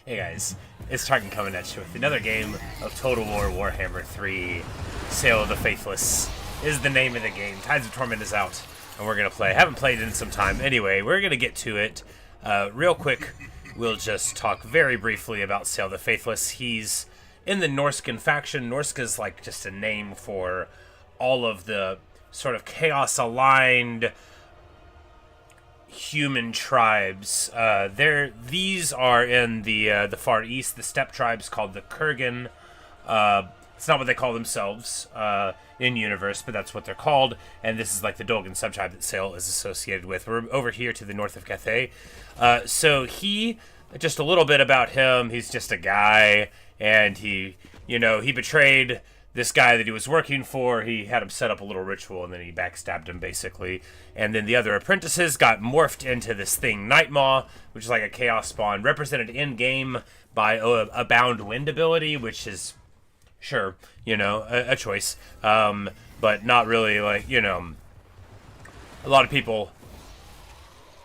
Hey guys, it's Tarkin coming at you with another game of Total War Warhammer 3. Sayl the Faithless is the name of the game. Tides of Torment is out, and we're going to play. Haven't played it in some time. Anyway, we're going to get to it. Real quick, we'll just talk very briefly about Sayl the Faithless. He's in the Norscan faction. Norska's like just a name for all of the sort of chaos-aligned human tribes. These are in the far east, the steppe tribes called the Kurgan. It's not what they call themselves in universe, but that's what they're called. And this is like the Dolgan subtribe that Sayl is associated with. We're over here to the north of Cathay. So just a little bit about him. He's just a guy, and he betrayed this guy that he was working for. He had him set up a little ritual, and then he backstabbed him, basically. And then the other apprentices got morphed into this thing, Nightmaw, which is like a chaos spawn, represented in-game by a bound wind ability, which is, sure, a choice. But not really, like, a lot of people,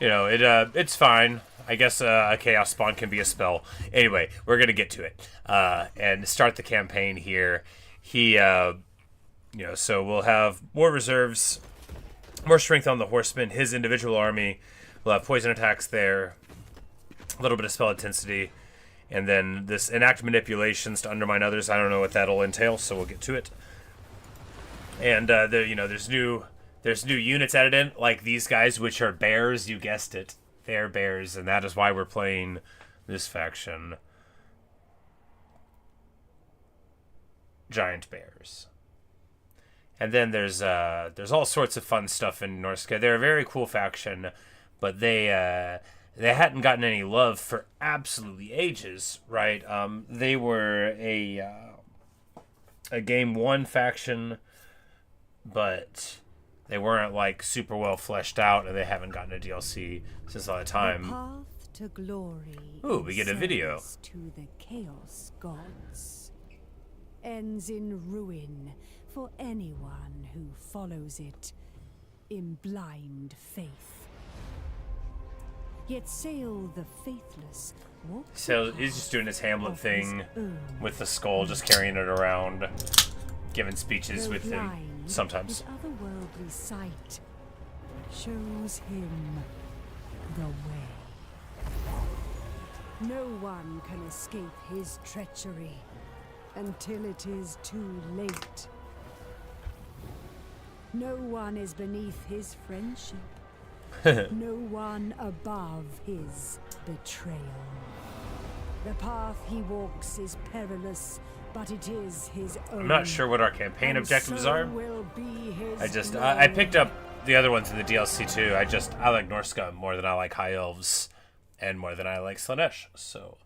it's fine. I guess a chaos spawn can be a spell. Anyway, we're going to get to it and start the campaign here. So we'll have more reserves, more strength on the horsemen, his individual army. We'll have poison attacks there, a little bit of spell intensity, and then this enact manipulations to undermine others. I don't know what that'll entail, so we'll get to it. And there's new units added in, like these guys, which are bears. You guessed it, they're bears, and that is why we're playing this faction. Giant bears. And then there's all sorts of fun stuff in Norsca. They're a very cool faction, but they hadn't gotten any love for absolutely ages, right? They were a game one faction, but they weren't like super well fleshed out, and they haven't gotten a DLC since all that time. The path to glory. Ooh, we get a video. To the chaos gods ends in ruin for anyone who follows it in blind faith. Yet Sayl the Faithless walks. So he's just doing his Hamlet thing with the skull, just carrying it around, giving speeches with him sometimes. His otherworldly sight shows him the way. No one can escape his treachery until it is too late. No one is beneath his friendship. No one above his betrayal. The path he walks is perilous, but it is his own. I'm not sure what our campaign objectives are. Will be his I picked up the other ones in the DLC too. I like Norscan more than I like High Elves, and more than I like Slaanesh, so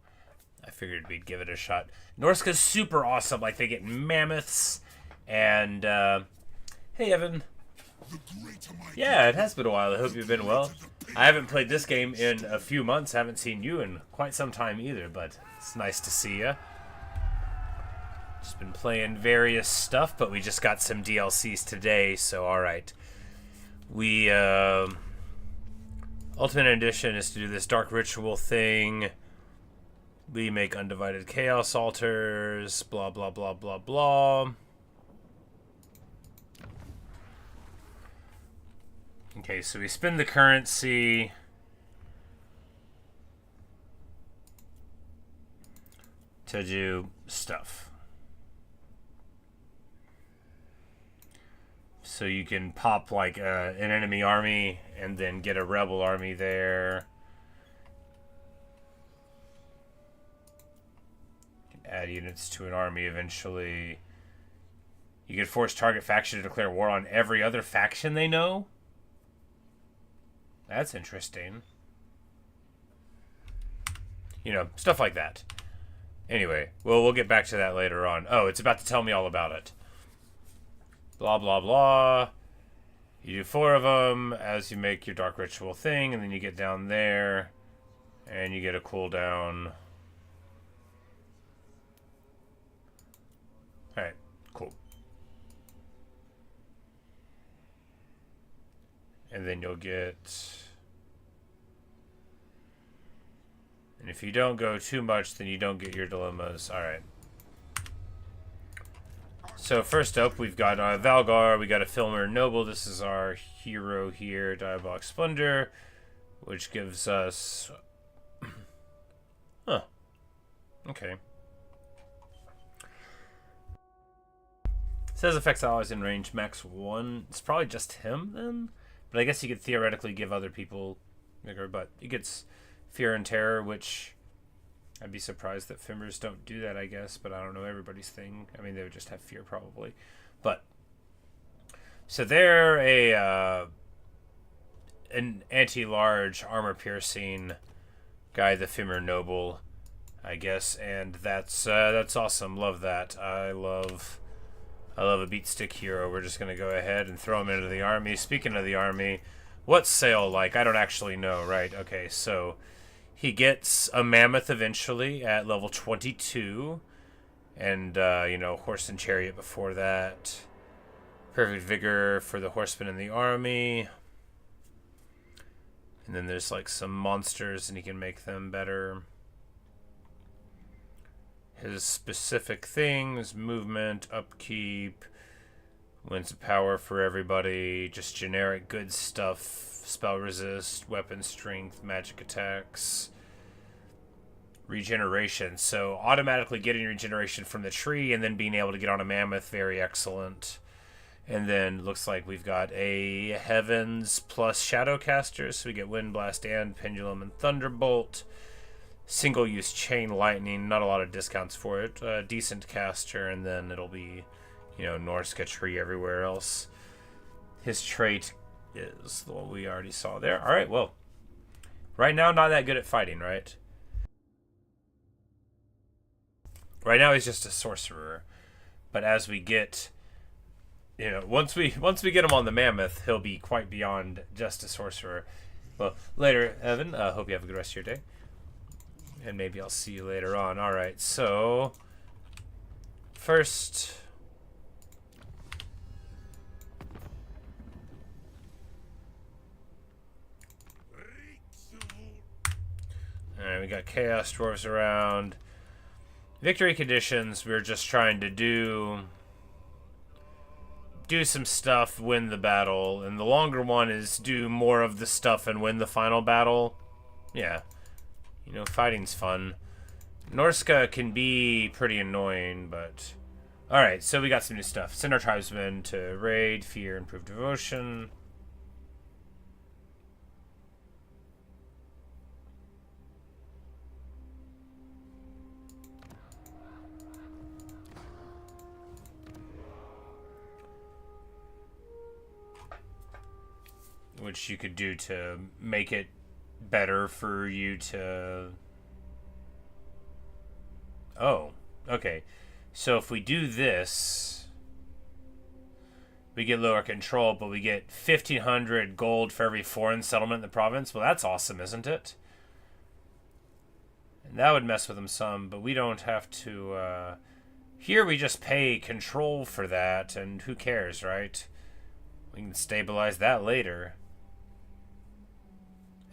I figured we'd give it a shot. Norsca's super awesome. Like, they get mammoths, and, hey, Evan. Yeah, it has been a while. I hope you've been well. I haven't played this game in a few months. Haven't seen you in quite some time either, but it's nice to see you. Just been playing various stuff, but we just got some DLCs today, so alright. Ultimate Edition is to do this Dark Ritual thing. We make undivided chaos altars, blah, blah, blah, blah, blah. Okay, so we spend the currency. To do stuff. So you can pop like an enemy army and then get a rebel army there. Add units to an army eventually. You can force target faction to declare war on every other faction they know. That's interesting. Stuff like that. Anyway, we'll get back to that later on. Oh, it's about to tell me all about it. Blah, blah, blah. You do 4 of them as you make your Dark Ritual thing, and then you get down there, and you get a cooldown. Alright, cool. And then you'll get And if you don't go too much, then you don't get your dilemmas. Alright. So first up, we've got Valgar. We got a Filmer Noble. This is our hero here, Diabolic Splendor, which gives us... Huh. Okay. Says affects allies in range max 1. It's probably just him then? But I guess you could theoretically give other people bigger, but he gets Fear and Terror, which I'd be surprised that Fimmers don't do that, I guess, but I don't know everybody's thing. I mean, they would just have Fear probably. But so they're an anti-large armor-piercing guy, the Fimmer Noble, I guess, and that's awesome. Love that. I love a beat stick hero. We're just gonna go ahead and throw him into the army. Speaking of the army, what's Sayl like? I don't actually know, right? Okay, so he gets a mammoth eventually at level 22, and you know, horse and chariot before that. Perfect vigor for the horsemen in the army. And then there's like some monsters, and he can make them better. His specific things: movement, upkeep, wins power for everybody, just generic good stuff. Spell resist, weapon strength, magic attacks, regeneration. So automatically getting regeneration from the tree and then being able to get on a mammoth, very excellent. And then looks like we've got a Heavens plus Shadowcaster, so we get Wind Blast and Pendulum and Thunderbolt. Single-use Chain Lightning, not a lot of discounts for it. Decent caster, and then it'll be, you know, Norscan tree everywhere else. His trait is the one we already saw there. Alright, well, right now not that good at fighting, right? Right now he's just a sorcerer. But as we get, you know, once we get him on the mammoth, he'll be quite beyond just a sorcerer. Well, later, Evan. Hope you have a good rest of your day. And maybe I'll see you later on. Alright, so first, alright, we got Chaos Dwarves around. Victory conditions, we're just trying to do some stuff, win the battle. And the longer one is do more of the stuff and win the final battle. Yeah. You know, fighting's fun. Norscan can be pretty annoying, but... Alright, so we got some new stuff. Send our tribesmen to raid, fear, improve devotion. Which you could do to make it better for you to... Oh, okay. So if we do this, we get lower control, but we get 1,500 gold for every foreign settlement in the province. Well, that's awesome, isn't it? And that would mess with them some, but we don't have to... Here we just pay control for that, and who cares, right? We can stabilize that later.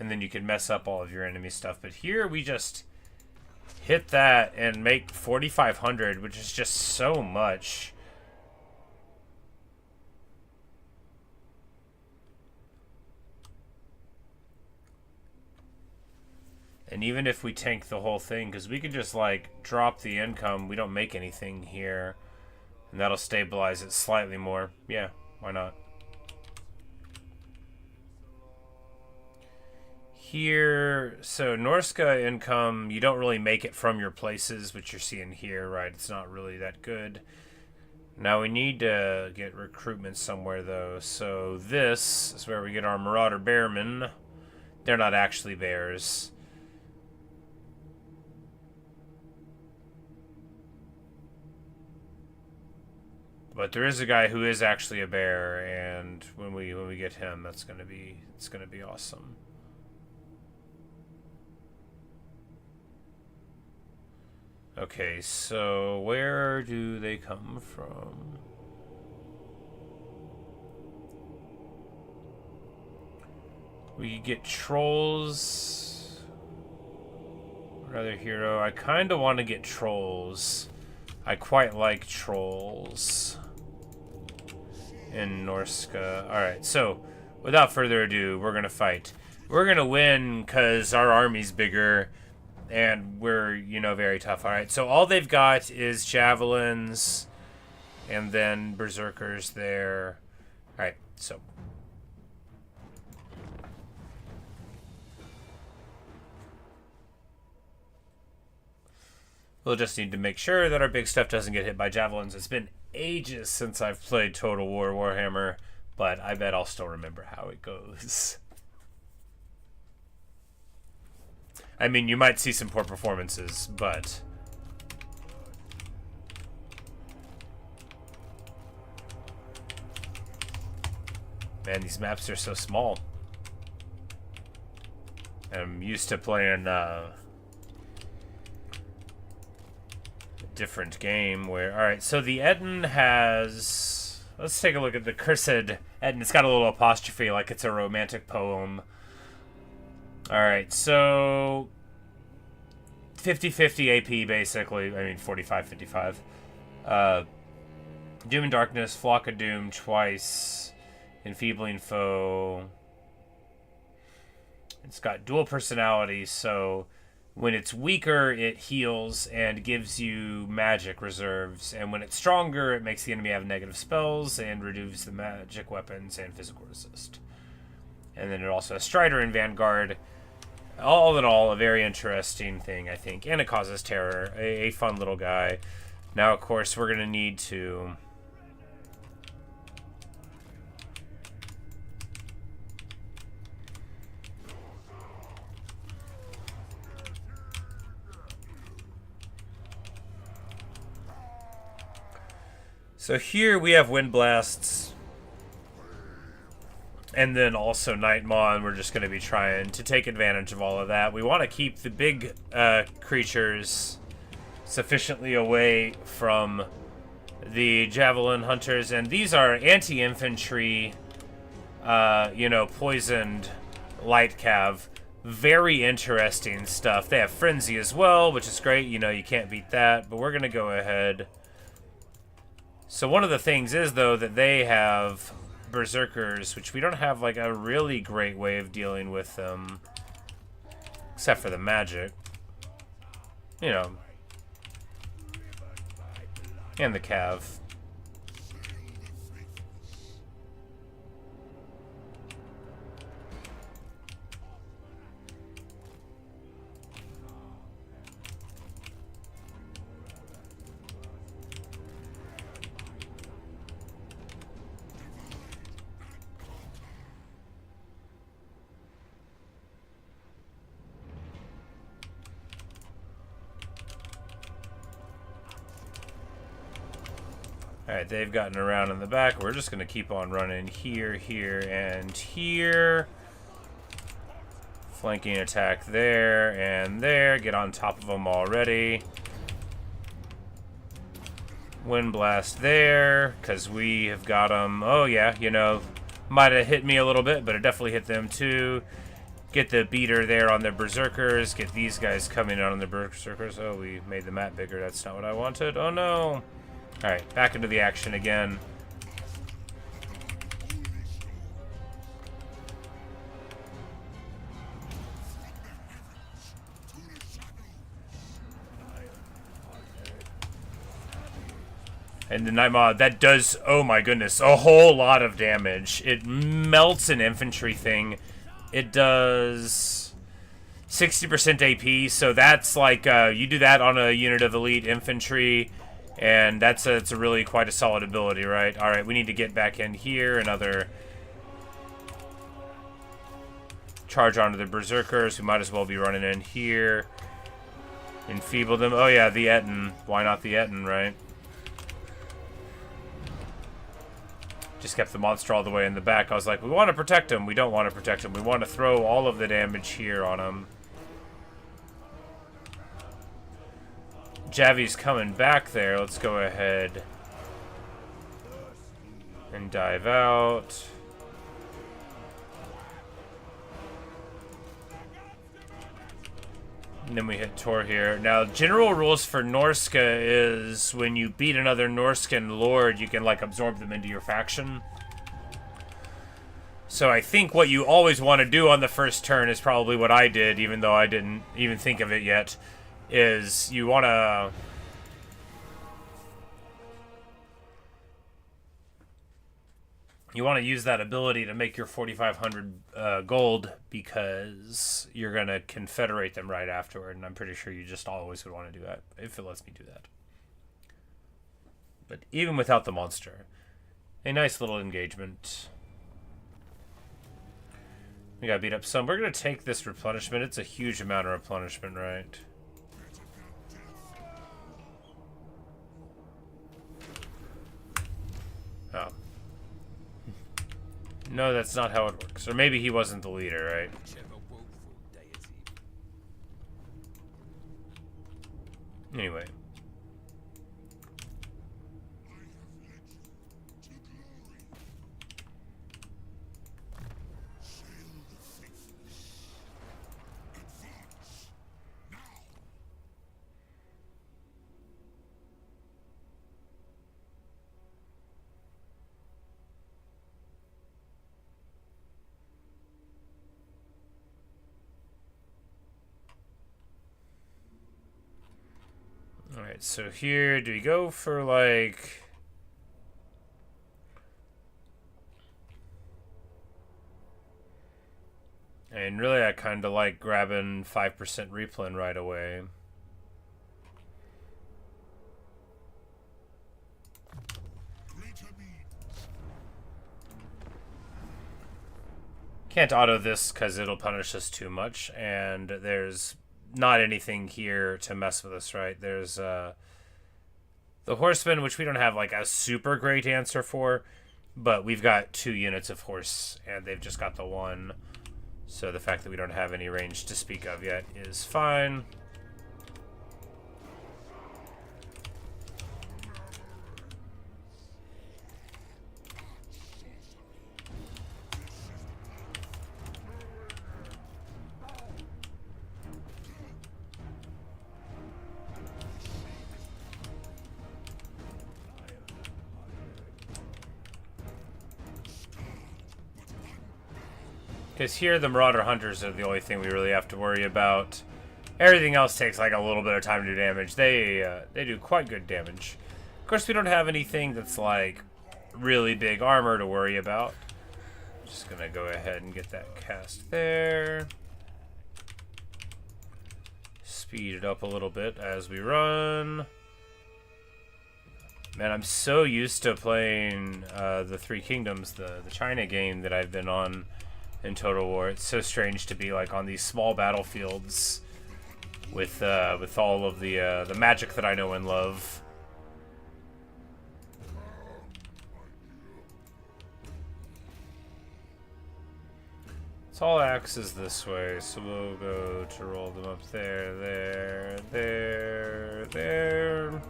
And then you can mess up all of your enemy stuff. But here we just hit that and make 4,500, which is just so much. And even if we tank the whole thing, because we could just like drop the income, we don't make anything here. And that'll stabilize it slightly more. Yeah, why not? Here, so Norscan income, you don't really make it from your places, which you're seeing here, right? It's not really that good. Now we need to get recruitment somewhere, though. So this is where we get our Marauder Bearmen. They're not actually bears. But there is a guy who is actually a bear, and when we get him, it's gonna be awesome. Okay, so where do they come from? We get trolls. Another hero. I kind of want to get trolls. I quite like trolls in Norsca. Alright, so without further ado, we're going to fight. We're going to win because our army's bigger and we're, you know, very tough. Alright, so all they've got is javelins and then berserkers there. Alright, so we'll just need to make sure that our big stuff doesn't get hit by javelins. It's been ages since I've played Total War Warhammer, but I bet I'll still remember how it goes. I mean, you might see some poor performances, but man, these maps are so small. I'm used to playing different game where... Alright, so the Etten has... Let's take a look at the cursed Etten. It's got a little apostrophe like it's a romantic poem. Alright, so 50-50 AP basically. I mean 45-55. Doom and Darkness, Flock of Doom twice. Enfeebling Foe. It's got dual personality, so when it's weaker, it heals and gives you magic reserves. And when it's stronger, it makes the enemy have negative spells and reduces the magic weapons and physical resist. And then it also has Strider and Vanguard. All in all, a very interesting thing, I think. And it causes terror. A fun little guy. Now, of course, we're going to need to... So here we have Wind Blasts, and then also Nightmaw, and we're just going to be trying to take advantage of all of that. We want to keep the big creatures sufficiently away from the Javelin Hunters, and these are anti-infantry, you know, poisoned light cav. Very interesting stuff. They have Frenzy as well, which is great. You know, you can't beat that, but we're going to go ahead. So one of the things is, though, that they have berserkers, which we don't have, like, a really great way of dealing with them. Except for the magic. You know. And the cav. Alright, they've gotten around in the back. We're just going to keep on running here, here, and here. Flanking attack there and there. Get on top of them already. Wind Blast there, because we have got them. Oh, yeah, you know, might have hit me a little bit, but it definitely hit them too. Get the beater there on the berserkers. Get these guys coming out on the berserkers. Oh, we made the map bigger. That's not what I wanted. Oh, no. Alright, back into the action again. And the Nightmaw, that does, oh my goodness, a whole lot of damage. It melts an infantry thing. It does 60% AP, so that's like, you do that on a unit of elite infantry, and it's a really quite a solid ability, right? Alright, we need to get back in here. Another charge onto the berserkers, who might as well be running in here. Enfeeble them. Oh yeah, the Etten. Why not the Etten, right? Just kept the monster all the way in the back. I was like, we want to protect him. We don't want to protect him. We want to throw all of the damage here on him. Javi's coming back there. Let's go ahead and dive out. And then we hit Tor here. Now, general rules for Norsca is when you beat another Norscan lord, you can, like, absorb them into your faction. So I think what you always want to do on the first turn is probably what I did, even though I didn't even think of it yet, is you want to... You want to use that ability to make your 4,500 gold, because you're going to confederate them right afterward, and I'm pretty sure you just always would want to do that, if it lets me do that. But even without the monster, a nice little engagement. We got beat up some. We're going to take this replenishment. It's a huge amount of replenishment, right? Oh. No, that's not how it works. Or maybe he wasn't the leader, right? Anyway. Alright, so here, do we go for, like... And really, I kind of like grabbing 5% replen right away. Can't auto this because it'll punish us too much, and there's... not anything here to mess with us, right? There's the horsemen, which we don't have like a super great answer for, but we've got 2 units of horse and they've just got the 1, so the fact that we don't have any range to speak of yet is fine. Because here, the Marauder Hunters are the only thing we really have to worry about. Everything else takes like a little bit of time to do damage. They do quite good damage. Of course, we don't have anything that's like really big armor to worry about. Just gonna go ahead and get that cast there. Speed it up a little bit as we run. Man, I'm so used to playing the Three Kingdoms, the China game that I've been on in Total War. It's so strange to be like on these small battlefields with all of the magic that I know and love. It's all axes this way, so we'll go to roll them up there, there.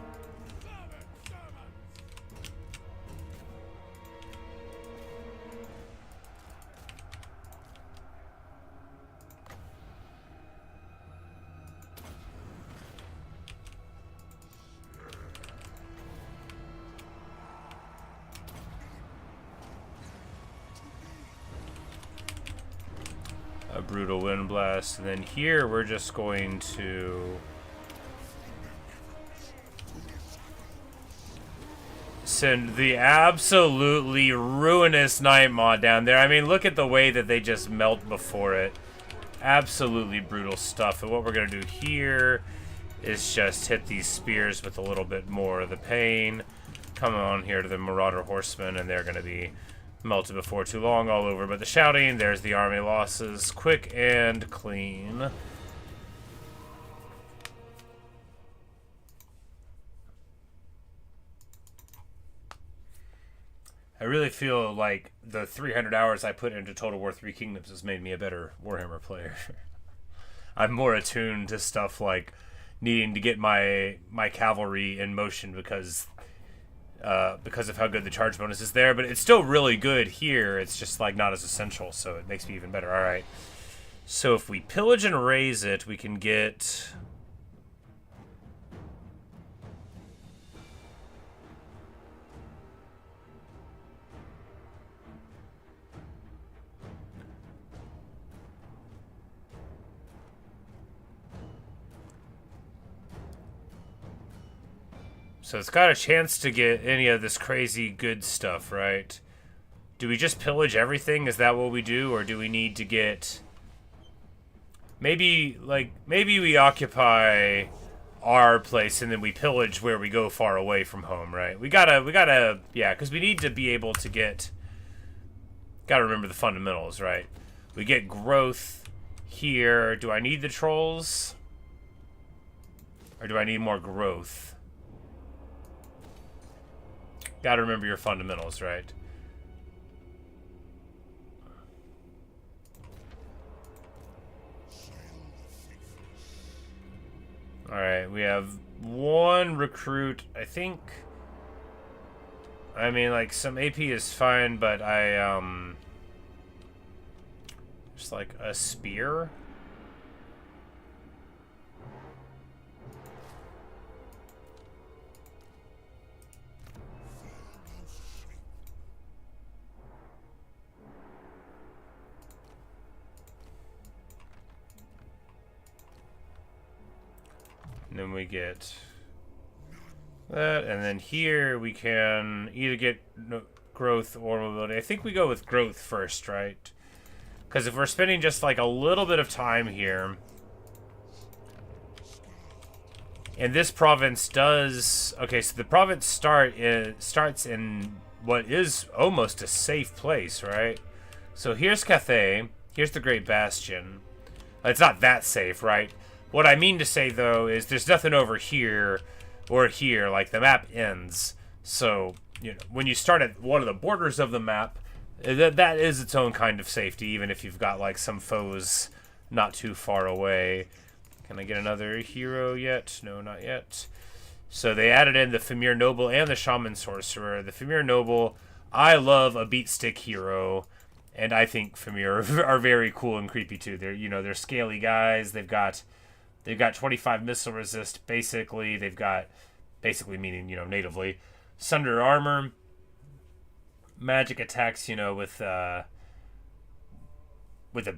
A brutal wind blast, and then here we're just going to send the absolutely ruinous Night Maw down there. I mean, look at the way that they just melt before it. Absolutely brutal stuff. And what we're going to do here is just hit these spears with a little bit more of the pain. Come on here to the Marauder Horsemen, and they're going to be melted before too long all over. But the shouting, there's the army losses. Quick and clean. I really feel like the 300 hours I put into Total War 3 Kingdoms has made me a better Warhammer player. I'm more attuned to stuff like needing to get my cavalry in motion because of how good the charge bonus is there, but it's still really good here. It's just like not as essential, so it makes me even better. All right, So if we pillage and raise it, we can get... So it's got a chance to get any of this crazy good stuff, right? Do we just pillage everything? Is that what we do? Or do we need to get... Maybe we occupy our place and then we pillage where we go far away from home, right? We gotta, yeah, because we need to be able to get... Gotta remember the fundamentals, right? We get growth here. Do I need the trolls? Or do I need more growth? Gotta remember your fundamentals, right? Alright, we have one recruit, I think. I mean, like, some AP is fine, but just like a spear. And then we get that, and then here we can either get growth or mobility. I think we go with growth first, right? Because if we're spending just like a little bit of time here, and this province does... Okay, so the province starts in what is almost a safe place, right? So here's Cathay, here's the Great Bastion. It's not that safe, right? What I mean to say, though, is there's nothing over here or here. Like, the map ends. So, you know, when you start at one of the borders of the map, that is its own kind of safety, even if you've got, like, some foes not too far away. Can I get another hero yet? No, not yet. So they added in the Famir Noble and the Shaman Sorcerer. The Famir Noble, I love a beat stick hero. And I think Famir are very cool and creepy, too. They're scaly guys. They've got 25 missile resist, basically. They've got, basically meaning, natively, sunder armor, magic attacks, with a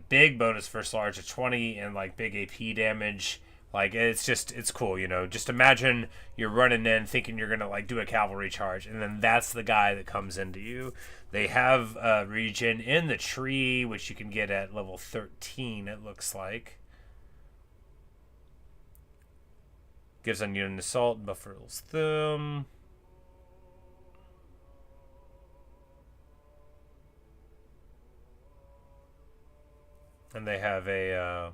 big bonus versus large of 20 and, like, big AP damage. Like, it's cool, Just imagine you're running in thinking you're going to, like, do a cavalry charge, and then that's the guy that comes into you. They have a regen in the tree, which you can get at level 13, it looks like. Gives ununit assault, buffers them. And they have a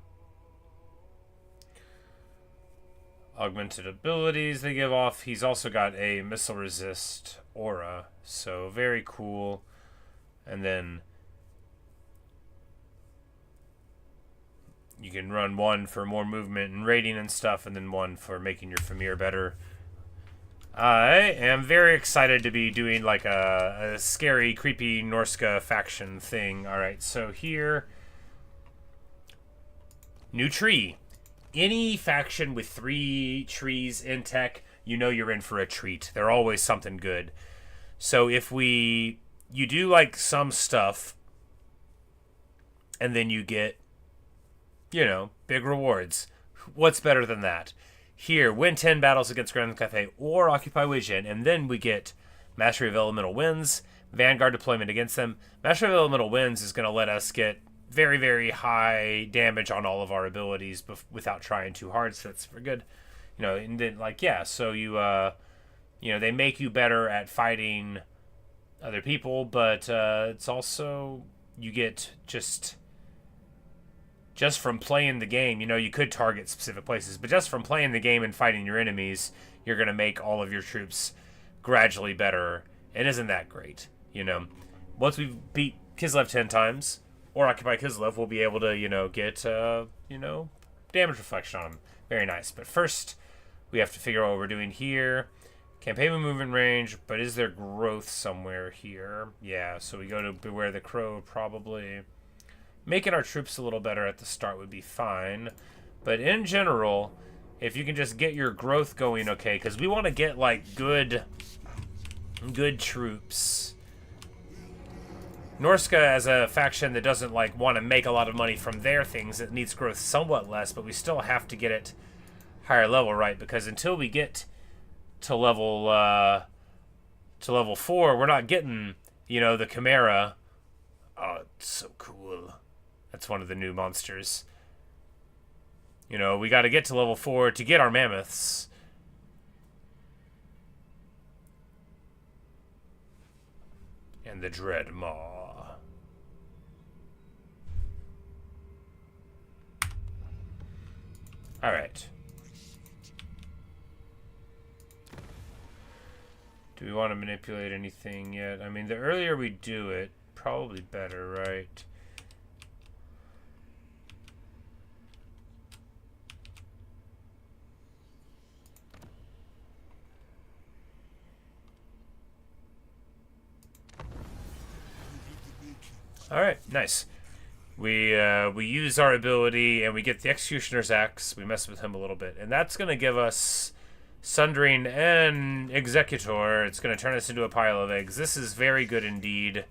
augmented abilities they give off. He's also got a missile resist aura, so very cool. And then you can run one for more movement and rating and stuff, and then one for making your Famir better. I am very excited to be doing like a scary, creepy Norsca faction thing. Alright, so here, new tree. Any faction with 3 trees in tech, you're in for a treat. They're always something good. So if you do like some stuff, and then you get, big rewards. What's better than that? Here, win 10 battles against Grand Cathay or occupy Wijin, and then we get Mastery of Elemental Winds, Vanguard deployment against them. Mastery of Elemental Winds is going to let us get very, very high damage on all of our abilities without trying too hard, so that's super good. And then, like, yeah, so they make you better at fighting other people, but it's also, you get just from playing the game, you could target specific places, but just from playing the game and fighting your enemies, you're going to make all of your troops gradually better. And isn't that great? Once we beat Kislev 10 times, or occupy Kislev, we'll be able to, get, damage reflection on them. Very nice. But first, we have to figure out what we're doing here. Campaign movement range, but is there growth somewhere here? Yeah, so we go to Beware the Crow, probably. making our troops a little better at the start would be fine. But in general, if you can just get your growth going okay, because we want to get, like, good troops. Norsca, as a faction that doesn't, like, want to make a lot of money from their things, it needs growth somewhat less, but we still have to get it higher level, right? Because until we get to level 4, we're not getting, you know, the Chimera. Oh, it's so cool. That's one of the new monsters. You know, we got to get to level 4 to get our mammoths. And the Dread Maw. Alright. Do we want to manipulate anything yet? I mean, the earlier we do it, probably better, right? Alright, nice. We use our ability and we get the Executioner's Axe. We mess with him a little bit. And that's going to give us Sundering and Executor. It's going to turn us into a pile of eggs. This is very good indeed.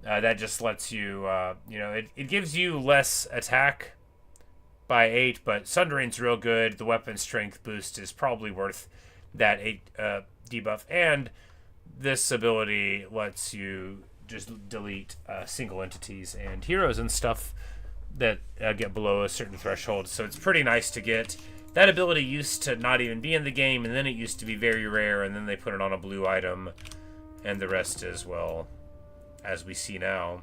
That just lets you, you know, it gives you less attack by 8, but Sundering's real good. The weapon strength boost is probably worth that 8 debuff. And this ability lets you just delete single entities and heroes and stuff that get below a certain threshold. So it's pretty nice to get. That ability used to not even be in the game, and then it used to be very rare, and then they put it on a blue item, and the rest as well, as we see now.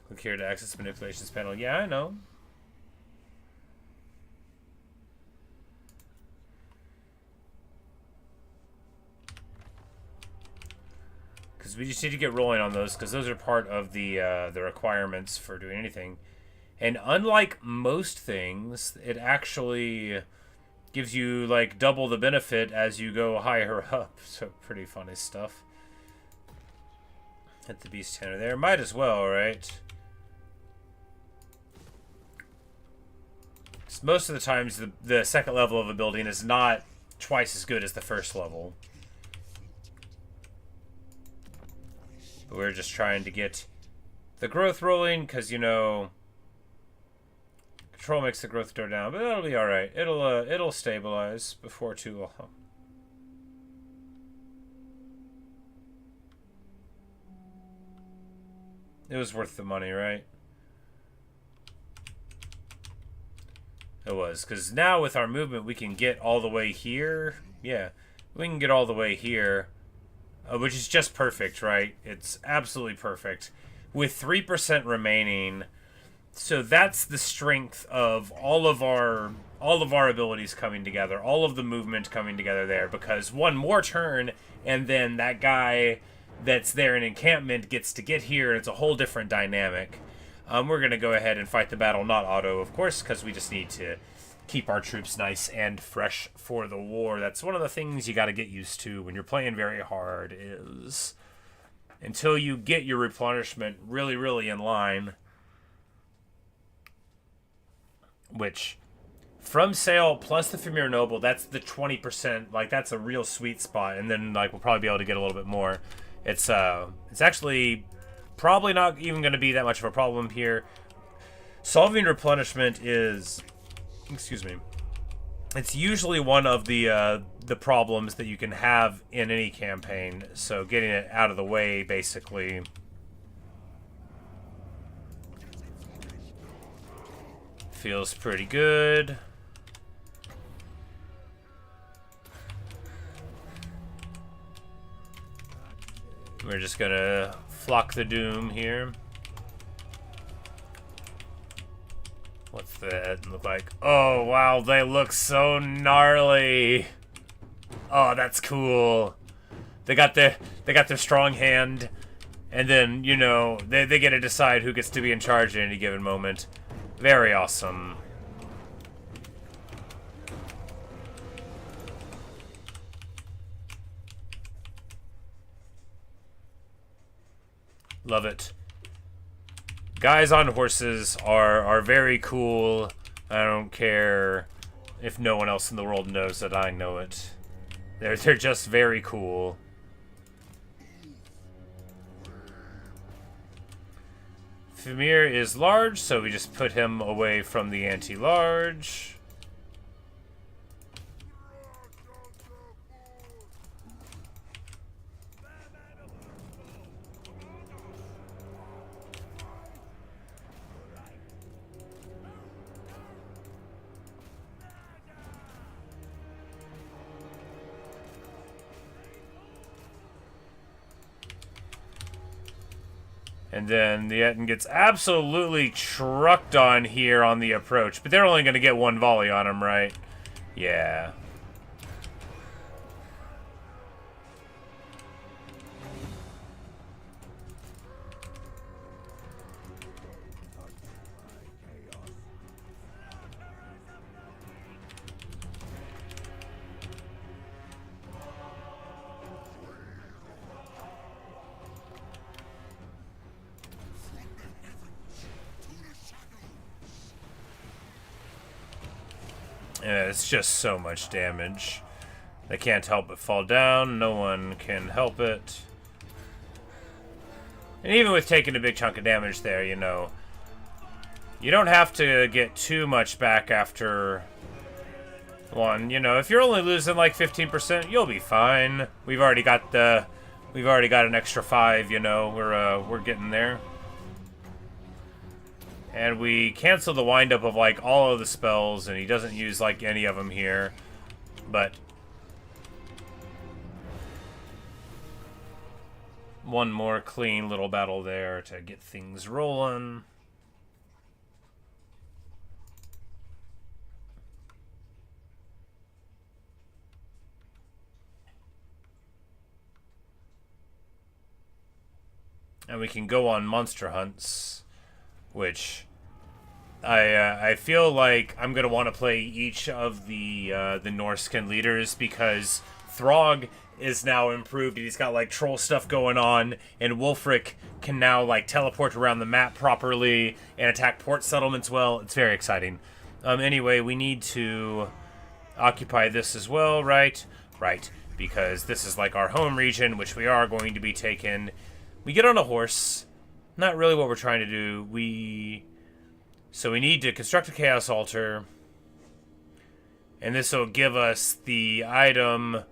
Click here to access manipulations panel. Yeah, I know. Because we just need to get rolling on those, because those are part of the requirements for doing anything. And unlike most things, it actually gives you like double the benefit as you go higher up. So pretty funny stuff. Hit the beast tanner there. Might as well, right? Most of the times, the second level of a building is not twice as good as the first level. But we're just trying to get the growth rolling, because, you know, control makes the growth go down, but that'll be alright. It'll stabilize before too long. It was worth the money, right? It was, because now with our movement we can get all the way here. Yeah, we can get all the way here, which is just perfect, right? It's absolutely perfect. With 3% remaining, so that's the strength of all of our abilities coming together, all of the movement coming together there, because one more turn, and then that guy that's there in encampment gets to get here, and it's a whole different dynamic. We're going to go ahead and fight the battle, not auto, of course, because we just need to keep our troops nice and fresh for the war. That's one of the things you got to get used to when you're playing very hard, is until you get your replenishment really, really in line, which from Sayl plus the Premier Noble, that's the 20%, like that's a real sweet spot, and then like we'll probably be able to get a little bit more. It's actually probably not even going to be that much of a problem here. Solving replenishment is, excuse me, it's usually one of the problems that you can have in any campaign. So getting it out of the way basically feels pretty good. We're just gonna flock the doom here. the head look like? Oh, wow, they look so gnarly. Oh, that's cool. They got their strong hand, and then, you know, they get to decide who gets to be in charge at any given moment. Very awesome. Love it. Guys on horses are very cool. I don't care if no one else in the world knows that I know it. They're just very cool. Famir is large, so we just put him away from the anti-large. And then the Etten gets absolutely trucked on here on the approach. But they're only going to get one volley on him, right? Yeah. Yeah, it's just so much damage. They can't help but fall down. No one can help it. And even with taking a big chunk of damage there, you know, you don't have to get too much back after one. You know, if you're only losing like 15%, you'll be fine. We've already got an extra 5, you know. We're getting there. And we cancel the windup of, like, all of the spells, and he doesn't use, like, any of them here. But one more clean little battle there to get things rolling. And we can go on monster hunts, which I feel like I'm gonna want to play each of the Norscan leaders, because Throg is now improved. He's got like troll stuff going on, and Wulfric can now like teleport around the map properly and attack port settlements well. It's very exciting. Anyway, we need to occupy this as well, right? Right, because this is like our home region, which we are going to be taking. We get on a horse. Not really what we're trying to do. So we need to construct a Chaos Altar. And this will give us the item,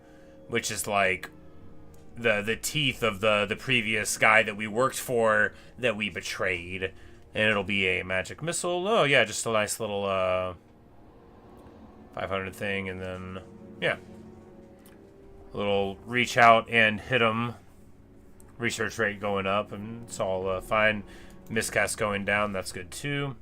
which is like the teeth of the previous guy that we worked for, that we betrayed. And it'll be a magic missile. Oh yeah, just a nice little 500 thing, and then yeah. A little reach out and hit him. Research rate going up, and it's all fine. Miscast going down, that's good too.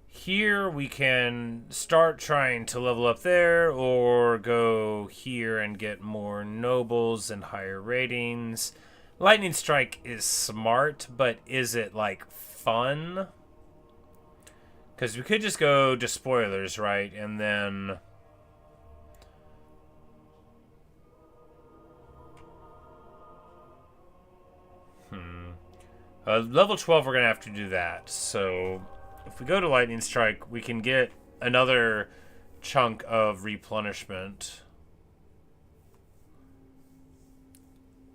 Here we can start trying to level up there, or go here and get more nobles and higher ratings. Lightning Strike is smart, but is it like fun? Because we could just go to spoilers, right? And then level 12, we're going to have to do that. So if we go to Lightning Strike, we can get another chunk of replenishment,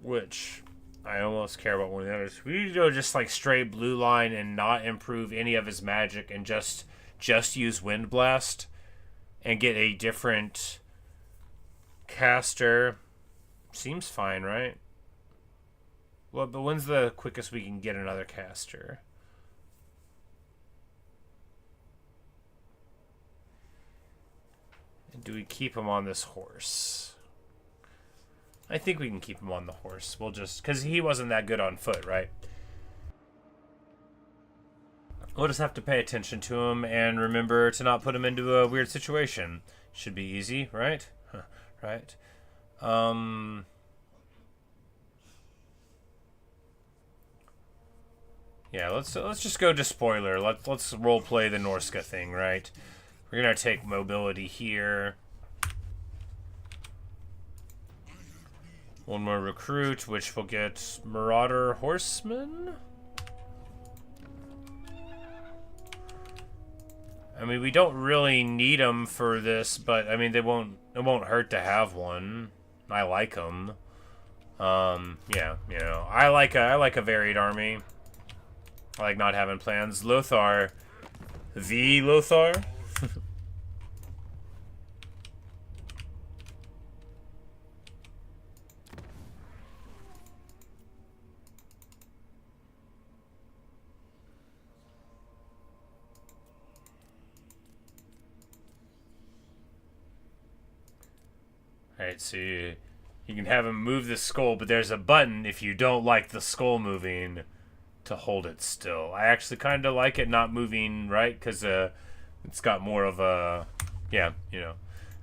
which I almost care about one of the others. We need to go just like straight blue line and not improve any of his magic, and just use Wind Blast and get a different caster. Seems fine, right? Well, but when's the quickest we can get another caster? And do we keep him on this horse? I think we can keep him on the horse. We'll just... Because he wasn't that good on foot, right? We'll just have to pay attention to him and remember to not put him into a weird situation. Should be easy, right? Right. Yeah, let's just go to spoiler. Let's role play the Norsca thing, right? We're gonna take mobility here. One more recruit, which will get Marauder Horseman. I mean, we don't really need them for this, but I mean, it won't hurt to have one. I like them. Yeah, you know, I like a varied army. I like not having plans. Lothar, the Lothar. Alright, so you can have him move the skull, but there's a button if you don't like the skull moving to hold it still. I actually kind of like it not moving, right? Because it's got more of a... Yeah, you know.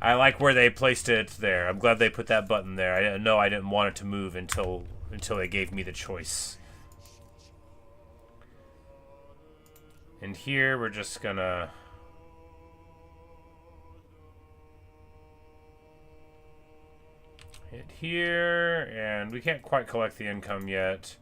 I like where they placed it there. I'm glad they put that button there. I know I didn't want it to move until they gave me the choice. And here we're just gonna... hit here, and we can't quite collect the income yet.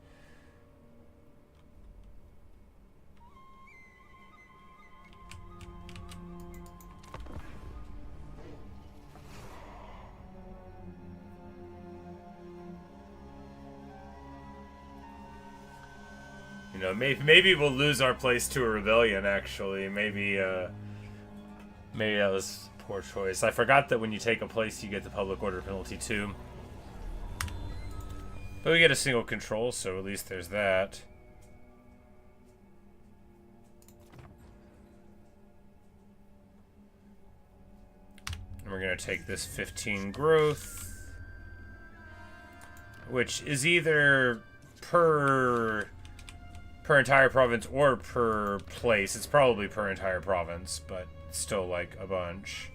You know, maybe we'll lose our place to a rebellion, actually. Maybe that was a poor choice. I forgot that when you take a place, you get the public order penalty, too. But we get a single control, so at least there's that. And we're going to take this 15 growth, which is either per entire province or per place. It's probably per entire province, but still like a bunch.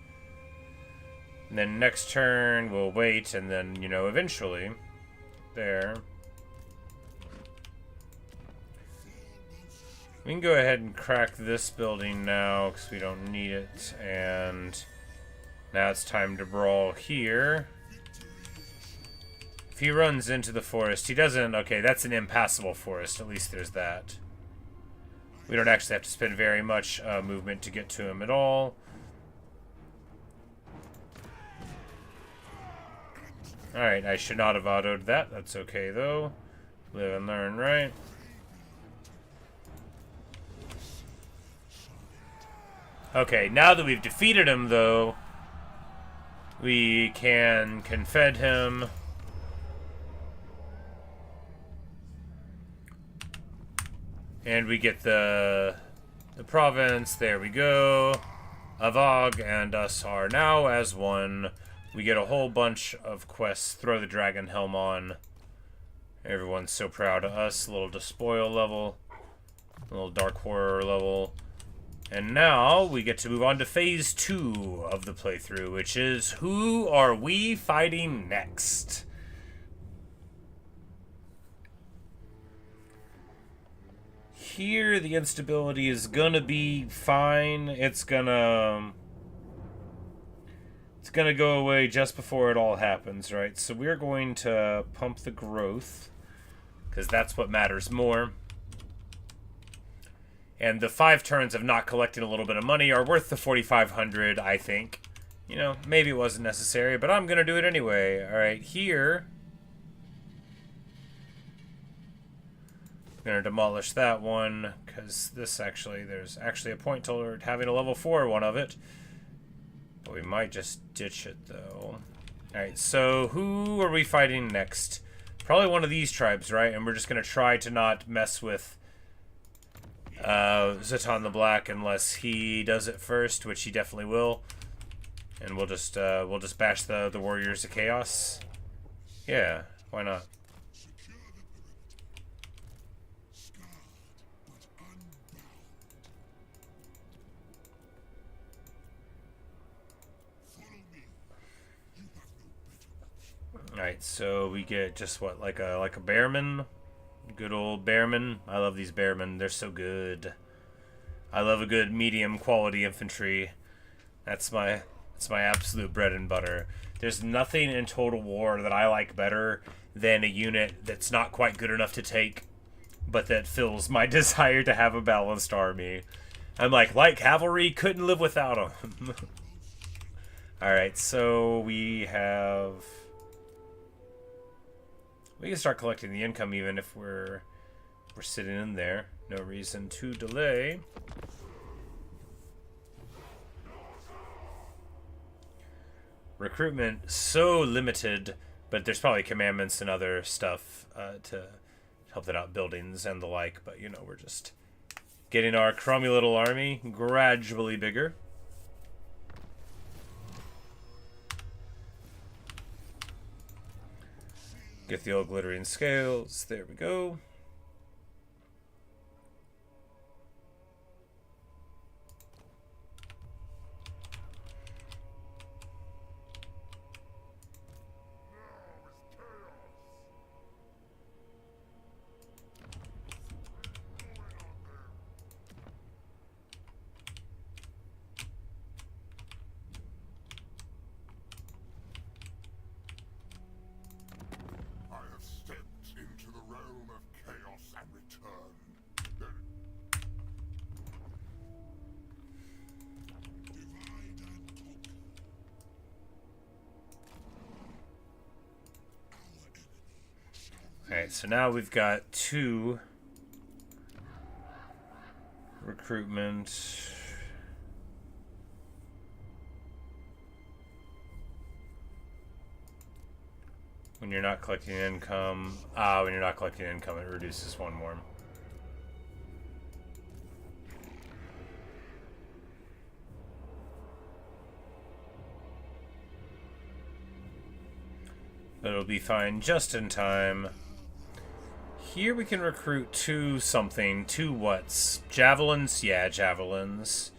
And then next turn we'll wait, and then, you know, eventually there we can go ahead and crack this building now because we don't need it. And now it's time to brawl here. If he runs into the forest, he doesn't... Okay, that's an impassable forest. At least there's that. We don't actually have to spend very much movement to get to him at all. Alright, I should not have autoed that. That's okay, though. Live and learn, right? Okay, now that we've defeated him, though, we can confed him. And we get the province. There we go. Avog and us are now as one. We get a whole bunch of quests. Throw the dragon helm on. Everyone's so proud of us. A little despoil level. A little dark horror level. And now we get to move on to phase 2 of the playthrough, which is who are we fighting next? Here, the instability is gonna be fine. It's gonna go away just before it all happens, right? So we're going to pump the growth, because that's what matters more. And the 5 turns of not collecting a little bit of money are worth the 4,500, I think. You know, maybe it wasn't necessary, but I'm gonna do it anyway. Alright, here... Gonna demolish that one, because this actually, there's actually a point toward having a level 4 one of it. But we might just ditch it, though. Alright, so who are we fighting next? Probably one of these tribes, right? And we're just gonna try to not mess with Zhatan the Black unless he does it first, which he definitely will. And we'll just bash the Warriors of Chaos. Yeah, why not? Alright, so we get just what, like a bearman? Good old bearman. I love these bearmen. They're so good. I love a good medium quality infantry. That's my absolute bread and butter. There's nothing in Total War that I like better than a unit that's not quite good enough to take, but that fills my desire to have a balanced army. I'm like light cavalry, couldn't live without them. Alright, so we have... We can start collecting the income even if we're sitting in there. No reason to delay. Recruitment so limited, but there's probably commandments and other stuff to help that out, buildings and the like. But you know, we're just getting our crummy little army gradually bigger. Get the old glittering scales. There we go. Alright, so now we've got 2 recruitment. When you're not collecting income. When you're not collecting income, it reduces 1 more. But it'll be fine just in time. Here we can recruit 2 something. 2 whats? Javelins? Yeah, javelins.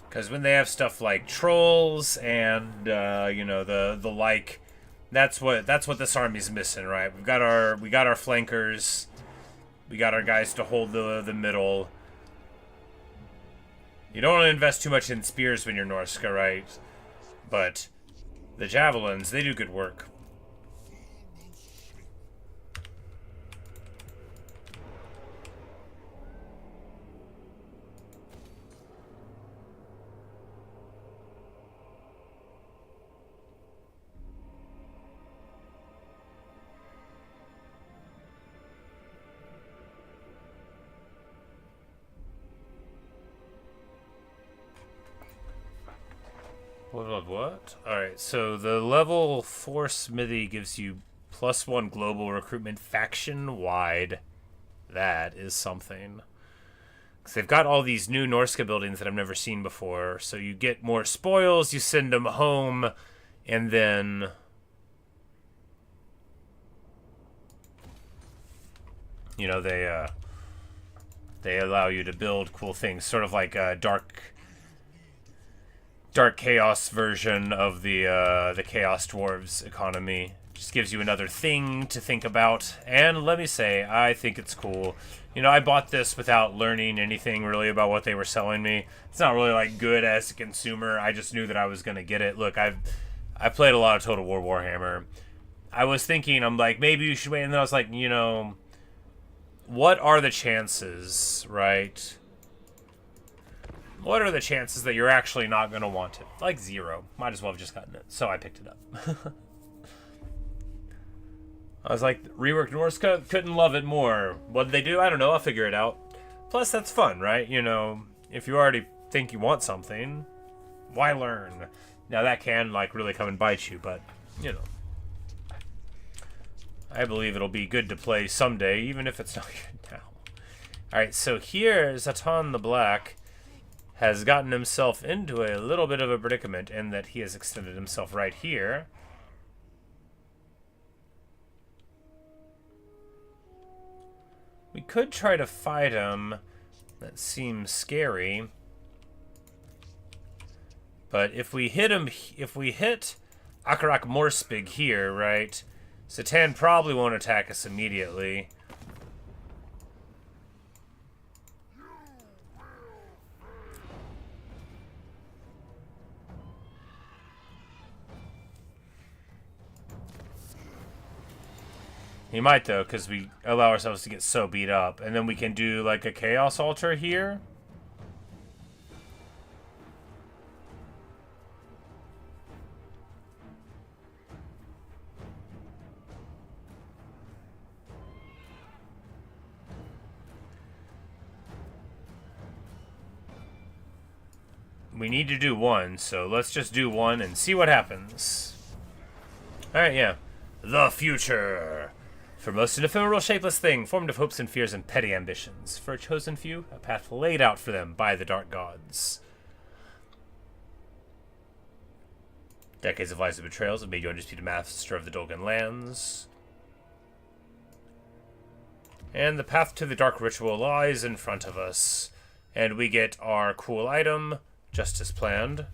Because when they have stuff like trolls and you know, the like, that's what this army's missing, right? We got our flankers, we got our guys to hold the middle. You don't want to invest too much in spears when you're Norsca, right? But the javelins, they do good work. What? Alright, so the level 4 smithy gives you +1 global recruitment faction-wide. That is something. Because they've got all these new Norsca buildings that I've never seen before. So you get more spoils, you send them home, and then... you know, they allow you to build cool things. Sort of like a Dark Chaos version of the Chaos Dwarves economy. Just gives you another thing to think about. And let me say, I think it's cool. You know, I bought this without learning anything really about what they were selling me. It's not really like good as a consumer. I just knew that I was gonna get it. Look, I played a lot of Total War Warhammer. I was thinking, I'm like, maybe you should wait. And then I was like, you know, what are the chances, right? What are the chances that you're actually not going to want it? Like 0. Might as well have just gotten it. So I picked it up. I was like, reworked Norsca, couldn't love it more. What did they do? I don't know. I'll figure it out. Plus, that's fun, right? You know, if you already think you want something, why learn? Now, that can, like, really come and bite you, but, you know. I believe it'll be good to play someday, even if it's not good now. Alright, so here, Zhatan the Black has gotten himself into a little bit of a predicament in that he has extended himself right here. We could try to fight him. That seems scary. But if we hit him, if we hit Akarak Morspig here, right, Zhatan probably won't attack us immediately. He might, though, because we allow ourselves to get so beat up. And then we can do, like, a Chaos Altar here. We need to do one, so let's just do one and see what happens. Alright, yeah. The future. For most, an ephemeral, shapeless thing, formed of hopes and fears and petty ambitions. For a chosen few, a path laid out for them by the dark gods. Decades of lies and betrayals have made you undisputed master of the Dolgan lands. And the path to the dark ritual lies in front of us. And we get our cool item, just as planned.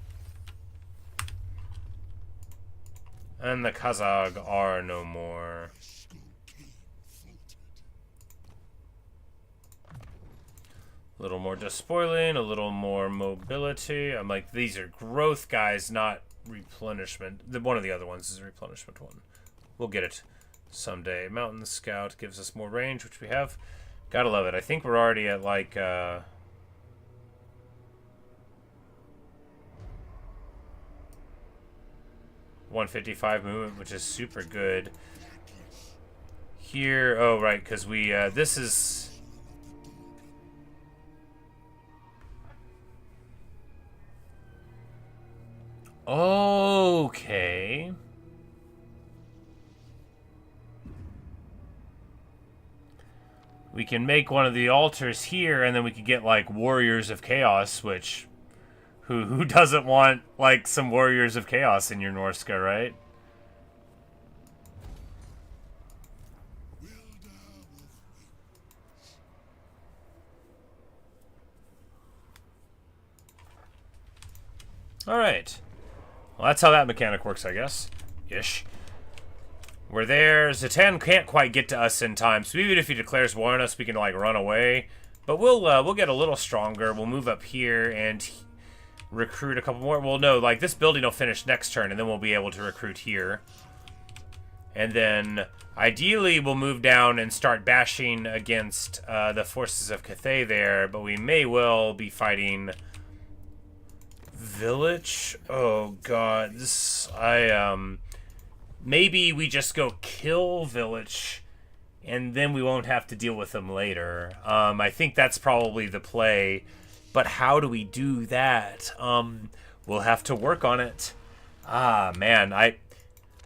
And the Khazag are no more. A little more despoiling, a little more mobility. I'm like, these are growth guys, not replenishment. One of the other ones is a replenishment one. We'll get it someday. Mountain Scout gives us more range, which we have. Gotta love it. I think we're already at like 155 movement, which is super good. Here, oh right, because we this is. Okay. We can make one of the altars here, and then we could get like Warriors of Chaos, which who doesn't want like some Warriors of Chaos in your Norsca, right? All right. Well, that's how that mechanic works, I guess. Ish. We're there. Zhatan can't quite get to us in time, so even if he declares war on us, we can, like, run away. But we'll get a little stronger. We'll move up here and recruit a couple more. Well, no, like, this building will finish next turn, and then we'll be able to recruit here. And then, ideally, we'll move down and start bashing against the forces of Cathay there, but we may well be fighting Vilitch. Oh god, this maybe we just go kill Vilitch and then we won't have to deal with them later. I think that's probably the play, but how do we do that? We'll have to work on it. Ah man,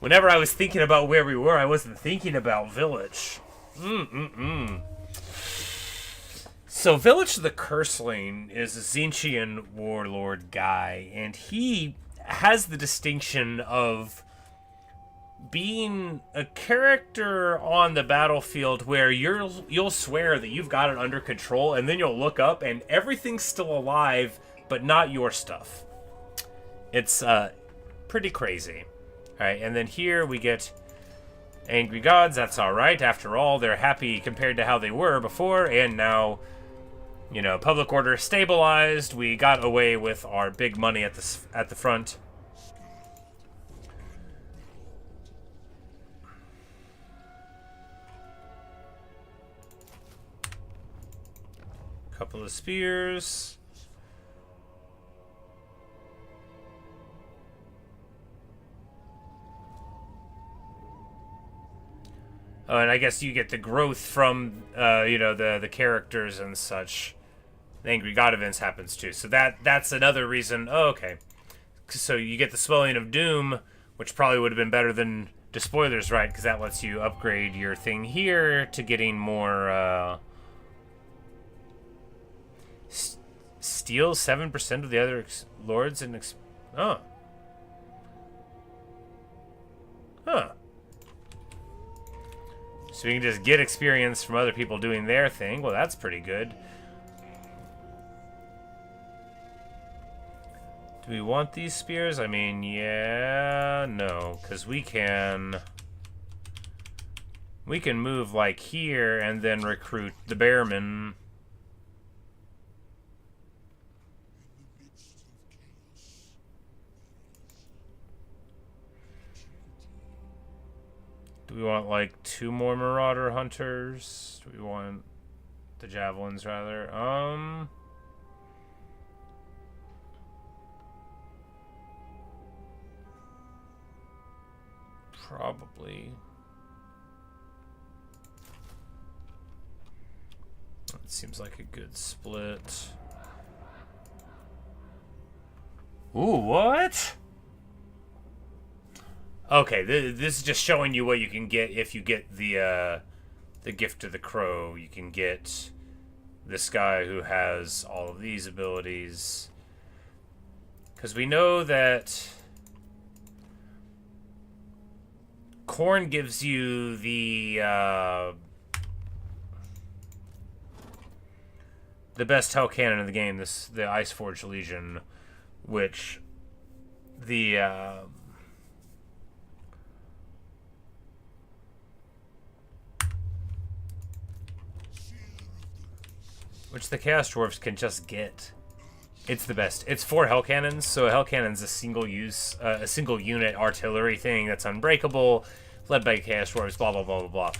whenever I was thinking about where we were, I wasn't thinking about Vilitch. So, Vilitch the Curseling is a Tzeentchian warlord guy, and he has the distinction of being a character on the battlefield where you'll swear that you've got it under control, and then you'll look up and everything's still alive, but not your stuff. It's pretty crazy. Alright, and then here we get Angry Gods. That's alright. After all, they're happy compared to how they were before, and now, you know, public order stabilized. We got away with our big money at the front. Couple of spears. Oh, and I guess you get the growth from, you know, the characters and such. The Angry God events happens too. So that's another reason. Oh, okay. So you get the Swelling of Doom, which probably would have been better than Despoilers, right? Because that lets you upgrade your thing here to getting more, steal 7% of the other lords and... Oh. Huh. So we can just get experience from other people doing their thing. Well, that's pretty good. Do we want these spears? I mean, yeah, no, because we can move like here and then recruit the bearmen. Do we want like 2 more marauder hunters? Do we want the javelins rather? Probably. That seems like a good split. Ooh, what? Okay, this is just showing you what you can get if you get the Gift of the Crow. You can get this guy who has all of these abilities. Because we know that Khorne gives you the best hell cannon in the game, the Iceforged Legion, which the Chaos Dwarves can just get. It's the best. It's 4 hell cannons, so a hell cannon's a single unit artillery thing that's unbreakable, led by Chaos Dwarves, blah blah blah blah blah.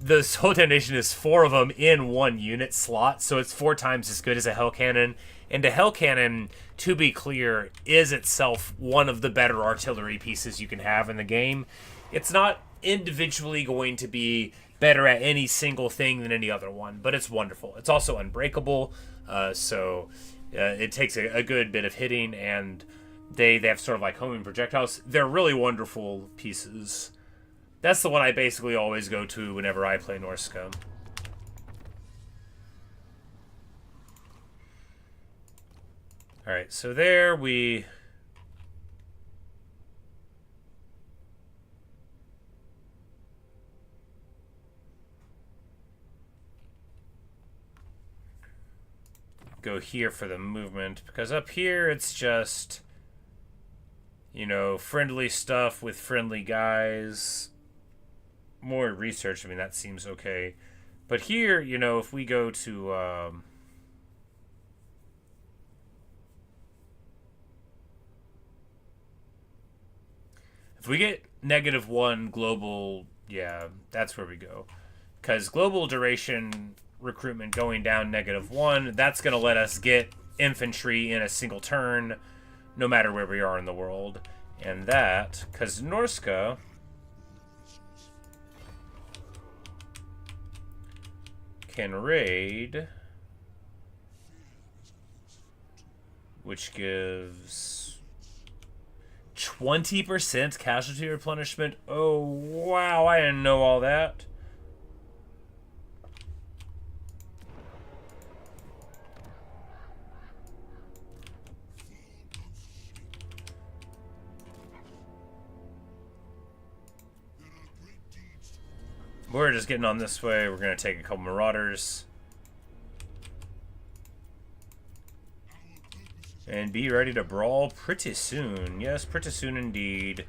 The whole damnation is 4 of them in 1 unit slot, so it's 4 times as good as a hell cannon. And a hell cannon, to be clear, is itself one of the better artillery pieces you can have in the game. It's not individually going to be better at any single thing than any other one, but it's wonderful. It's also unbreakable, so it takes a good bit of hitting, and they have sort of like homing projectiles. They're really wonderful pieces. That's the one I basically always go to whenever I play Norscan. Alright, so there we... go here for the movement, because up here it's just, you know, friendly stuff with friendly guys. More research, I mean, that seems okay. But here, you know, if we go to if we get -1 global, yeah, that's where we go. Because global duration recruitment going down -1, that's going to let us get infantry in a single turn, no matter where we are in the world. And that, because Norsca can raid, which gives 20% casualty replenishment. Oh, wow, I didn't know all that. We're just getting on this way. We're going to take a couple marauders. And be ready to brawl pretty soon. Yes, pretty soon indeed.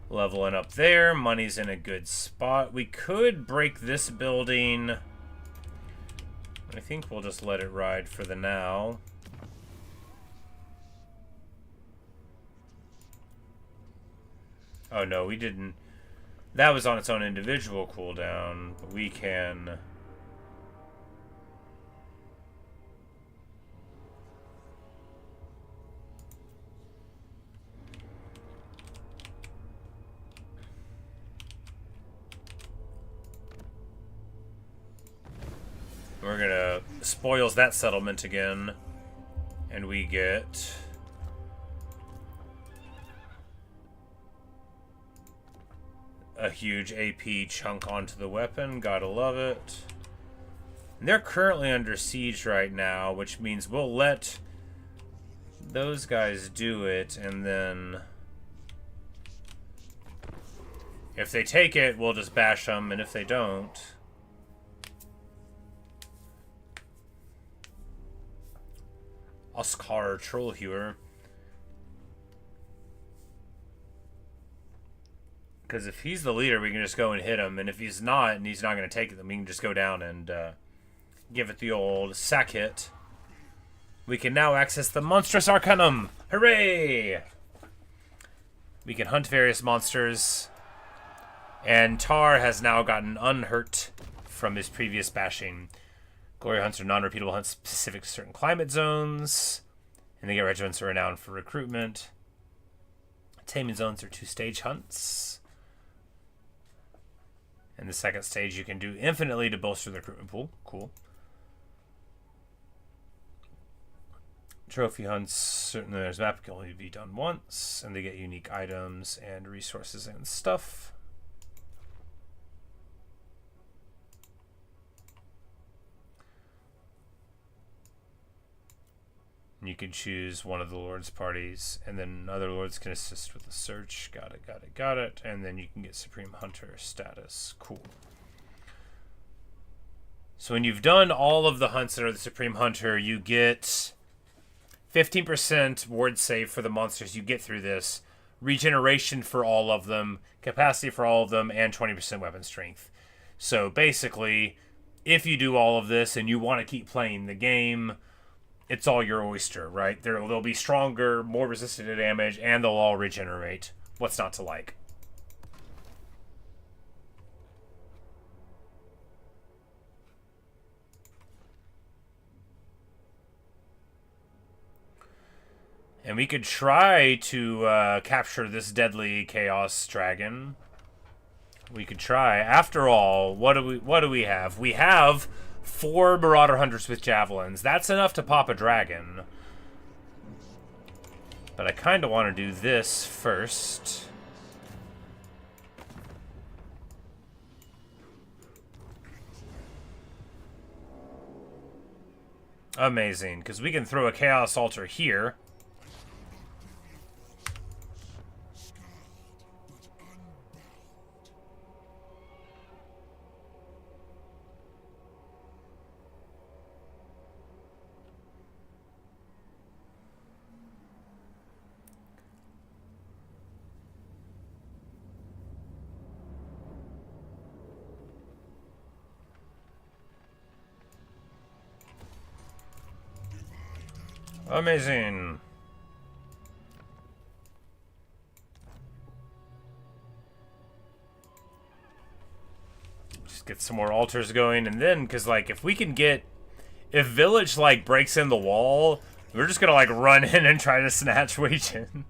Leveling up there. Money's in a good spot. We could break this building. I think we'll just let it ride for the now. Oh no, we didn't. That was on its own individual cooldown, but we can... We're gonna spoils that settlement again, and we get... a huge AP chunk onto the weapon. Gotta love it. And they're currently under siege right now, which means we'll let those guys do it, and then if they take it, we'll just bash them, and if they don't... Oscar Trollhewer. Because if he's the leader, we can just go and hit him, and if he's not, and he's not going to take it, then we can just go down and give it the old sack hit. We can now access the Monstrous Arcanum! Hooray! We can hunt various monsters. And Tar has now gotten unhurt from his previous bashing. Glory hunts are non-repeatable hunts specific to certain climate zones. And they get regiments are renowned for recruitment. Taming zones are 2-stage hunts. In the second stage, you can do infinitely to bolster the recruitment pool. Cool. Trophy hunts, certainly there's map, can only be done once. And they get unique items and resources and stuff. You can choose one of the Lord's parties, and then other Lords can assist with the search. Got it, got it, got it. And then you can get Supreme Hunter status. Cool. So when you've done all of the hunts that are the Supreme Hunter, you get 15% ward save for the monsters you get through this, regeneration for all of them, capacity for all of them, and 20% weapon strength. So basically, if you do all of this and you want to keep playing the game, it's all your oyster, right? They'll be stronger, more resistant to damage, and they'll all regenerate. What's not to like? And we could try to capture this deadly Chaos Dragon. We could try. After all, what do we have? We have 4 Marauder Hunters with Javelins. That's enough to pop a dragon. But I kind of want to do this first. Amazing, because we can throw a Chaos Altar here. Amazing. Just get some more altars going, and then, because, like, if Vilitch, like, breaks in the wall, we're just gonna, like, run in and try to snatch Wei-Jin.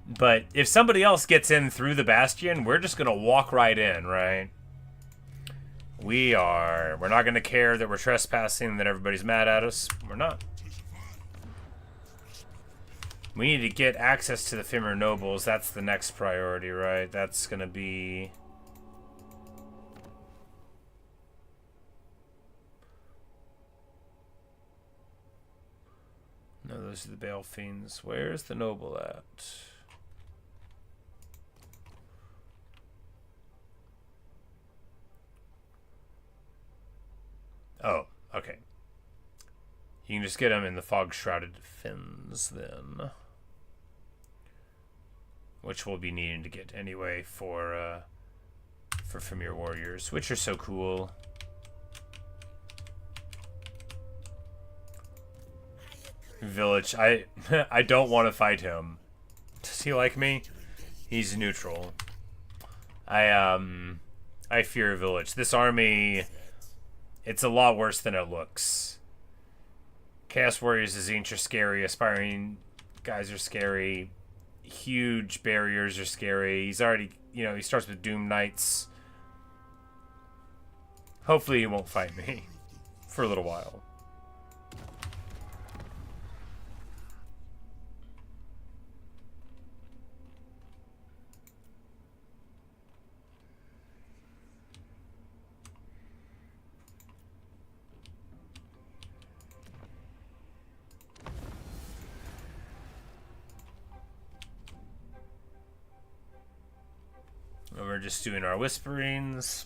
But if somebody else gets in through the bastion, we're just gonna walk right in, right? We're not gonna care that we're trespassing and that everybody's mad at us. We're not. We need to get access to the Fimmer Nobles. That's the next priority, right? That's gonna be... No, those are the Bale Fiends. Where's the Noble at? Oh, okay. You can just get them in the Fog-Shrouded Fins, then. Which we'll be needing to get anyway for Fimir Warriors, which are so cool. Vilitch, I don't want to fight him. Does he like me? He's neutral. I fear Vilitch. This army, it's a lot worse than it looks. Chaos Warriors is are scary. Aspiring guys are scary. Huge barriers are scary. He's already, he starts with Doom Knights. Hopefully he won't fight me for a little while. are just doing our whisperings.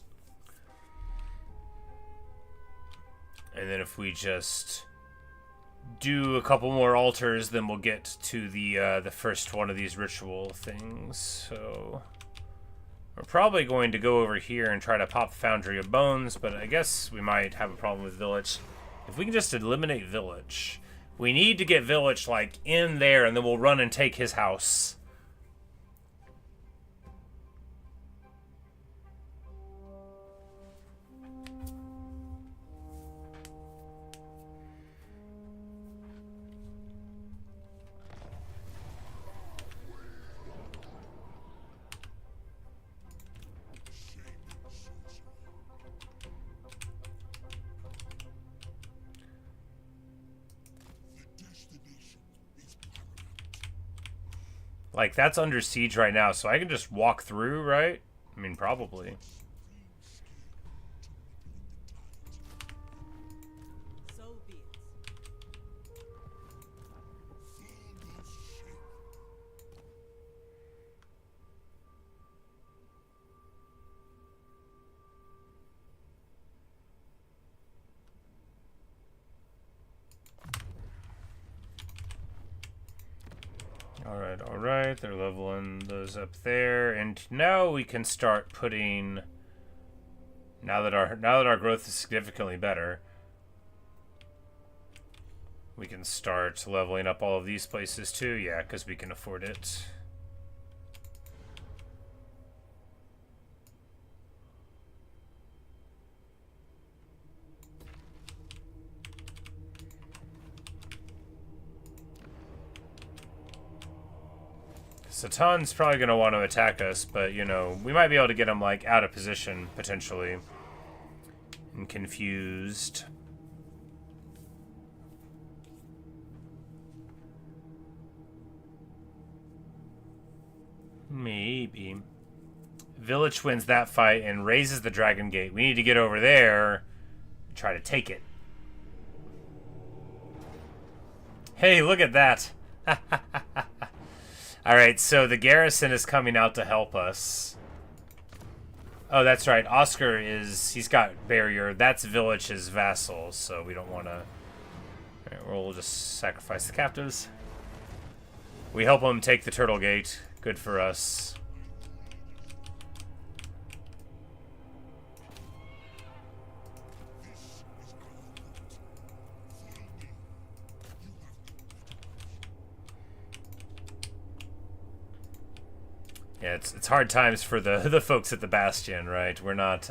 And then if we just do a couple more altars, then we'll get to the first one of these ritual things. So we're probably going to go over here and try to pop the Foundry of Bones, but I guess we might have a problem with Vilitch. If we can just eliminate Vilitch. We need to get Vilitch, like, in there, and then we'll run and take his house. Like, that's under siege right now, so I can just walk through, right? I mean, probably. So be it. Alright, they're leveling those up there, and now we can start putting, now that our growth is significantly better, we can start leveling up all of these places too, yeah, because we can afford it. Zhatan's probably going to want to attack us, but, you know, we might be able to get him, like, out of position, potentially. And confused. Maybe. Vilitch wins that fight and raises the Dragon Gate. We need to get over there and try to take it. Hey, look at that! Alright, so the garrison is coming out to help us. Oh, that's right. Oscar he's got barrier. That's Vilitch's vassals, so we don't want to... Alright, we'll just sacrifice the captives. We help him take the Turtle Gate. Good for us. Yeah, it's hard times for the folks at the Bastion, right? We're not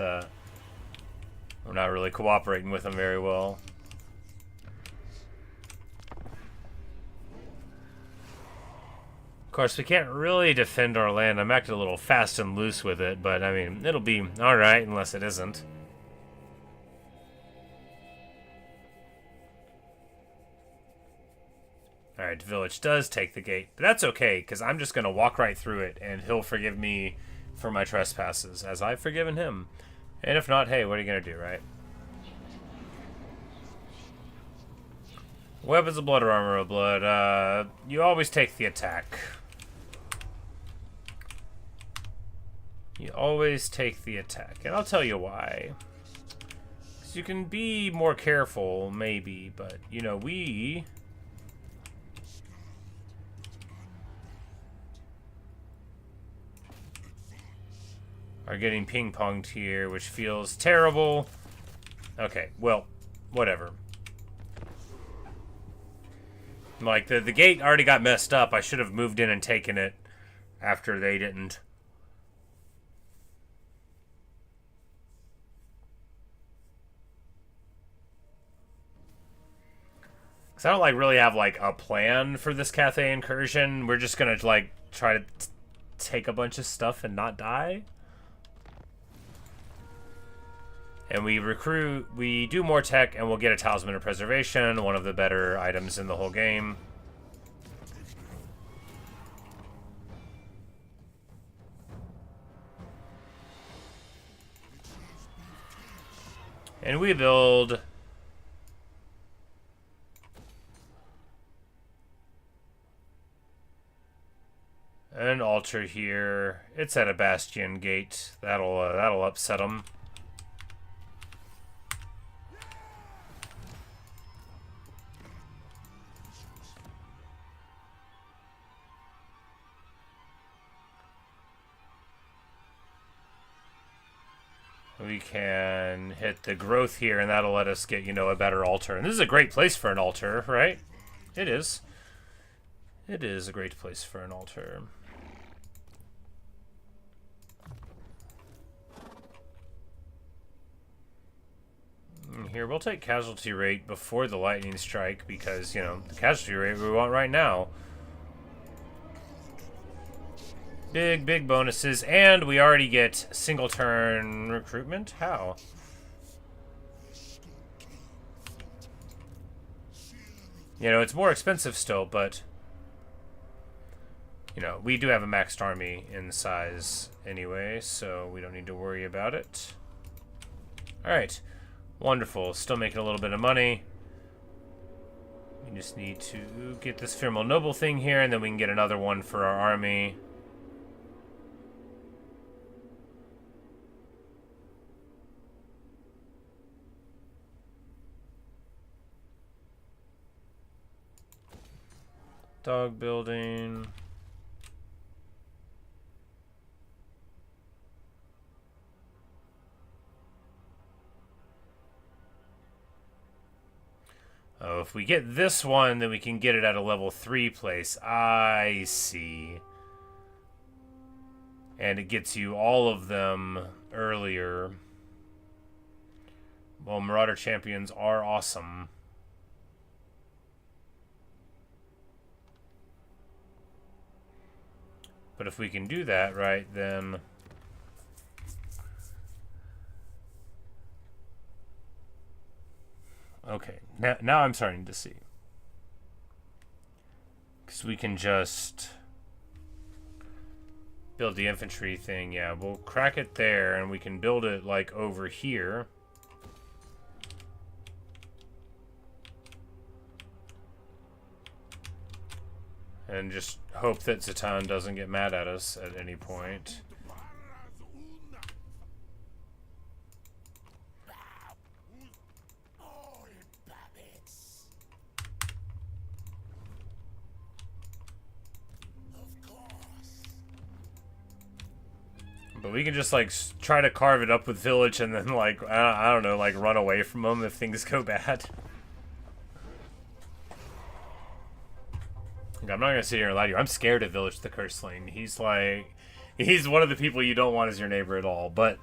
really cooperating with them very well. Of course, we can't really defend our land. I'm acting a little fast and loose with it, but I mean, it'll be alright unless it isn't. Alright, Vilitch does take the gate, but that's okay, because I'm just going to walk right through it, and he'll forgive me for my trespasses, as I've forgiven him. And if not, hey, what are you going to do, right? Weapons of blood or armor of blood, you always take the attack. You always take the attack, and I'll tell you why. Because you can be more careful, maybe, but, you know, we... are getting ping-ponged here, which feels terrible. Okay, well, whatever. Like, the gate already got messed up. I should have moved in and taken it after they didn't. Because I don't, like, really have, like, a plan for this Cathay incursion. We're just gonna, like, try to take a bunch of stuff and not die. And we do more tech, and we'll get a Talisman of Preservation, one of the better items in the whole game. And we build... An altar here. It's at a bastion gate. That'll upset them. We can hit the growth here, and that'll let us get, you know, a better altar. And this is a great place for an altar, right? It is. It is a great place for an altar. Here, we'll take casualty rate before the lightning strike because, you know, the casualty rate we want right now. Big, big bonuses, and we already get single turn recruitment? How? You know, it's more expensive still, but, you know, we do have a maxed army in size anyway, so we don't need to worry about it. Alright. Wonderful. Still making a little bit of money. We just need to get this Fearful Noble thing here, and then we can get another one for our army. Dog building. Oh, if we get this one, then we can get it at a level 3 place. I see. And it gets you all of them earlier. Well, Marauder Champions are awesome. But if we can do that, right, then... Okay, now I'm starting to see. Because we can just build the infantry thing. Yeah, we'll crack it there, and we can build it, like, over here. And just hope that Zhatan doesn't get mad at us at any point. But we can just, like, try to carve it up with Vilitch and then, like, I don't know, like, run away from them if things go bad. I'm not going to sit here and lie to you. I'm scared of Vilitch the Curseling. He's, like, he's one of the people you don't want as your neighbor at all. But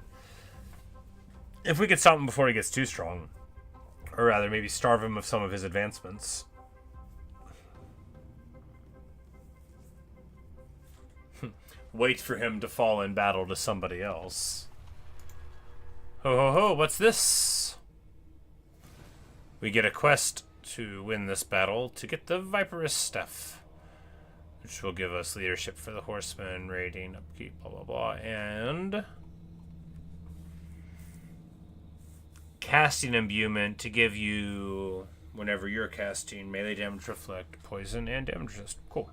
if we could stop him before he gets too strong, or rather, maybe starve him of some of his advancements. Wait for him to fall in battle to somebody else. Ho ho ho, what's this? We get a quest to win this battle to get the Viperous stuff, which will give us leadership for the horsemen, raiding, upkeep, blah blah blah, and casting imbuement to give you, whenever you're casting, melee damage, reflect, poison, and damage resist. Cool.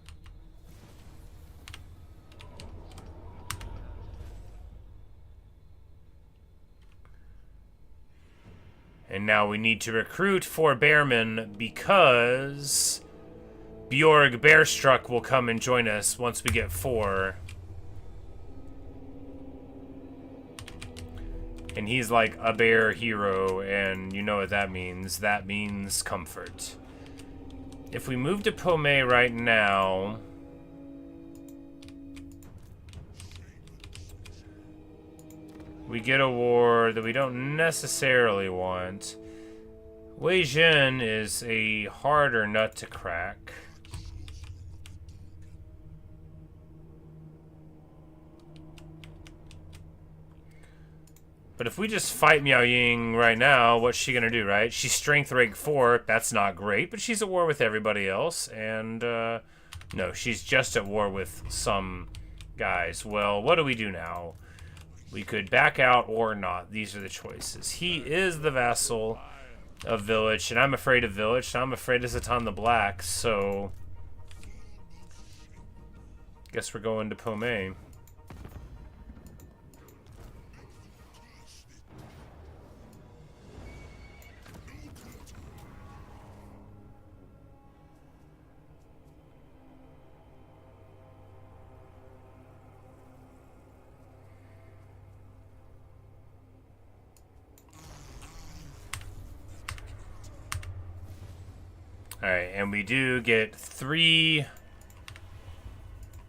And now we need to recruit 4 Bearmen because Bjorg Bearstruck will come and join us once we get 4. And he's like a bear hero, and you know what that means. That means comfort. If we move to Po Mei right now... we get a war that we don't necessarily want. Wei Jin is a harder nut to crack. But if we just fight Miao Ying right now, what's she gonna do, right? She's strength rank 4. That's not great, but she's at war with everybody else. And, no, she's just at war with some guys. Well, what do we do now? We could back out or not. These are the choices. He is the vassal of Vilitch, and I'm afraid of Vilitch, and I'm afraid of Zhatan the Black, so... Guess we're going to Po Mei. Alright, and we do get 3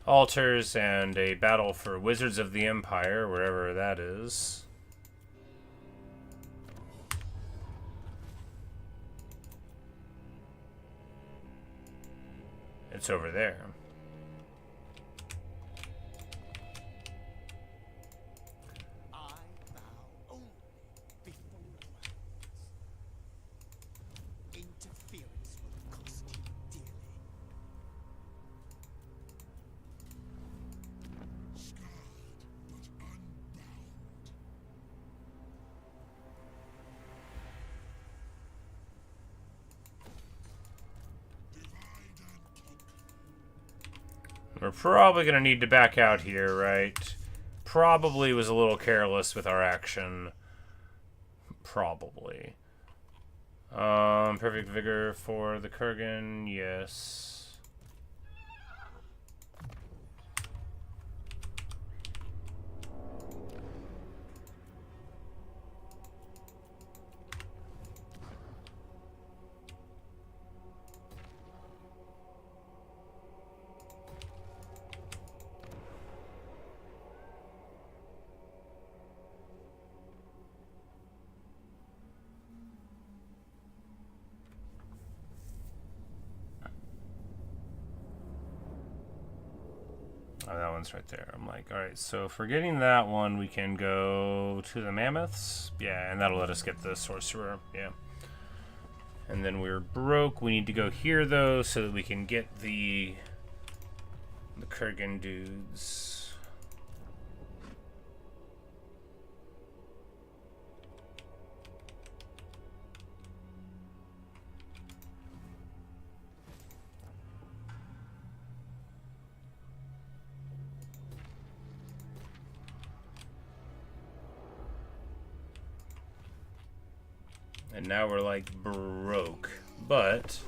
altars and a battle for Wizards of the Empire, wherever that is. It's over there. I bow only before violence. Interference will cost you dearly. We're probably going to need to back out here, right? Probably was a little careless with our action. Probably. Perfect vigor for the Kurgan, yes. Oh, that one's right there. I'm like, alright, so for getting that one, we can go to the mammoths. Yeah, and that'll let us get the sorcerer. Yeah. And then we're broke. We need to go here, though, so that we can get the Kurgan dudes. And now we're like broke, but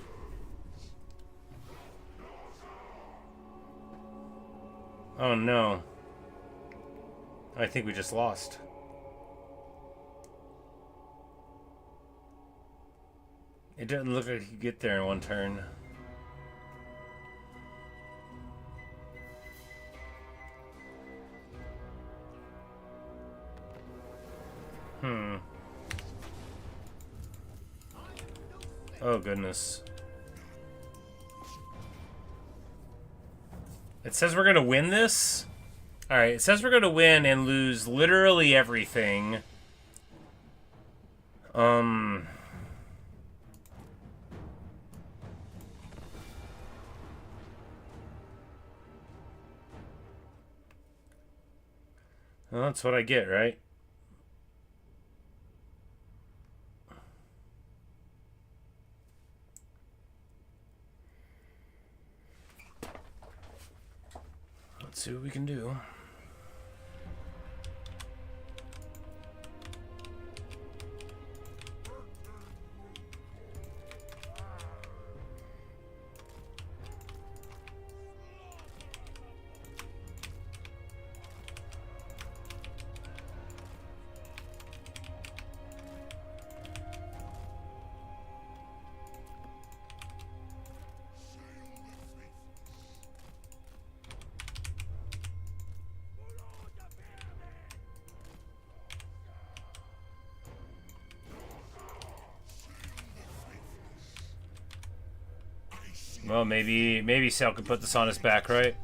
oh no, I think we just lost. It doesn't look like you could get there in one turn. Oh, goodness. It says we're going to win this? Alright, it says we're going to win and lose literally everything. Well, that's what I get, right? Let's see what we can do. Well, maybe Sayl could put this on his back, right?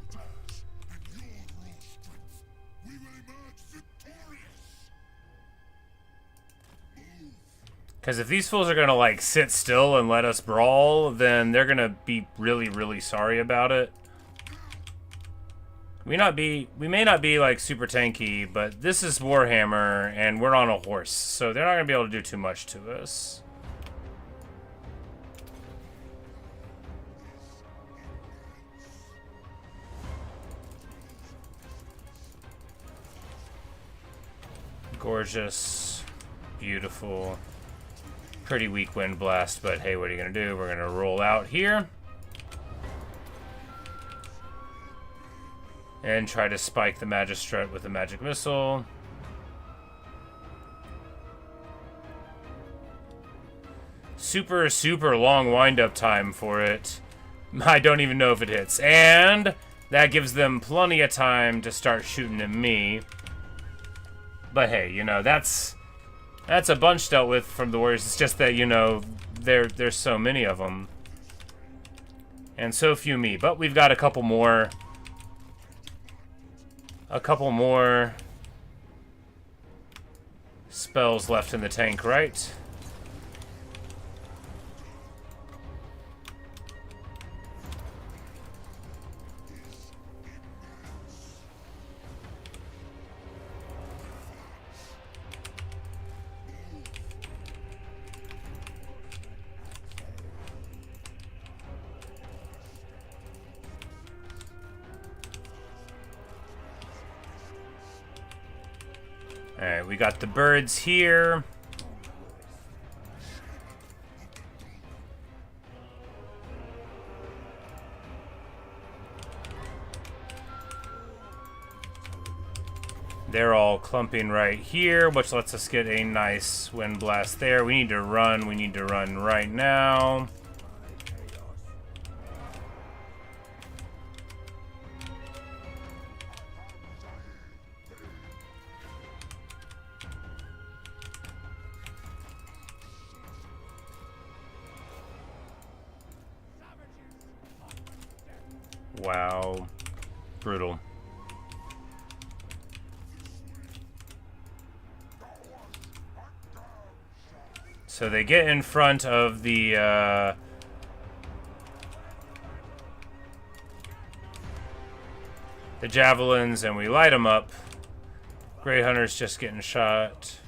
Because if these fools are gonna like sit still and let us brawl, then they're gonna be really, really sorry about it. We may not be like super tanky, but this is Warhammer and we're on a horse, so they're not gonna be able to do too much to us. Gorgeous. Beautiful. Pretty weak wind blast, but hey, what are you gonna do? We're gonna roll out here. And try to spike the Magistrate with a magic missile. Super, super long wind-up time for it. I don't even know if it hits. And that gives them plenty of time to start shooting at me. But hey, you know, that's a bunch dealt with from the Warriors. It's just that, you know, there's so many of them. And so few me. But we've got a couple more. Spells left in the tank, right? Alright, we got the birds here. They're all clumping right here, which lets us get a nice wind blast there. We need to run. We need to run right now. Wow. Brutal. So they get in front of the javelins and we light them up. Grey Hunter's just getting shot.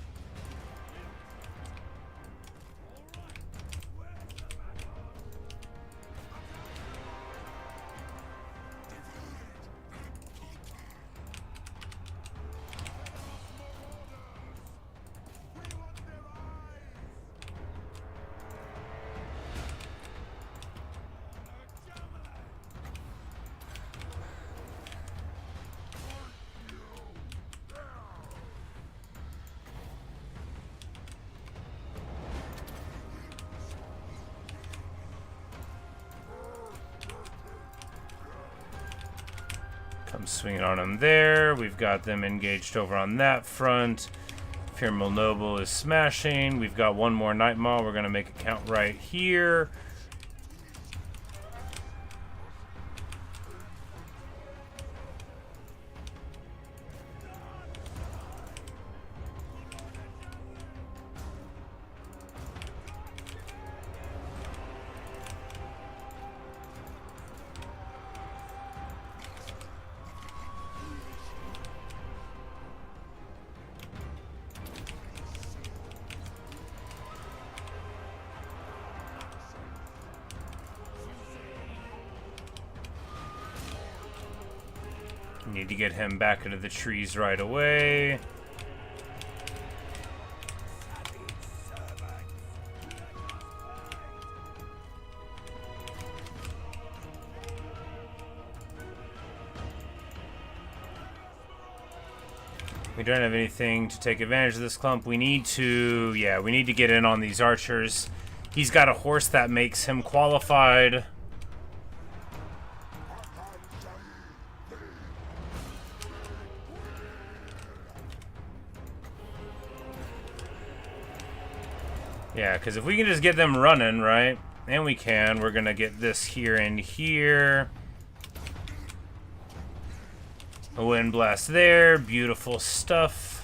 Come swinging on them there. We've got them engaged over on that front. Pyramidal Noble is smashing. We've got one more Night Maul. We're going to make it count right here. Need to get him back into the trees right away. We don't have anything to take advantage of this clump. We need to, yeah, we need to get in on these archers. He's got a horse that makes him qualified. Yeah, because if we can just get them running, right? And we can. We're going to get this here and here. A wind blast there. Beautiful stuff.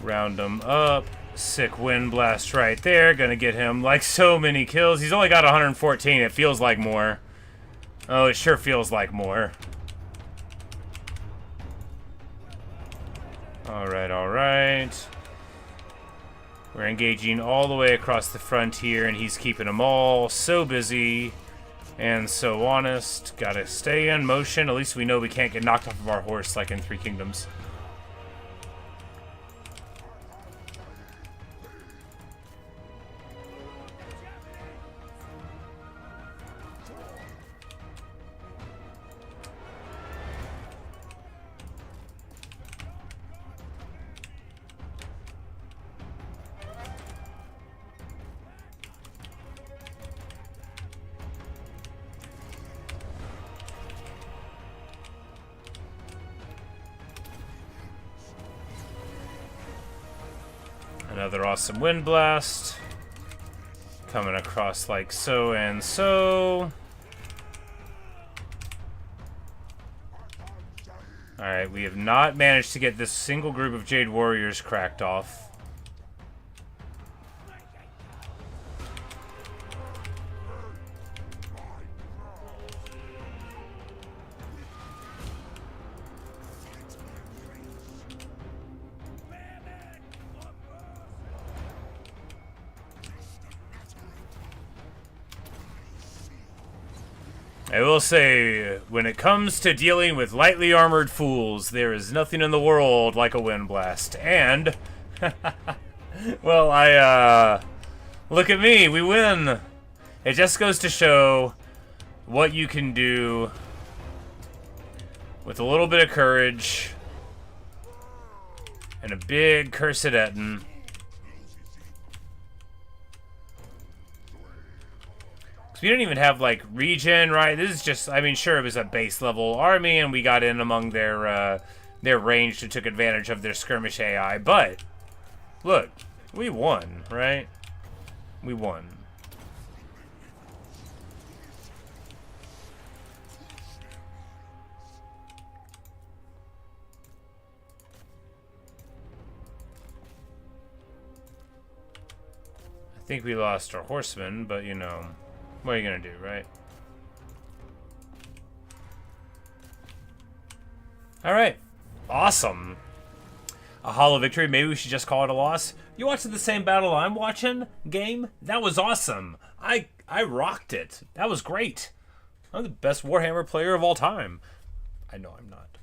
Round him up. Sick wind blast right there. Gonna get him like so many kills. He's only got 114. It feels like more. Oh, it sure feels like more. Alright, alright. We're engaging all the way across the frontier, and he's keeping them all so busy and so honest. Gotta stay in motion. At least we know we can't get knocked off of our horse like in Three Kingdoms. Another awesome wind blast. Coming across like so and so. Alright, we have not managed to get this single group of Jade Warriors cracked off. I will say, when it comes to dealing with lightly armored fools, there is nothing in the world like a wind blast. And, well, look at me, we win. It just goes to show what you can do with a little bit of courage and a big cursed Etten. We don't even have, like, regen, right? This is just, I mean, sure, it was a base-level army, and we got in among their range and took advantage of their skirmish AI, but, look, we won, right? We won. I think we lost our horsemen, but, you know... What are you gonna do, right? Alright. Awesome. A hollow victory. Maybe we should just call it a loss. You watching the same battle I'm watching? Game? That was awesome. I rocked it. That was great. I'm the best Warhammer player of all time. I know I'm not.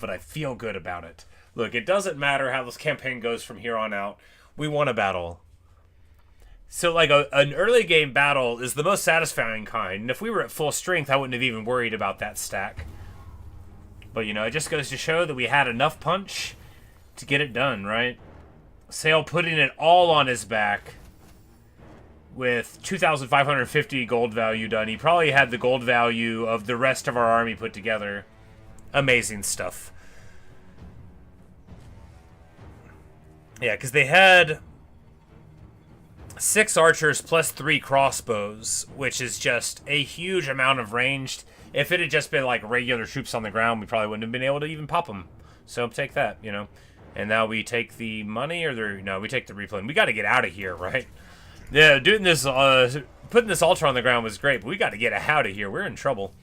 But I feel good about it. Look, it doesn't matter how this campaign goes from here on out. We won a battle. So, like, an early game battle is the most satisfying kind. And if we were at full strength, I wouldn't have even worried about that stack. But, you know, it just goes to show that we had enough punch to get it done, right? Sayl putting it all on his back with 2,550 gold value done. He probably had the gold value of the rest of our army put together. Amazing stuff. Yeah, because they had... 6 archers plus 3 crossbows, which is just a huge amount of ranged. If it had just been like regular troops on the ground, we probably wouldn't have been able to even pop them. So take that, you know. And now we take the money, or no, we take the replay. We got to get out of here, right? Yeah, doing this, putting this altar on the ground was great, but we got to get out of here. We're in trouble.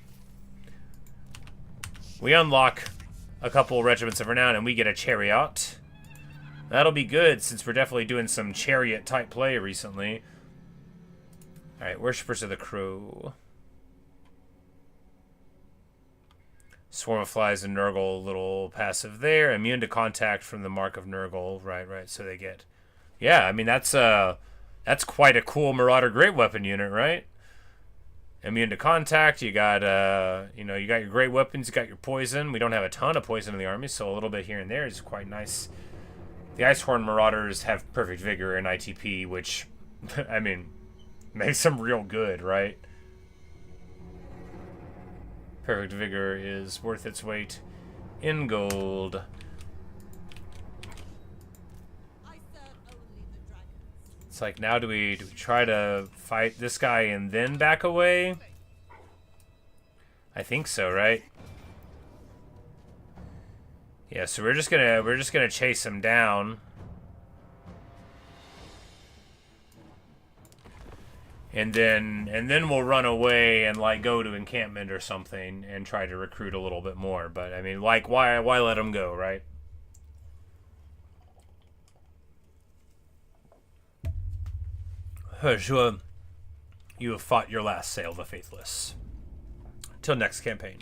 We unlock a couple regiments of renown, and we get a chariot. That'll be good, since we're definitely doing some chariot-type play recently. Alright, Worshippers of the Crow. Swarm of Flies and Nurgle, little passive there. Immune to contact from the Mark of Nurgle. Right, so they get... Yeah, I mean, that's quite a cool Marauder Great Weapon unit, right? Immune to contact, you got, you know, you got your great weapons, you got your poison. We don't have a ton of poison in the army, so a little bit here and there is quite nice. The Icehorn Marauders have perfect vigor and ITP, which, I mean, makes them real good, right? Perfect vigor is worth its weight in gold. It's like, now do we try to fight this guy and then back away? I think so, right? Yeah, so we're just gonna chase him down. And then we'll run away and like go to encampment or something and try to recruit a little bit more. But I mean, like, why let him go, right? You have fought your last Sayl the Faithless. Till next campaign.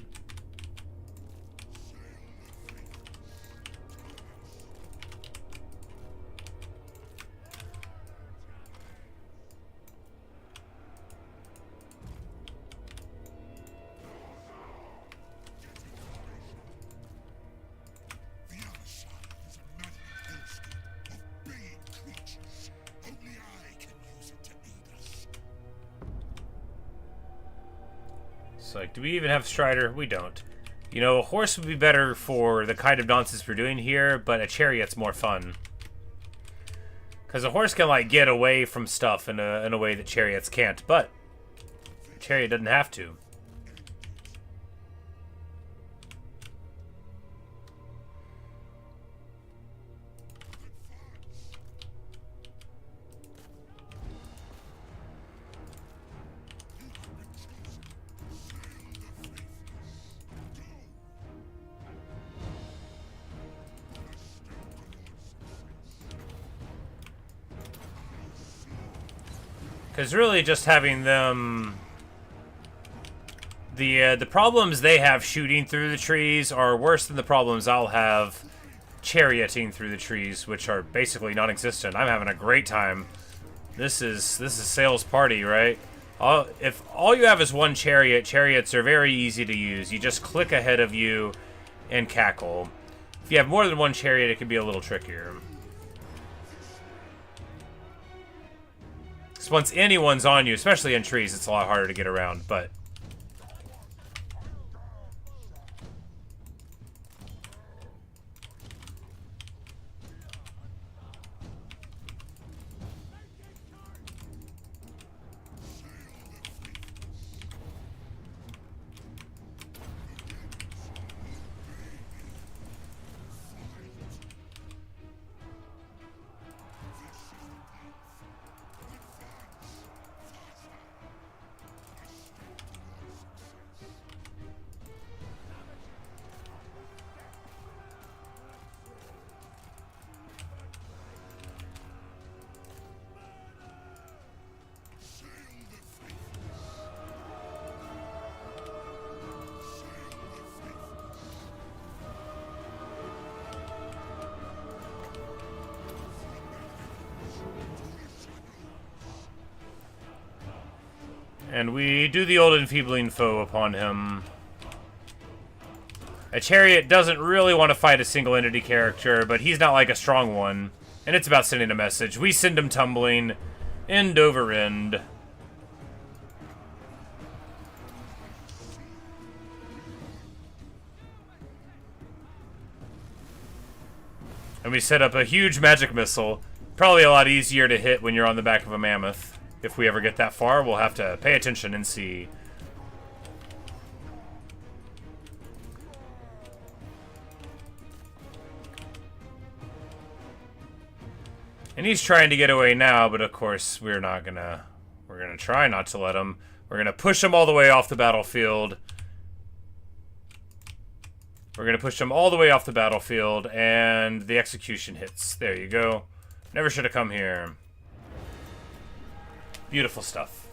Like, do we even have Strider? We don't. You know, a horse would be better for the kind of nonsense we're doing here, but a chariot's more fun. Because a horse can, like, get away from stuff in a way that chariots can't, but a chariot doesn't have to. Because really just having them... The problems they have shooting through the trees are worse than the problems I'll have charioting through the trees, which are basically non-existent. I'm having a great time. This is Sayl's party, right? If all you have is one chariot, chariots are very easy to use. You just click ahead of you and cackle. If you have more than one chariot, it can be a little trickier. Once anyone's on you, especially in trees, it's a lot harder to get around, but... And we do the old enfeebling foe upon him. A chariot doesn't really want to fight a single entity character, but he's not like a strong one. And it's about sending a message. We send him tumbling, end over end. And we set up a huge magic missile. Probably a lot easier to hit when you're on the back of a mammoth. If we ever get that far, we'll have to pay attention and see. And he's trying to get away now, but of course we're gonna try not to let him. We're gonna push him all the way off the battlefield. We're gonna push him all the way off the battlefield, and the execution hits. There you go. Never should have come here. Beautiful stuff.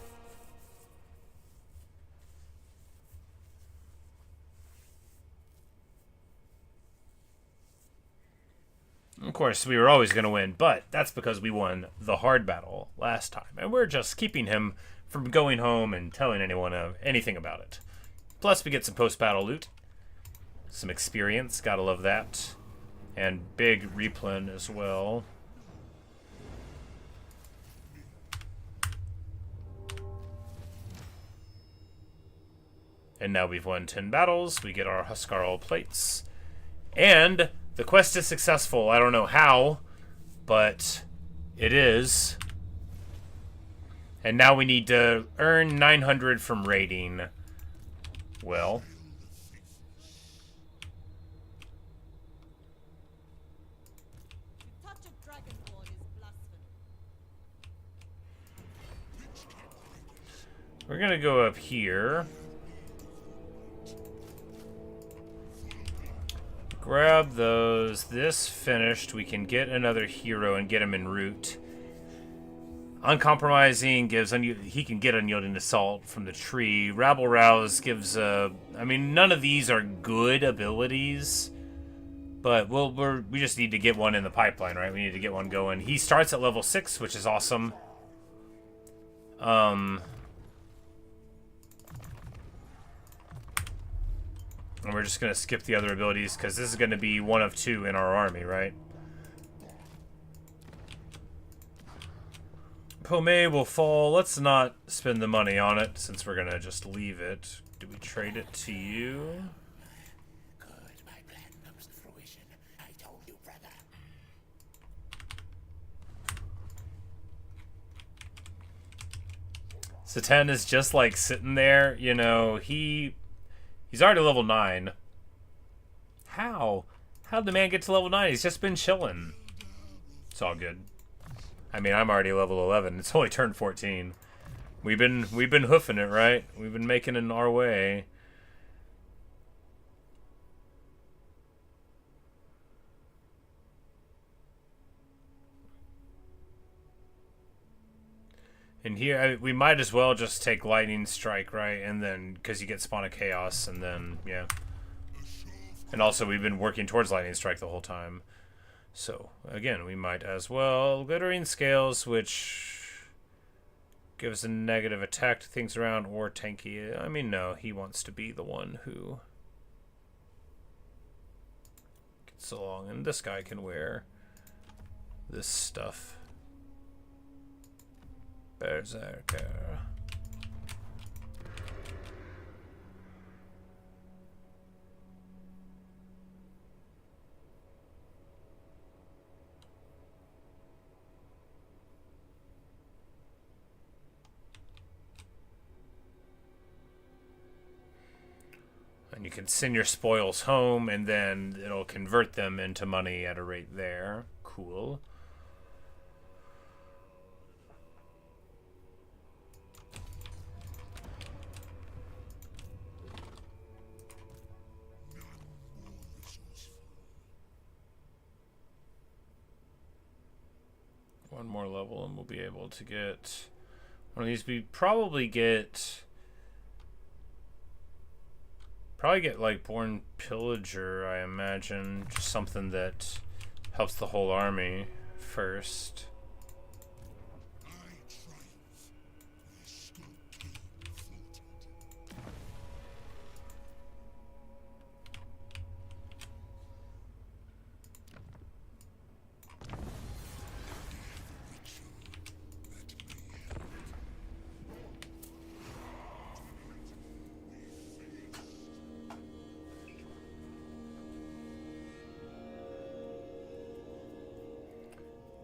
Of course, we were always going to win, but that's because we won the hard battle last time. And we're just keeping him from going home and telling anyone anything about it. Plus, we get some post-battle loot. Some experience, gotta love that. And big replen as well. And now we've won 10 battles. We get our Huskarl plates. And the quest is successful. I don't know how, but it is. And now we need to earn 900 from raiding. Well. We're gonna go up here. Grab those. This finished. We can get another hero and get him en route. Uncompromising gives he can get unyielding assault from the tree. Rabble rouse gives I mean, none of these are good abilities, but we just need to get one in the pipeline, right? We need to get one going. He starts at level 6, which is awesome. And we're just going to skip the other abilities because this is going to be one of 2 in our army, right? Po Mei will fall. Let's not spend the money on it since we're going to just leave it. Do we trade it to you? Good, my plan comes to fruition. I told you, brother. Zhatan is just like sitting there, you know, he's already level 9. How? How'd the man get to level 9? He's just been chilling. It's all good. I mean, I'm already level 11. It's only turned 14. We've been hoofing it, right? We've been making it our way. And here, we might as well just take Lightning Strike, right? And then, because you get Spawn of Chaos, and then, yeah. And also, we've been working towards Lightning Strike the whole time. So, again, we might as well. Glittering Scales, which gives a negative attack to things around, or tanky. I mean, no, he wants to be the one who gets along. And this guy can wear this stuff. Berserker. And you can send your spoils home, and then it'll convert them into money at a rate there. Cool. One more level and we'll be able to get one of these. We probably get like Born Pillager, I imagine. Just something that helps the whole army first.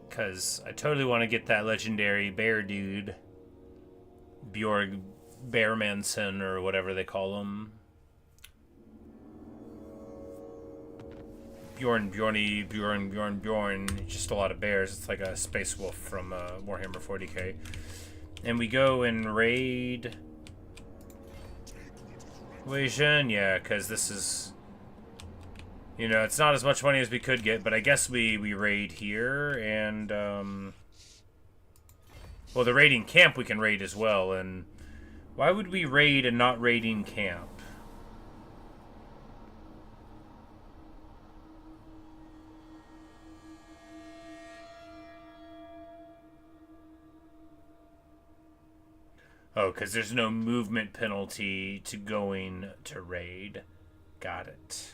Because I totally want to get that legendary bear dude. Bjorg Bearmanson, or whatever they call him. Bjorn. Just a lot of bears. It's like a space wolf from Warhammer 40k. And we go and raid Wei Zhen, yeah, because this is... You know, it's not as much money as we could get, but I guess we raid here, and, well, the raiding camp we can raid as well, and why would we raid and not raiding camp? Oh, because there's no movement penalty to going to raid. Got it.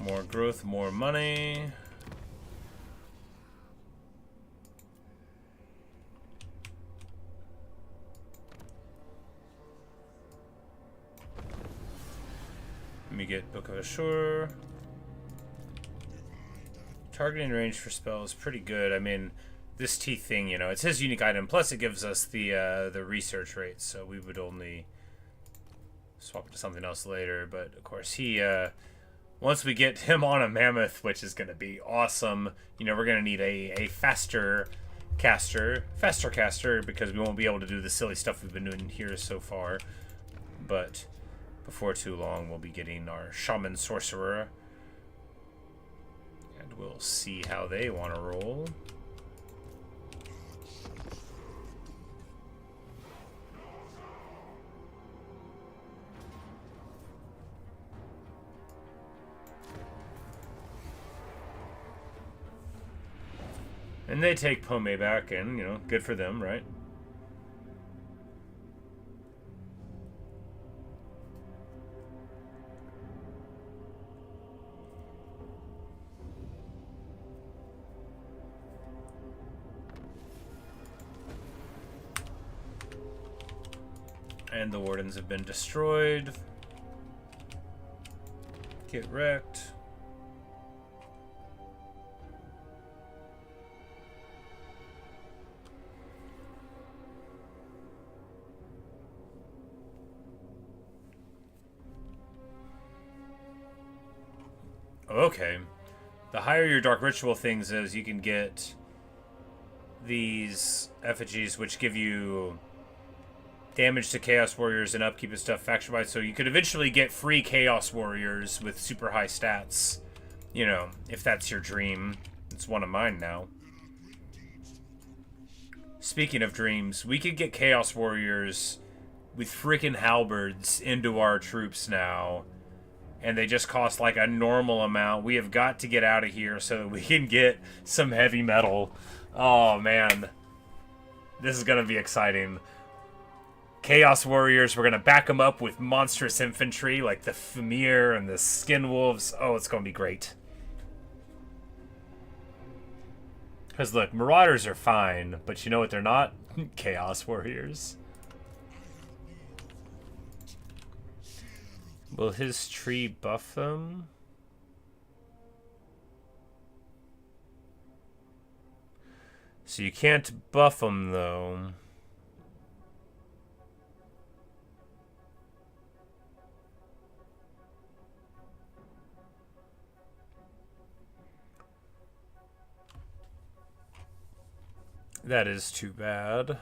More growth, more money. me get Book of Ashur. Targeting range for spells is pretty good. I mean, this teeth thing, you know, it's his unique item. Plus, it gives us the research rate, so we would only swap it to something else later. But of course, he once we get him on a mammoth, which is going to be awesome, you know, we're going to need a faster caster, because we won't be able to do the silly stuff we've been doing here so far. But before too long, we'll be getting our shaman sorcerer. And we'll see how they want to roll. And they take Po Mei back, and, you know, good for them, right? And the wardens have been destroyed. Get wrecked. Okay. The higher your Dark Ritual things is, you can get these effigies, which give you damage to Chaos Warriors and upkeep and stuff faction-wide. So you could eventually get free Chaos Warriors with super high stats. You know, if that's your dream. It's one of mine now. Speaking of dreams, we could get Chaos Warriors with freaking halberds into our troops now. And they just cost like a normal amount. We have got to get out of here so that we can get some heavy metal. Oh, man. This is going to be exciting. Chaos Warriors, we're going to back them up with monstrous infantry like the Famir and the Skin Wolves. Oh, it's going to be great. Because, look, Marauders are fine, but you know what they're not? Chaos Warriors. Will his tree buff them? So you can't buff them, though. That is too bad.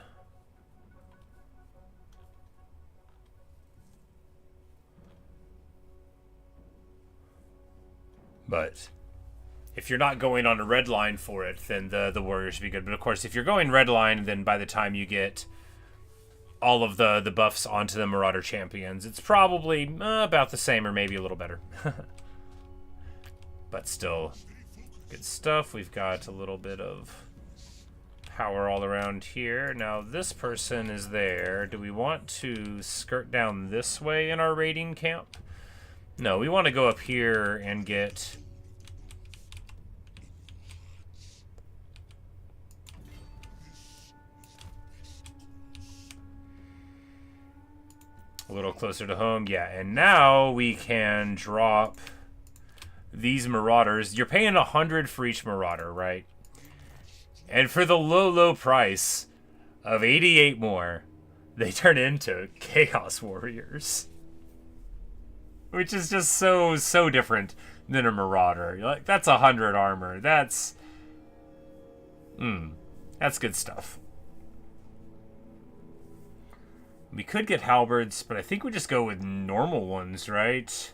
But if you're not going on a red line for it, then the warriors should be good. But of course, if you're going red line, then by the time you get all of the buffs onto the Marauder champions, it's probably about the same or maybe a little better. But still, good stuff. We've got a little bit of power all around here. Now, this person is there. Do we want to skirt down this way in our raiding camp? No, we want to go up here and get a little closer to home. Yeah, and now we can drop these Marauders. You're paying 100 for each Marauder, right? And for the low, low price of 88 more, they turn into Chaos Warriors. Which is just so different than a Marauder. Like, that's 100 armor. That's good stuff. We could get halberds, but I think we just go with normal ones, right?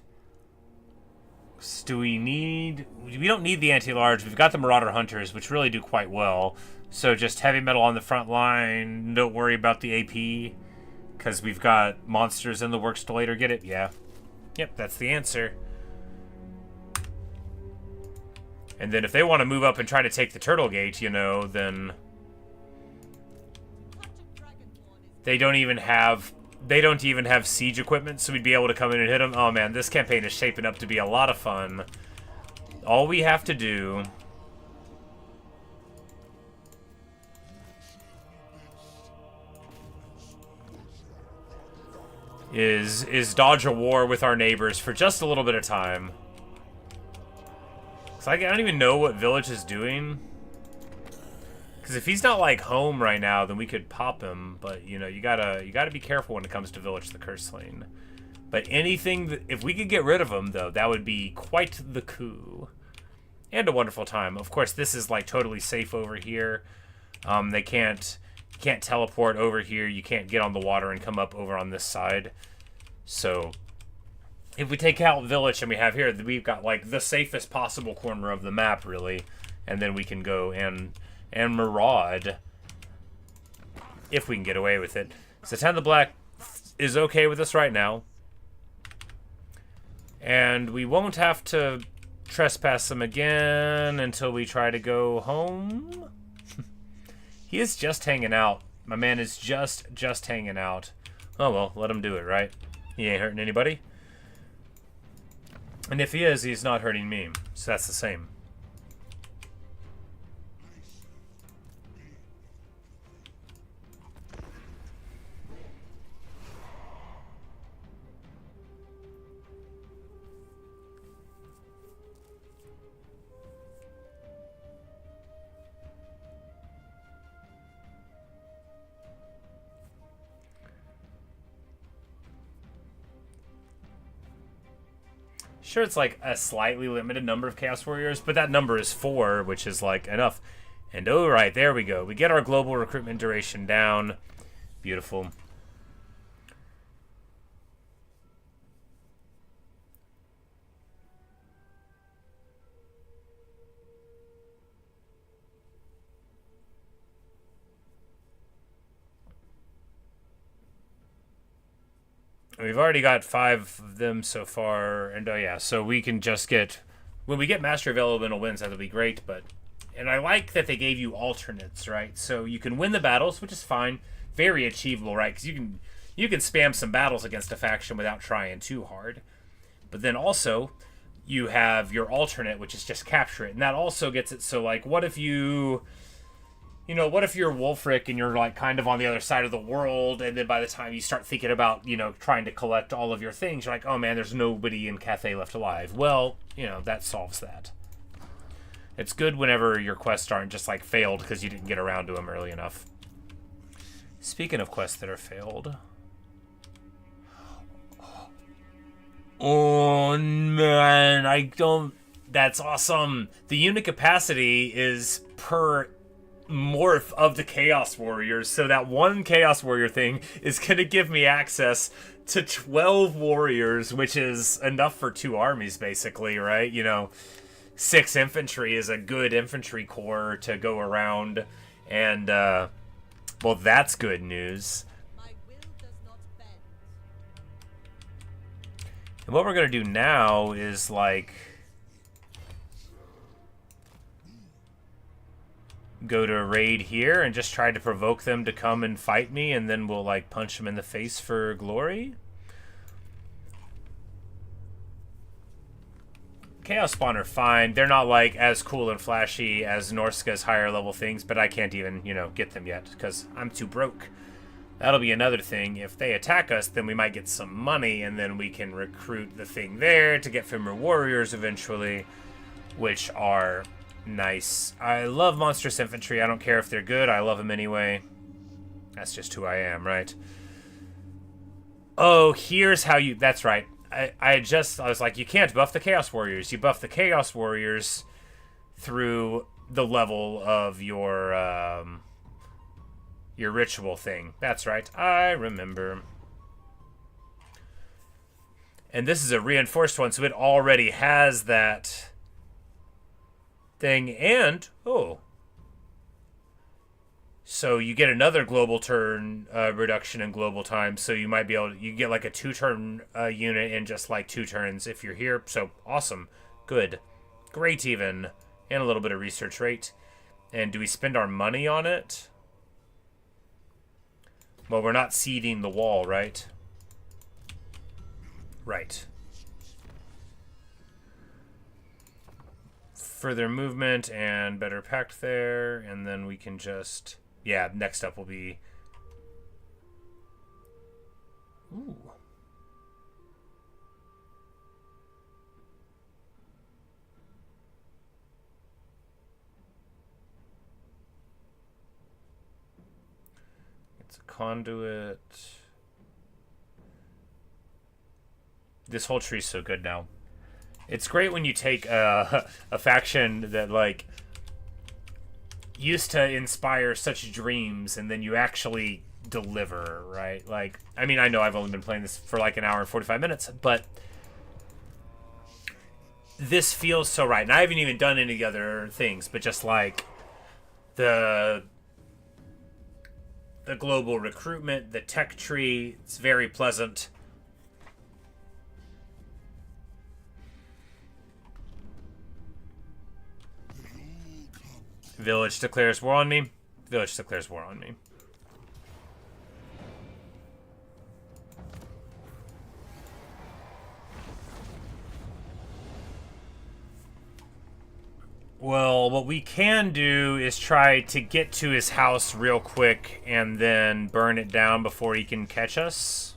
Do we need... We don't need the anti-large. We've got the Marauder Hunters, which really do quite well. So just heavy metal on the front line. Don't worry about the AP. Because we've got monsters in the works to later get it. Yeah. Yep, that's the answer. And then if they want to move up and try to take the Turtle Gate, you know, then... They don't even have siege equipment, so we'd be able to come in and hit them. Oh man, this campaign is shaping up to be a lot of fun. All we have to do is dodge a war with our neighbors for just a little bit of time. So I don't even know what Vilitch is doing. Because if he's not like home right now, then we could pop him. But you know, you gotta be careful when it comes to Vilitch the Curseling. But anything if we could get rid of him though, that would be quite the coup. And a wonderful time. Of course, this is like totally safe over here. They can't teleport over here. You can't get on the water and come up over on this side. So if we take out Vilitch and we have here, we've got like the safest possible corner of the map, really. And then we can go and maraud if we can get away with it. Zhatan the Black is okay with us right now. And we won't have to trespass him again until we try to go home. He is just hanging out. My man is just hanging out. Oh well, let him do it, right? He ain't hurting anybody. And if he is, he's not hurting me. So that's the same. Sure, it's like a slightly limited number of Chaos Warriors, but that number is 4, which is like enough. And oh, right, there we go. We get our global recruitment duration down. Beautiful. We've already got 5 of them so far, and oh yeah, so we can just get, when we get Master of Elemental Winds, that'll be great, but, and I like that they gave you alternates, right? So you can win the battles, which is fine, very achievable, right? Because you can spam some battles against a faction without trying too hard, but then also, you have your alternate, which is just capture it, and that also gets it, so like, what if you know, what if you're Wulfric and you're like kind of on the other side of the world, and then by the time you start thinking about, you know, trying to collect all of your things, you're like, oh man, there's nobody in Cathay left alive. Well, you know, that solves that. It's good whenever your quests aren't just like failed because you didn't get around to them early enough. Speaking of quests that are failed. Oh man, that's awesome. The unit capacity is per morph of the Chaos Warriors, so that one Chaos Warrior thing is gonna give me access to 12 warriors, which is enough for 2 armies basically, right? You know, 6 infantry is a good infantry corps to go around, and well, that's good news. My will does not bend. And what we're gonna do now is like go to a raid here and just try to provoke them to come and fight me, and then we'll like punch them in the face for glory. Chaos Spawn are fine. They're not like as cool and flashy as Norsca's higher level things, but I can't even, you know, get them yet because I'm too broke. That'll be another thing. If they attack us, then we might get some money, and then we can recruit the thing there to get Femur Warriors eventually, which are nice. I love monstrous infantry. I don't care if they're good. I love them anyway. That's just who I am, right? Oh, here's how you... That's right. I was like, you can't buff the Chaos Warriors. You buff the Chaos Warriors through the level of your ritual thing. That's right. I remember. And this is a reinforced one, so it already has that thing, and so you get another global turn reduction in global time, so you might be able to, you get like a 2-turn unit in just like 2 turns if you're here. So awesome, good, great, even, and a little bit of research rate. And do we spend our money on it? Well, we're not seeding the wall, right? Right. Further movement and better pact there, and then we can just... Yeah, next up will be... Ooh. It's a conduit. This whole tree's so good now. It's great when you take a faction that, like, used to inspire such dreams, and then you actually deliver, right? Like, I mean, I know I've only been playing this for like an hour and 45 minutes, but this feels so right. And I haven't even done any other things, but just like the global recruitment, the tech tree, it's very pleasant. Vilitch declares war on me. Vilitch declares war on me. Well, what we can do is try to get to his house real quick and then burn it down before he can catch us.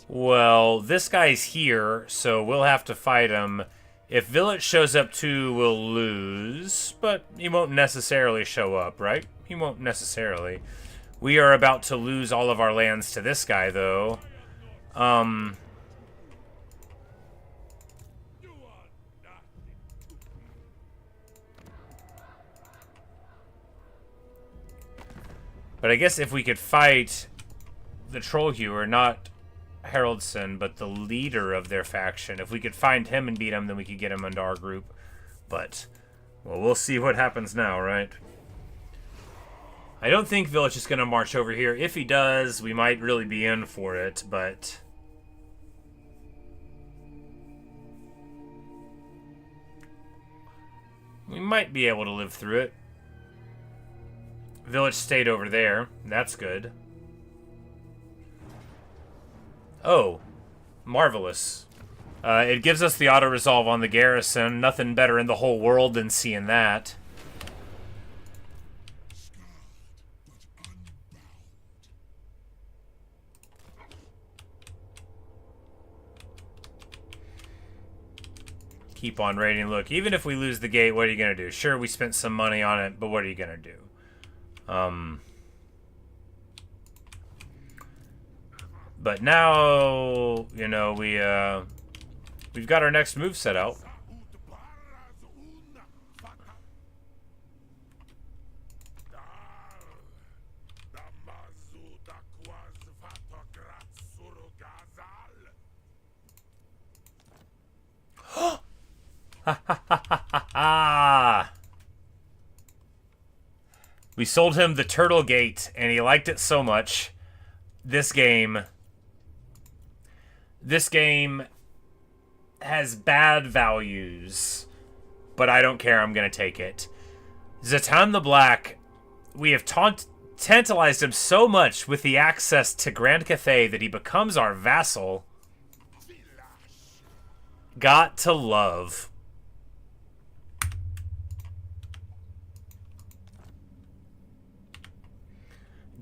Well, this guy's here, so we'll have to fight him. If Vilitch shows up too, we'll lose, but he won't necessarily show up, right? He won't necessarily. We are about to lose all of our lands to this guy, though. But I guess if we could fight the Trollhewer, not Haraldson, but the leader of their faction, if we could find him and beat him, then we could get him into our group. But, well, we'll see what happens now, right? I don't think Vilitch is going to march over here. If he does, we might really be in for it, but we might be able to live through it. Vilitch stayed over there. That's good. Oh, marvelous. It gives us the auto-resolve on the garrison. Nothing better in the whole world than seeing that. Keep on raiding. Look, even if we lose the gate, what are you going to do? Sure, we spent some money on it, but what are you going to do? But now, you know, we've got our next move set out. We sold him the Turtle Gate, and he liked it so much. This game has bad values, but I don't care. I'm going to take it. Zhatan the Black, we have tantalized him so much with the access to Grand Cathay that he becomes our vassal. Got to love.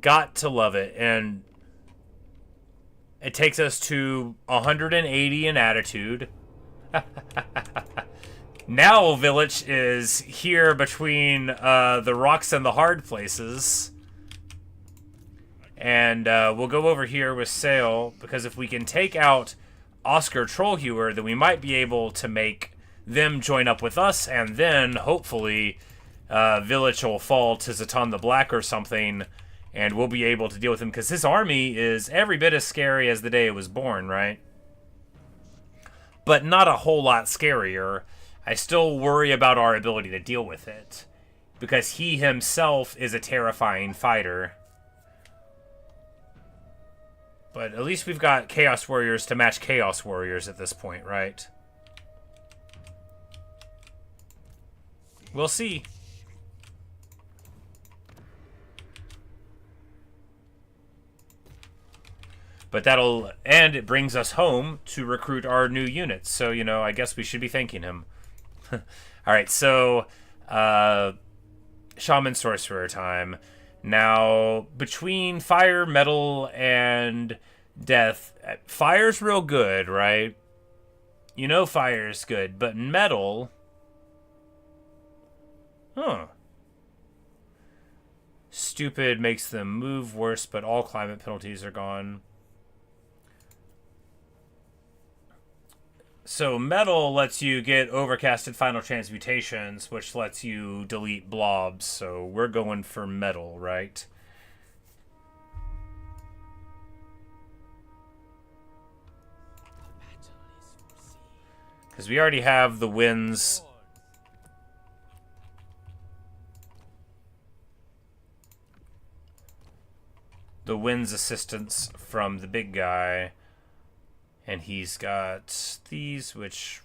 Got to love it. And it takes us to 180 in attitude. Now Vilitch is here between the rocks and the hard places. And we'll go over here with Sayl, because if we can take out Oscar Trollhewer, then we might be able to make them join up with us, and then hopefully Vilitch will fall to Zhatan the Black or something, and we'll be able to deal with him, because his army is every bit as scary as the day it was born, right? But not a whole lot scarier. I still worry about our ability to deal with it, because he himself is a terrifying fighter. But at least we've got Chaos Warriors to match Chaos Warriors at this point, right? We'll see. But and it brings us home to recruit our new units. So, you know, I guess we should be thanking him. Alright, so, Shaman Sorcerer time. Now, between fire, metal, and death, fire's real good, right? You know fire's good, but metal, Huh. Stupid makes them move worse, but all climate penalties are gone. So metal lets you get overcasted final transmutations, which lets you delete blobs. So we're going for metal, right? Because we already have the winds. The winds assistance from the big guy. And he's got these, which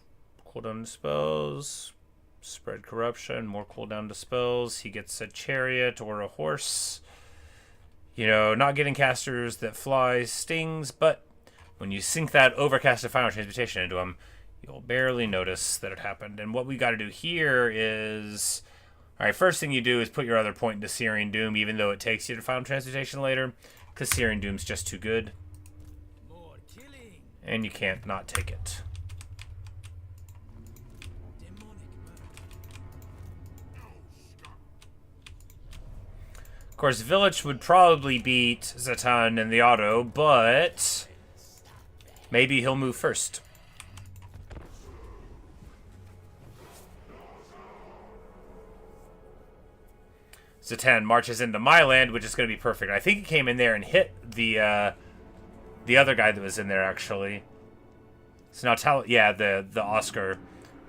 cooldown to spells, spread corruption, more cooldown to spells. He gets a chariot or a horse. You know, not getting casters that fly stings, but when you sink that overcasted final transmutation into him, you'll barely notice that it happened. And what we got to do here is, all right, first thing you do is put your other point into Searing Doom, even though it takes you to final transmutation later, because Searing Doom's just too good. And you can't not take it. Of course, Vilitch would probably beat Zhatan in the auto, but maybe he'll move first. Zhatan marches into my land, which is going to be perfect. I think he came in there and hit the other guy that was in there, actually. So now, the Oscar,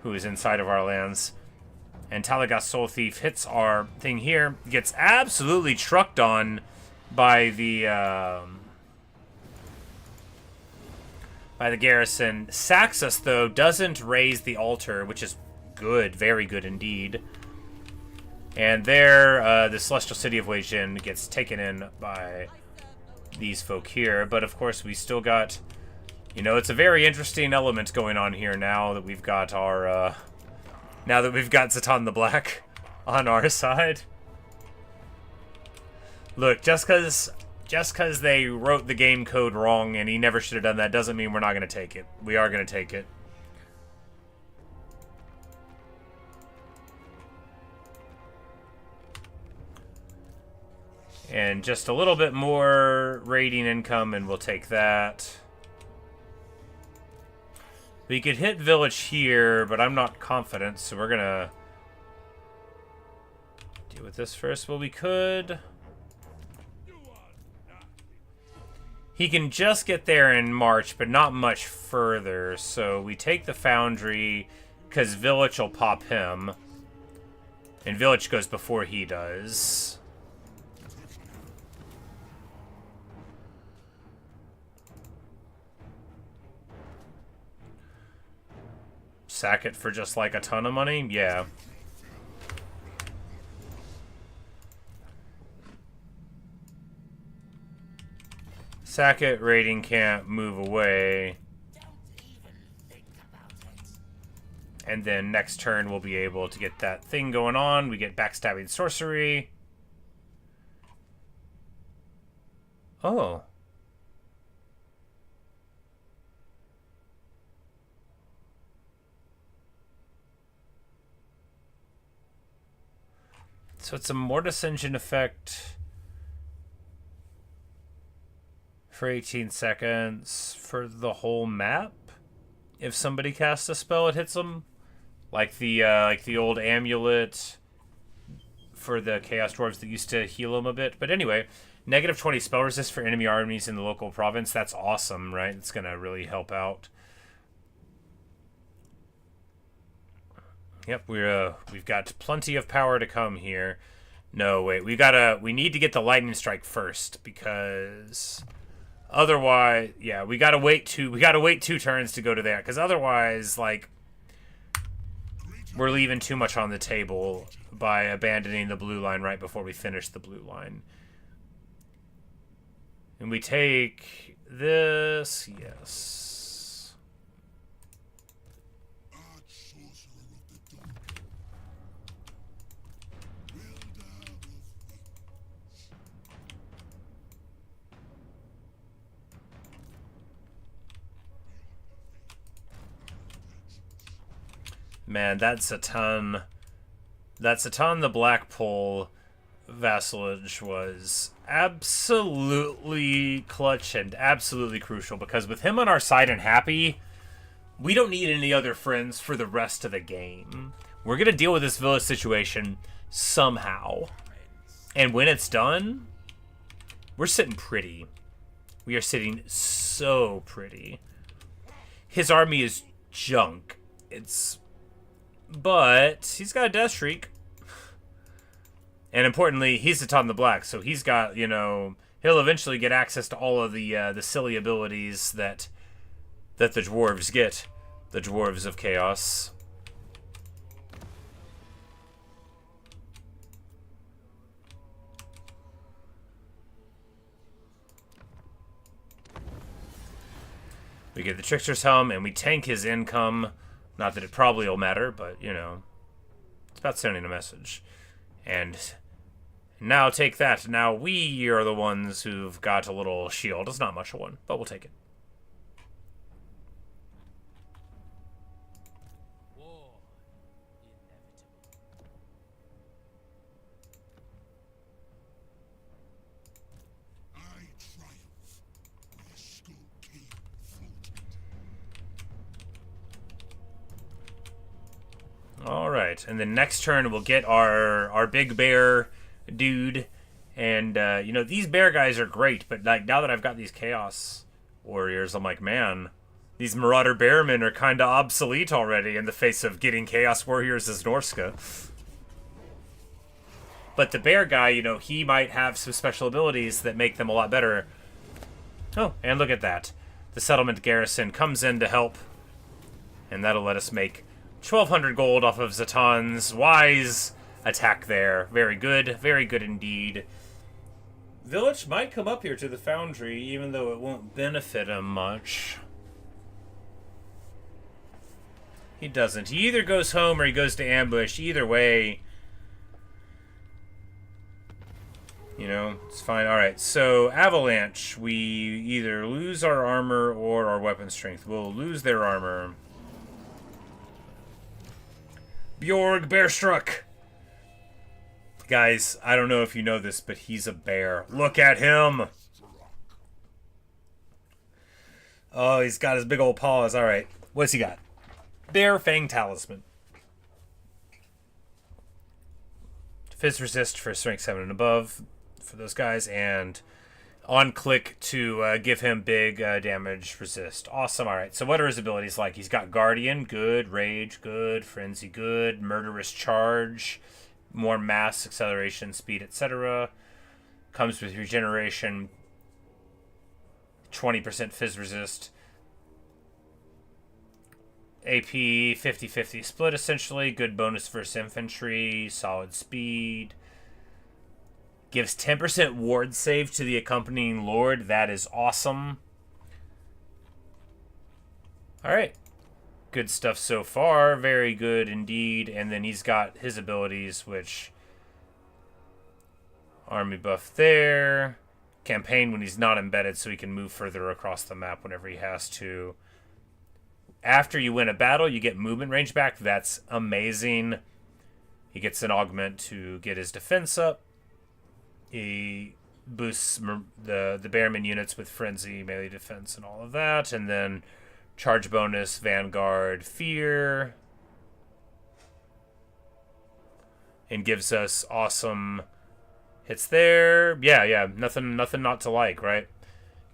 who is inside of our lands. And Talagas Soul Thief hits our thing here, gets absolutely trucked on by the garrison. Sacks us, though, doesn't raise the altar, which is good, very good indeed. And there, the Celestial City of Wei Jin gets taken in by these folk here, but of course we still got, you know, it's a very interesting element going on here now that we've got our, now that we've got Zhatan the Black on our side. Look, just because they wrote the game code wrong and he never should have done that doesn't mean we're not going to take it. We are going to take it. And just a little bit more raiding income, and we'll take that. We could hit Vilitch here, but I'm not confident, so we're gonna deal with this first. Well, we could. He can just get there in March, but not much further. So we take the Foundry, because Vilitch will pop him. And Vilitch goes before he does. Sack it for just like a ton of money? Yeah. Sack it, raiding can't move away. And then next turn we'll be able to get that thing going on. We get backstabbing sorcery. Oh. So it's a Mortis Engine effect for 18 seconds for the whole map. If somebody casts a spell, it hits them, like the old amulet for the Chaos Dwarves that used to heal them a bit. But anyway, negative 20 spell resist for enemy armies in the local province. That's awesome, right? It's gonna really help out. Yep, we've got plenty of power to come here. No, wait, we need to get the lightning strike first, because otherwise, yeah, we gotta wait 2 turns to go to there, because otherwise, like, we're leaving too much on the table by abandoning the blue line right before we finish the blue line. And we take this, yes. Man, that's a ton. that Zhatan the Black pull vassalage was absolutely clutch and absolutely crucial, because with him on our side and happy, we don't need any other friends for the rest of the game. We're going to deal with this Vilitch situation somehow. And when it's done, we're sitting pretty. We are sitting so pretty. His army is junk. But he's got a death streak. And importantly, he's Zhatan the Black, so he's got, you know, he'll eventually get access to all of the silly abilities that the dwarves get. The dwarves of chaos. We get the Trickster's Helm, and we tank his income. Not that it probably will matter, but, you know, it's about sending a message. And now take that. Now we are the ones who've got a little shield. It's not much of one, but we'll take it. Alright, and then next turn we'll get our big bear dude. And, you know, these bear guys are great, but like now that I've got these chaos warriors, I'm like, man, these marauder bearmen are kind of obsolete already in the face of getting chaos warriors as Norsca. But the bear guy, you know, he might have some special abilities that make them a lot better. Oh, and look at that. The settlement garrison comes in to help, and that'll let us make 1,200 gold off of Zhatan's wise attack there. Very good indeed. Vilitch might come up here to the foundry, even though it won't benefit him much. He doesn't. He either goes home or he goes to ambush. Either way, you know, it's fine. Alright, so Avalanche. We either lose our armor or our weapon strength. We'll lose their armor. Bjorg Bearstruck. Guys, I don't know if you know this, but he's a bear. Look at him. Oh, he's got his big old paws. All right. What's he got? Bear Fang Talisman. Fizz resist for strength 7 and above for those guys. And on click to give him big damage resist. Awesome. All right. So what are his abilities like? He's got Guardian. Good. Rage. Good. Frenzy. Good. Murderous Charge. More mass, acceleration, speed, etc. Comes with regeneration. 20% fizz resist. AP 50-50 split, essentially. Good bonus versus infantry. Solid speed. Gives 10% ward save to the accompanying lord. That is awesome. Alright. Good stuff so far. Very good indeed. And then he's got his abilities, which... Army buff there. Campaign when he's not embedded, so he can move further across the map whenever he has to. After you win a battle, you get movement range back. That's amazing. He gets an augment to get his defense up. He boosts the Bearman units with frenzy, melee defense, and all of that. And then charge bonus, Vanguard, Fear. And gives us awesome hits there. Yeah, nothing not to like, right?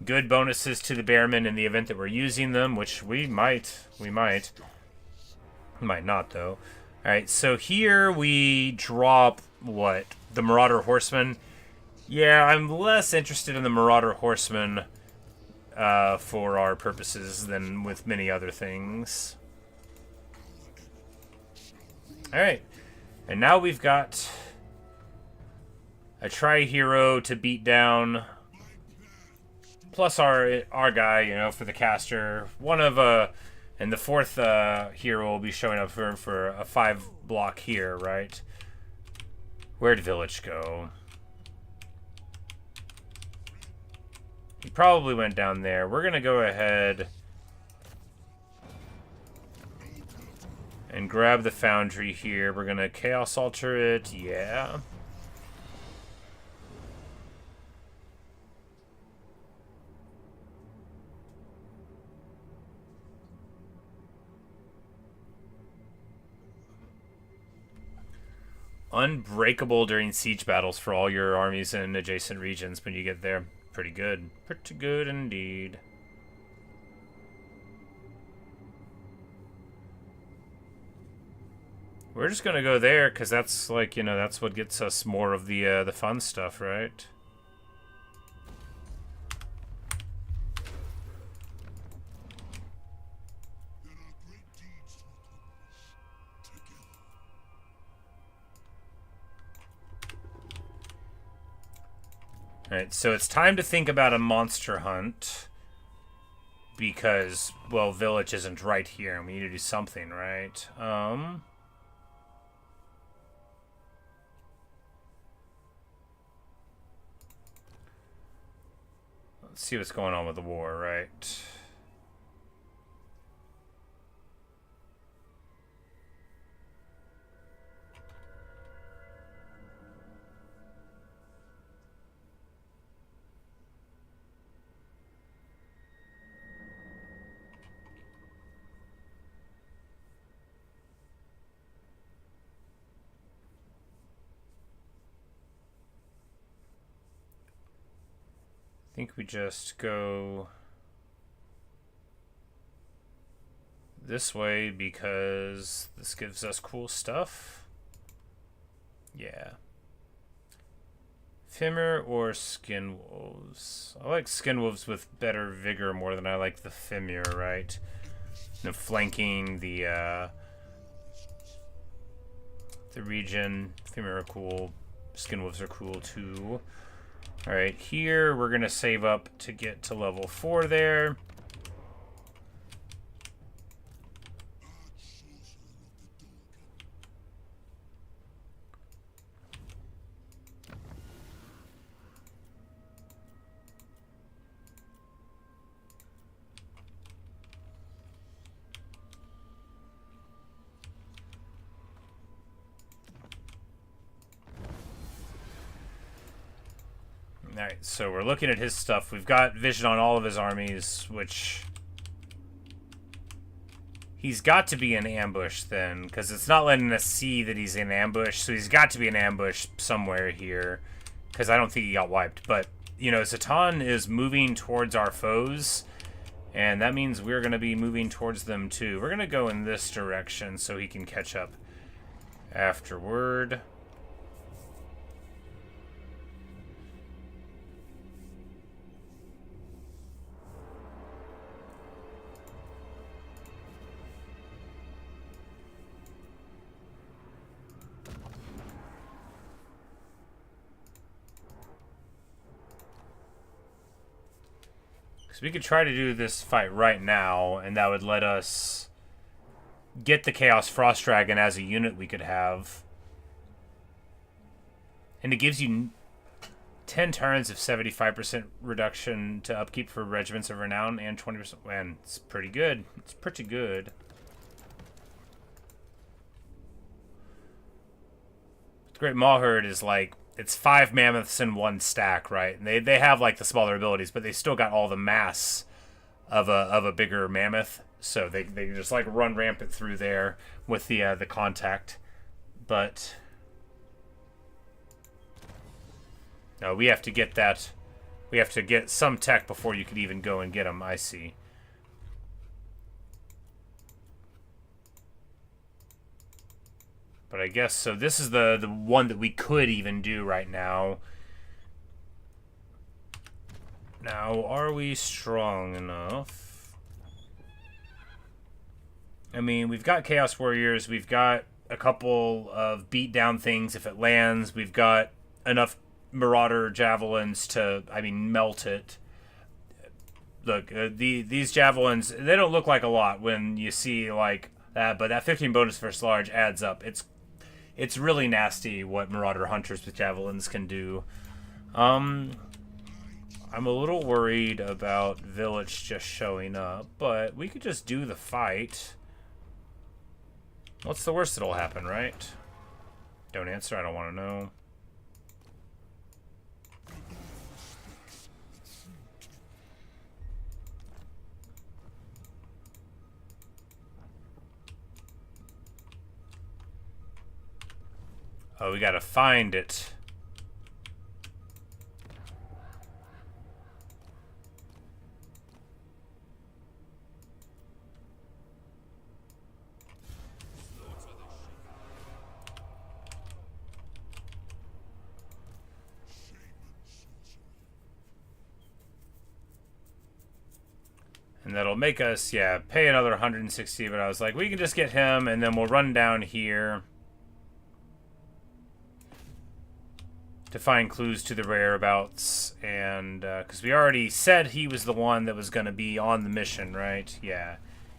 Good bonuses to the Bearmen in the event that we're using them, which we might. We might not, though. Alright, so here we drop, what? The Marauder Horseman. Yeah, I'm less interested in the Marauder Horseman for our purposes than with many other things. Alright, and now we've got a tri-hero to beat down, plus our guy, you know, for the caster. One of and the fourth hero will be showing up for a 5 block here, right? Where'd Vilitch go? He probably went down there. We're gonna go ahead And grab the foundry here. We're gonna chaos alter it. Yeah. Unbreakable during siege battles for all your armies in adjacent regions when you get there. Pretty good. Pretty good indeed. We're just gonna go there because that's like, you know, that's what gets us more of the fun stuff, right? Alright, so it's time to think about a monster hunt. Because, well, Vilitch isn't right here, and we need to do something, right? Let's see what's going on with the war, right? I think we just go this way because this gives us cool stuff. Yeah. Fimir or skin wolves? I like skin wolves with better vigor more than I like the Fimir, right? You know, flanking the region. Fimir are cool. Skin wolves are cool too. Alright, here we're going to save up to get to level 4 there. Alright, so we're looking at his stuff. We've got vision on all of his armies, which... He's got to be in ambush then, because it's not letting us see that he's in ambush, so he's got to be in ambush somewhere here, because I don't think he got wiped. But, you know, Zhatan is moving towards our foes, and that means we're going to be moving towards them too. We're going to go in this direction so he can catch up afterward. So we could try to do this fight right now, and that would let us get the Chaos Frost Dragon as a unit we could have. And it gives you 10 turns of 75% reduction to upkeep for Regiments of Renown and 20%. Man, it's pretty good. It's pretty good. The Great Maw Herd is like... It's 5 mammoths in 1 stack, right? And they have like the smaller abilities, but they still got all the mass of a bigger mammoth, so they just like run rampant through there with the contact. But no, we have to get that. We have to get some tech before you could even go and get them. I see. But I guess, so this is the one that we could even do right now. Now, are we strong enough? I mean, we've got Chaos Warriors. We've got a couple of beat down things if it lands. We've got enough Marauder Javelins to, I mean, melt it. Look, these Javelins, they don't look like a lot when you see like that, but that 15 bonus versus large adds up. It's really nasty what Marauder Hunters with Javelins can do. I'm a little worried about Vilitch just showing up, but we could just do the fight. What's the worst that'll happen, right? Don't answer, I don't want to know. Oh, we gotta find it. And that'll make us, yeah, pay another 160, but I was like, we can just get him, and then we'll run down here to find clues to the whereabouts, and, because we already said he was the one that was going to be on the mission, right? Yeah.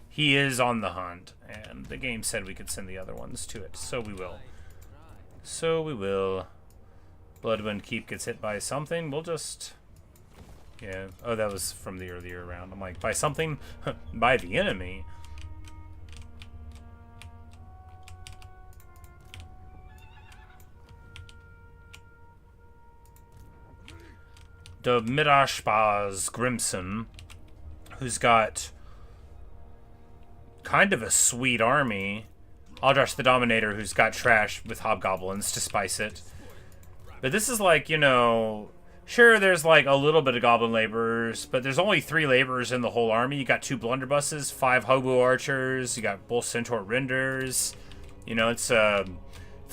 He is on the hunt, and the game said we could send the other ones to it, so we will. So we will. Bloodwind Keep gets hit by something, we'll just... Yeah. Oh, that was from the earlier round. I'm like, by something? By the enemy. The Midashbaz Grimson, who's got kind of a sweet army. Aldrash the Dominator, who's got trash with hobgoblins to spice it. But this is like, you know... Sure, there's like a little bit of goblin laborers, but there's only 3 laborers in the whole army. You got 2 blunderbusses, 5 hobo archers, you got both centaur renders. You know, it's for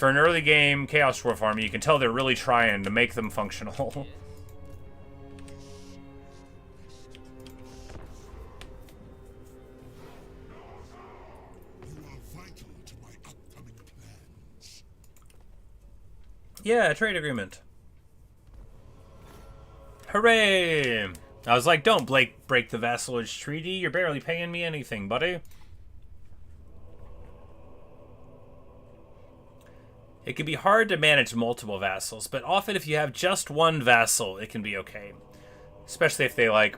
an early game Chaos Dwarf army, you can tell they're really trying to make them functional. Yeah, trade agreement. Hooray! I was like, don't break the vassalage treaty. You're barely paying me anything, buddy. It can be hard to manage multiple vassals, but often if you have just one vassal, it can be okay. Especially if they like,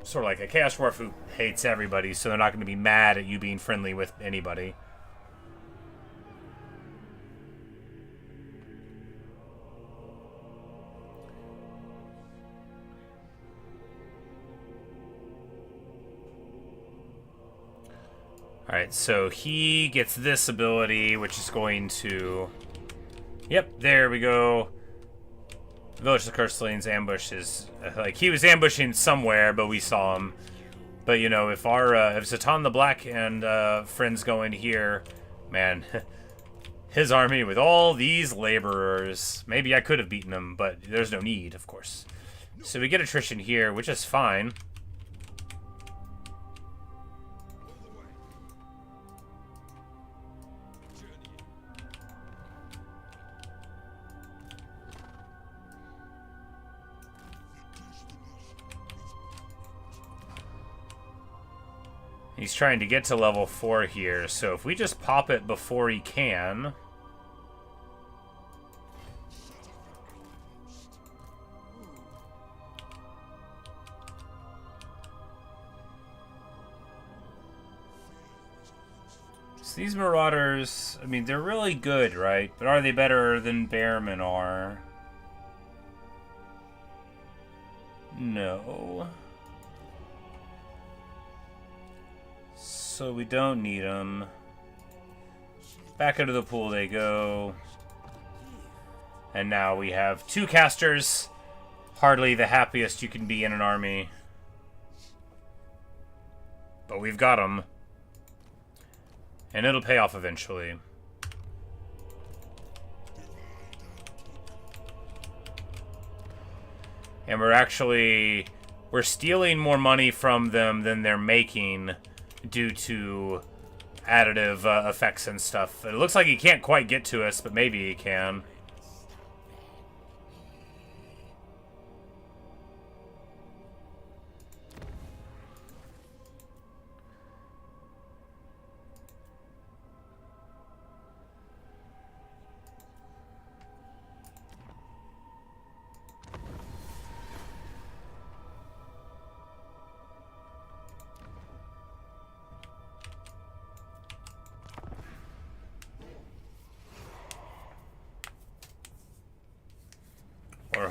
sort of like a Chaos Dwarf who hates everybody, so they're not going to be mad at you being friendly with anybody. Alright, so he gets this ability, which is going to... Yep, there we go. Vilitch the Cursed ambush is... Like, he was ambushing somewhere, but we saw him. But, you know, if our... if Zhatan the Black and friends go in here... Man, his army with all these laborers... Maybe I could have beaten him, but there's no need, of course. So we get attrition here, which is fine. He's trying to get to level 4 here, so if we just pop it before he can... So these Marauders, I mean, they're really good, right? But are they better than Bearmen are? No. So we don't need them. Back into the pool they go. And now we have 2 casters. Hardly the happiest you can be in an army. But we've got them. And it'll pay off eventually. And we're stealing more money from them than they're making due to additive effects and stuff. It looks like he can't quite get to us, but maybe he can.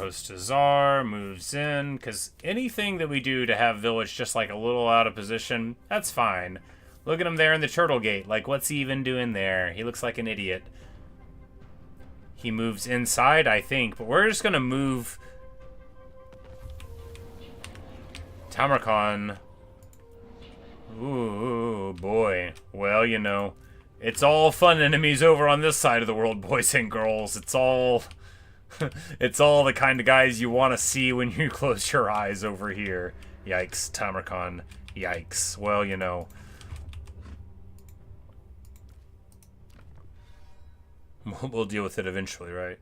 Hostazar moves in, because anything that we do to have Vilitch just like a little out of position, that's fine. Look at him there in the turtle gate. Like, what's he even doing there? He looks like an idiot. He moves inside, I think, but we're just going to move Tamarkand. Ooh, boy. Well, you know, it's all fun enemies over on this side of the world, boys and girls. It's all... it's all the kind of guys you want to see when you close your eyes over here. Yikes, Tamarkand. Yikes. Well, you know. We'll deal with it eventually, right?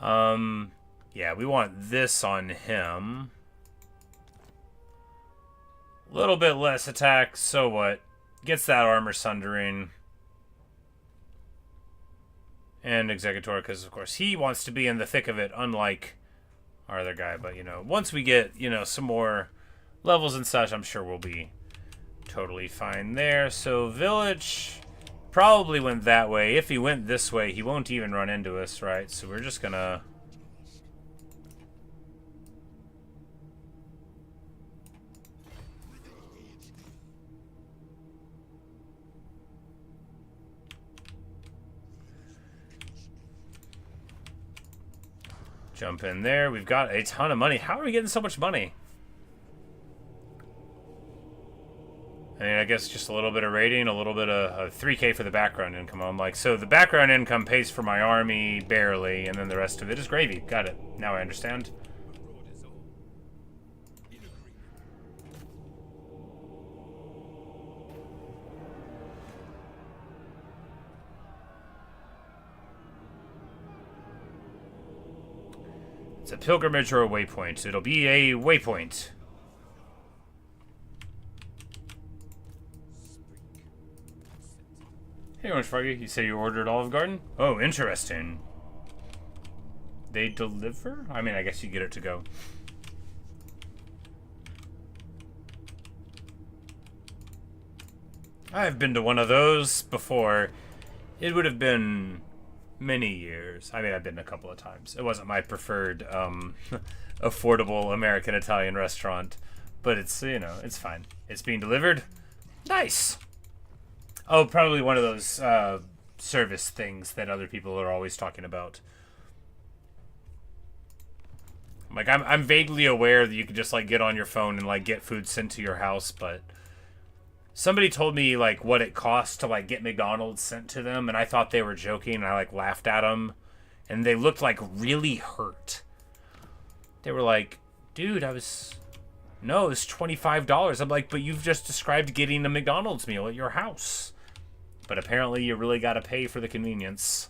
Yeah, we want this on him. A little bit less attack, so what? Gets that armor sundering. And Executor, because of course he wants to be in the thick of it, unlike our other guy. But, you know, once we get, you know, some more levels and such, I'm sure we'll be totally fine there. So Vilitch probably went that way. If he went this way, he won't even run into us, right? So we're just gonna... jump in there. We've got a ton of money. How are we getting so much money? I mean, I guess just a little bit of rating, a little bit of 3K for the background income. I'm like, so the background income pays for my army barely, and then the rest of it is gravy. Got it. Now I understand. It's a pilgrimage or a waypoint. It'll be a waypoint. Hey, Orange Froggy, you say you ordered Olive Garden? Oh, interesting. They deliver? I mean, I guess you get it to go. I've been to one of those before. It would have been many years. I mean, I've been a couple of times. It wasn't my preferred affordable American Italian restaurant, but it's, you know, it's fine. It's being delivered. Nice. Oh, probably one of those service things that other people are always talking about. Like, I'm vaguely aware that you can just like get on your phone and like get food sent to your house, but somebody told me like what it costs to like get McDonald's sent to them, and I thought they were joking, and I like laughed at them, and they looked like really hurt. They were like, "Dude, no, it's $25." I'm like, "But you've just described getting a McDonald's meal at your house." But apparently you really got to pay for the convenience.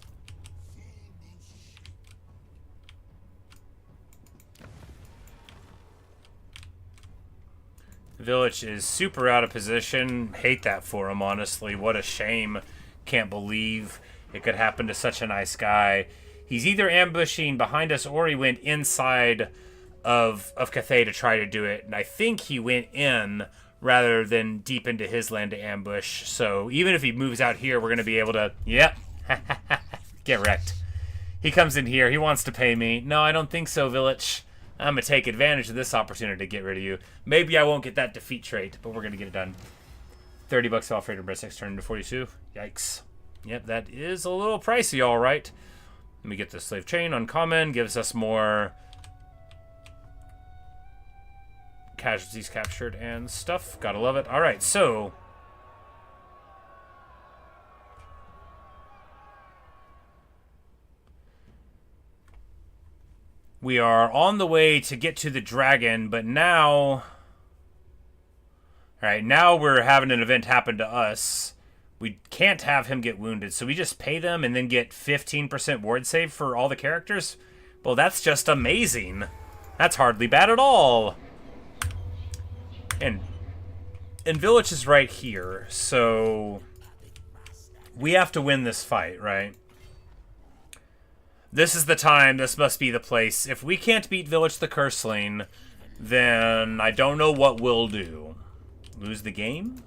Vilitch is super out of position. Hate that for him, honestly. What a shame. Can't believe it could happen to such a nice guy. He's either ambushing behind us or he went inside of Cathay to try to do it. And I think he went in rather than deep into his land to ambush. So even if he moves out here, we're going to be able to... Yep. Get wrecked. He comes in here. He wants to pay me. No, I don't think so, Vilitch. I'm going to take advantage of this opportunity to get rid of you. Maybe I won't get that defeat trait, but we're going to get it done. $30 off Raider Breast next turn to 42. Yikes. Yep, that is a little pricey, all right. Let me get the Slave Chain uncommon. Gives us more casualties captured and stuff. Gotta love it. All right, so... we are on the way to get to the dragon, but now... all right, now we're having an event happen to us. We can't have him get wounded, so we just pay them and then get 15% ward save for all the characters? Well, that's just amazing. That's hardly bad at all. And Vilitch is right here, so we have to win this fight, right? This is the time, this must be the place. If we can't beat Vilitch the Curseling, then I don't know what we'll do. Lose the game?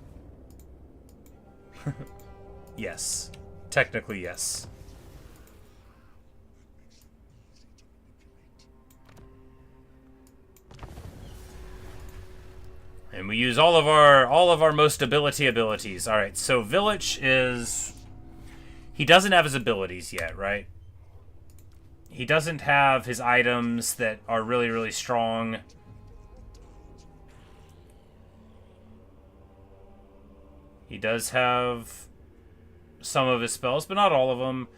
Yes. Technically, yes. And we use all of our most abilities. All right, so Vilitch is... He doesn't have his abilities yet, right? He doesn't have his items that are really, really strong. He does have some of his spells, but not all of them.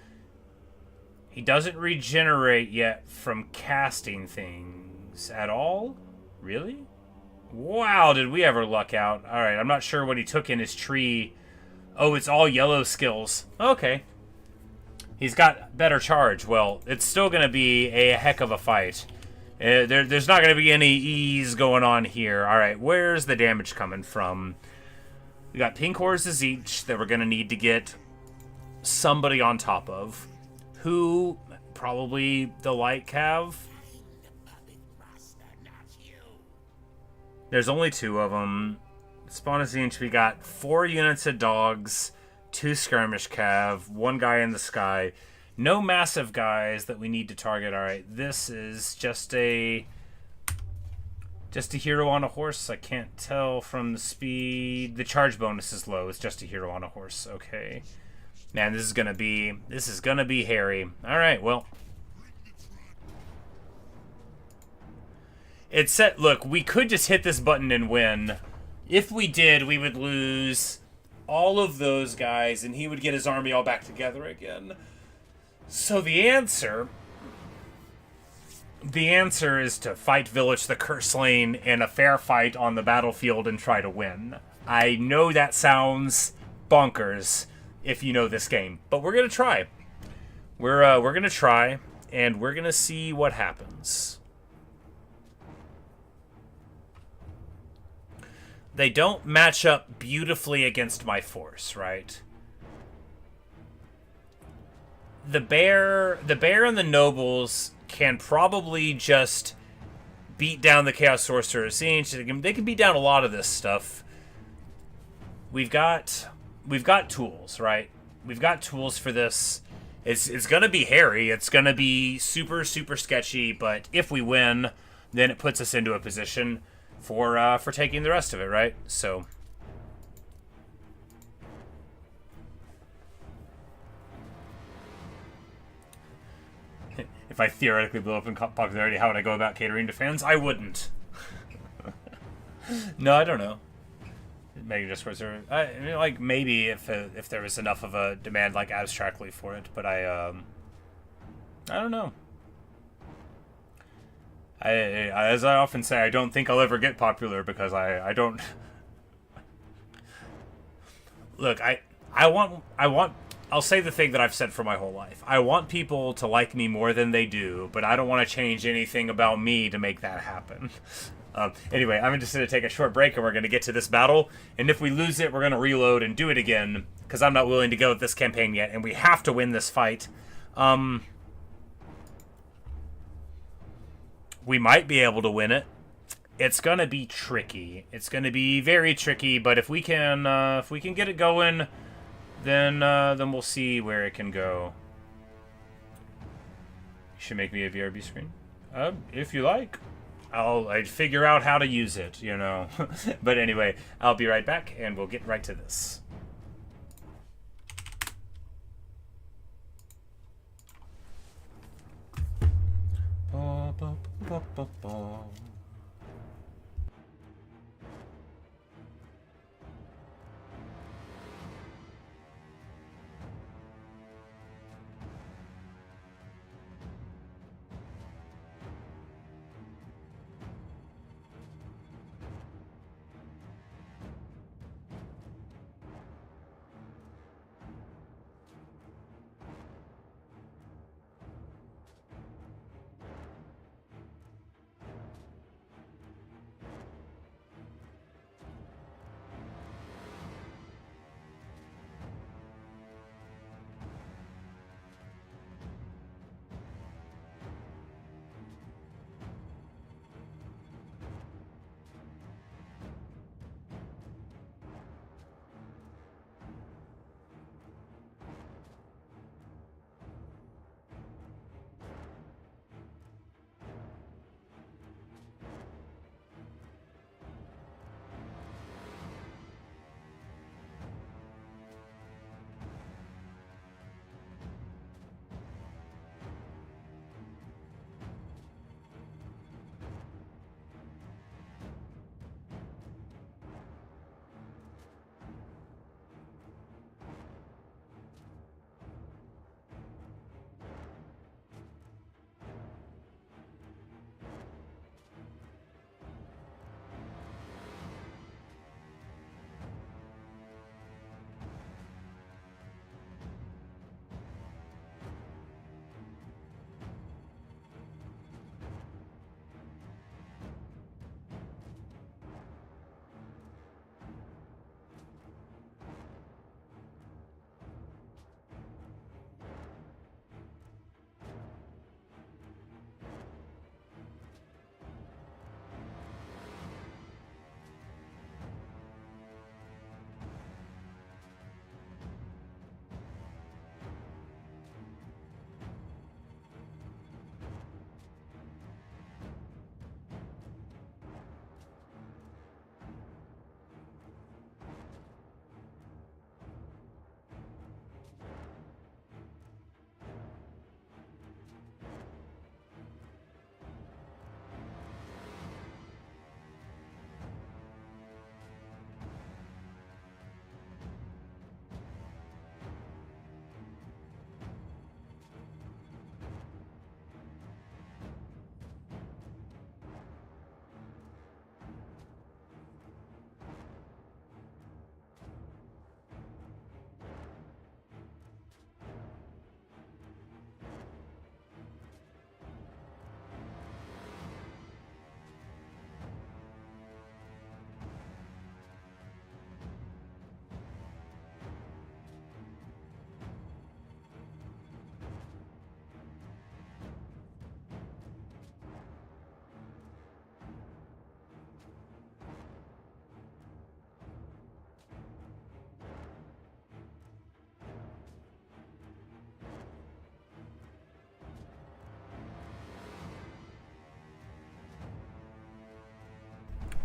He doesn't regenerate yet from casting things at all? Really? Wow, did we ever luck out. Alright, I'm not sure what he took in his tree. Oh, it's all yellow skills. Okay. He's got better charge. Well, it's still going to be a heck of a fight. There's not going to be any ease going on here. Alright, where's the damage coming from? We got pink horses each that we're going to need to get somebody on top of. Who? Probably the light cav. There's only 2 of them. Spawn is inch. We got 4 units of dogs, 2 skirmish cav, 1 guy in the sky. No massive guys that we need to target. All right, this is just a hero on a horse. I can't tell from the speed. The charge bonus is low. It's just a hero on a horse. Okay. Man, this is gonna be hairy. All right, well, it said, look, we could just hit this button and win. If we did, we would lose all of those guys, and he would get his army all back together again. So the answer is to fight Vilitch the Curselane in a fair fight on the battlefield and try to win. I know that sounds bonkers if you know this game, but we're gonna try. We're gonna try, and we're gonna see what happens. They don't match up beautifully against my force, right? The bear and the nobles can probably just beat down the Chaos Sorcerer's Siege. They can beat down a lot of this stuff. We've got tools, right? We've got tools for this. It's gonna be hairy. It's gonna be super, super sketchy. But if we win, then it puts us into a position for taking the rest of it, right? So. If I theoretically blew up in popularity, how would I go about catering to fans? I wouldn't. No, I don't know. Maybe just was there, like maybe if there was enough of a demand, like abstractly for it, but I don't know. As I often say, I don't think I'll ever get popular because I don't. Look, I'll say the thing that I've said for my whole life. I want people to like me more than they do, but I don't want to change anything about me to make that happen. Anyway, I'm just going to take a short break, and we're going to get to this battle. And if we lose it, we're going to reload and do it again, because I'm not willing to go with this campaign yet, and we have to win this fight. We might be able to win it. It's going to be tricky. It's going to be very tricky, but if we can get it going, then we'll see where it can go. You should make me a VRB screen. If you like. I'd figure out how to use it, you know. But anyway, I'll be right back, and we'll get right to this. Ba, ba, ba, ba, ba.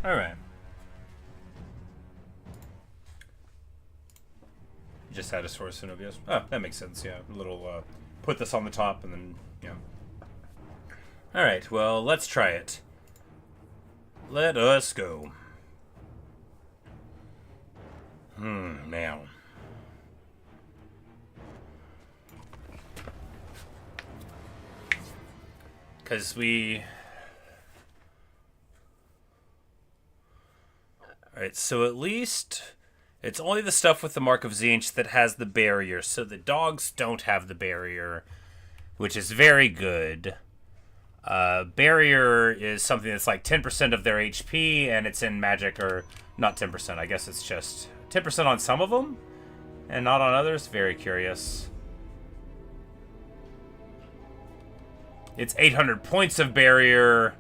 Alright. Just had a source in OBS. Oh, that makes sense, yeah. A little, put this on the top and then, yeah. Alright, well, let's try it. Let us go. Now. Because we... Alright, so at least it's only the stuff with the Mark of Tzeentch that has the barrier, so the dogs don't have the barrier, which is very good. Barrier is something that's like 10% of their HP, and it's in magic, or not 10%, I guess it's just 10% on some of them, and not on others. Very curious. It's 800 points of barrier,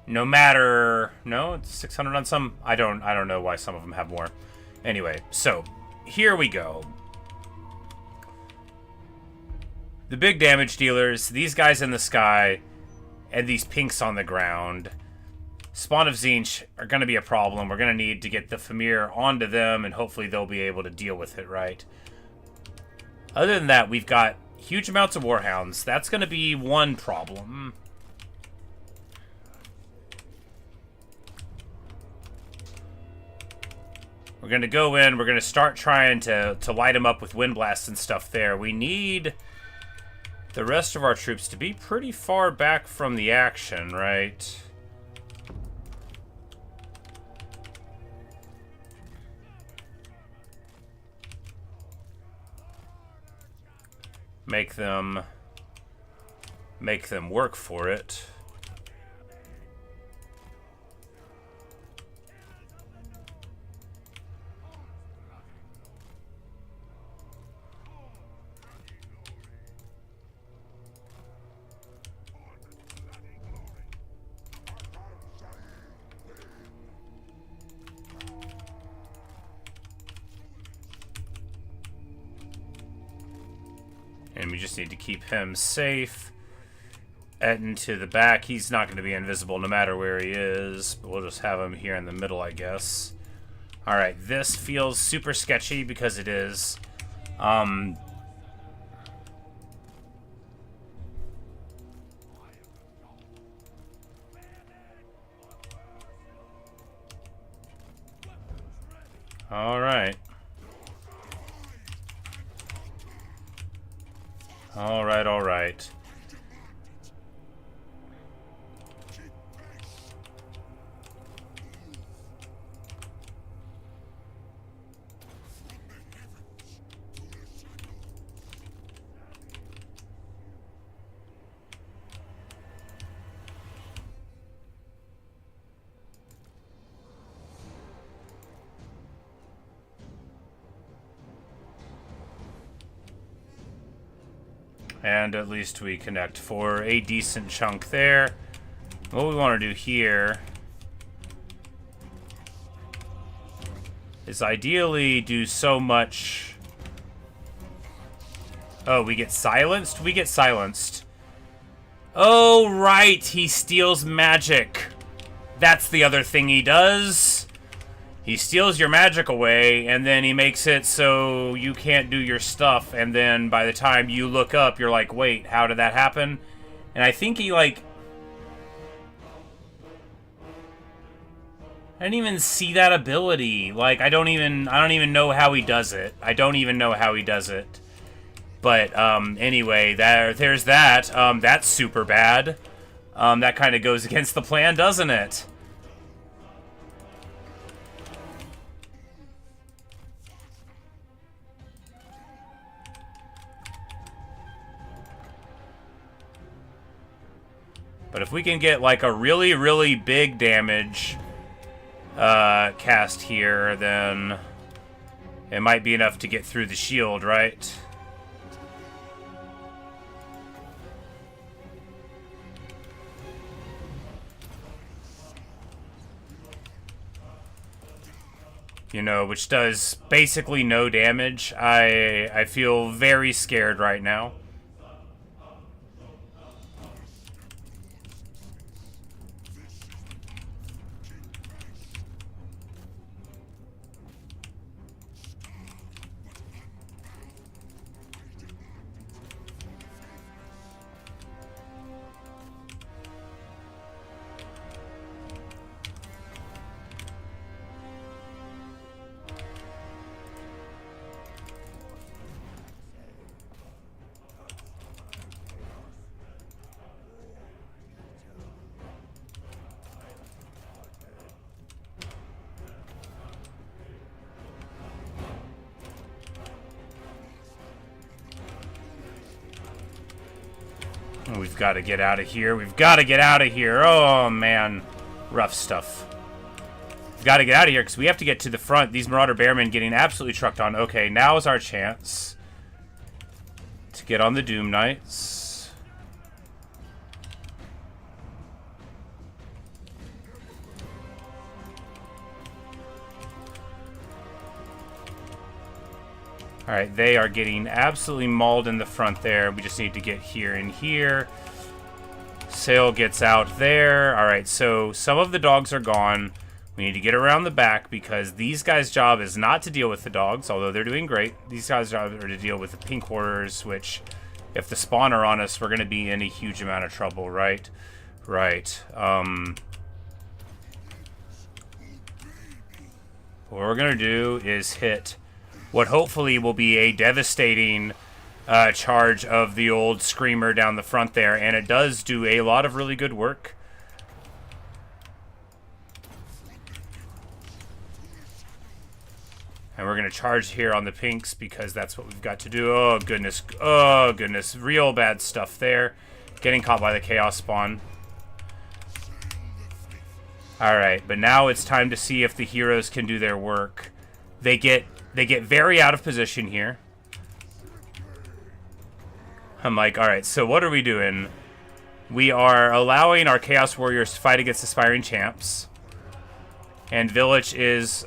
no matter... No, it's 600 on some... I don't know why some of them have more. Anyway, so, here we go. The big damage dealers, these guys in the sky, and these pinks on the ground. Spawn of Tzeentch are going to be a problem. We're going to need to get the Famir onto them, and hopefully they'll be able to deal with it, right? Other than that, we've got huge amounts of Warhounds. That's going to be one problem. We're going to go in. We're going to start trying to light them up with wind blasts and stuff there. We need the rest of our troops to be pretty far back from the action, right? Make them work for it. And we just need to keep him safe. Etten to the back. He's not going to be invisible no matter where he is. But we'll just have him here in the middle, I guess. Alright, this feels super sketchy because it is. Alright. Alright, alright. And at least we connect for a decent chunk there. What we want to do here is ideally do so much... Oh, we get silenced? We get silenced. Oh, right! He steals magic. That's the other thing he does. He steals your magic away, and then he makes it so you can't do your stuff, and then by the time you look up, you're like, wait, how did that happen? And I think he, like... I didn't even see that ability. Like, I don't even know how he does it. I don't even know how he does it. But, anyway, there's that. That's super bad. That kind of goes against the plan, doesn't it? But if we can get, like, a really, really big damage cast here, then it might be enough to get through the shield, right? You know, which does basically no damage. I feel very scared right now. We've got to get out of here. We've got to get out of here. Oh, man. Rough stuff. We've got to get out of here because we have to get to the front. These Marauder Bearmen getting absolutely trucked on. Okay, now is our chance to get on the Doom Knights. Alright, they are getting absolutely mauled in the front there. We just need to get here and here. Sayl gets out there. Alright, so some of the dogs are gone. We need to get around the back because these guys' job is not to deal with the dogs, although they're doing great. These guys' job are to deal with the pink horrors, which, if the spawn are on us, we're going to be in a huge amount of trouble, right? Right. What we're going to do is hit what hopefully will be a devastating charge of the old Screamer down the front there, and it does do a lot of really good work. And we're going to charge here on the pinks because that's what we've got to do. Oh, goodness. Oh, goodness. Real bad stuff there. Getting caught by the Chaos Spawn. Alright, but now it's time to see if the heroes can do their work. They get very out of position here. I'm like, alright, so what are we doing? We are allowing our Chaos Warriors to fight against Aspiring Champs. And Vilitch is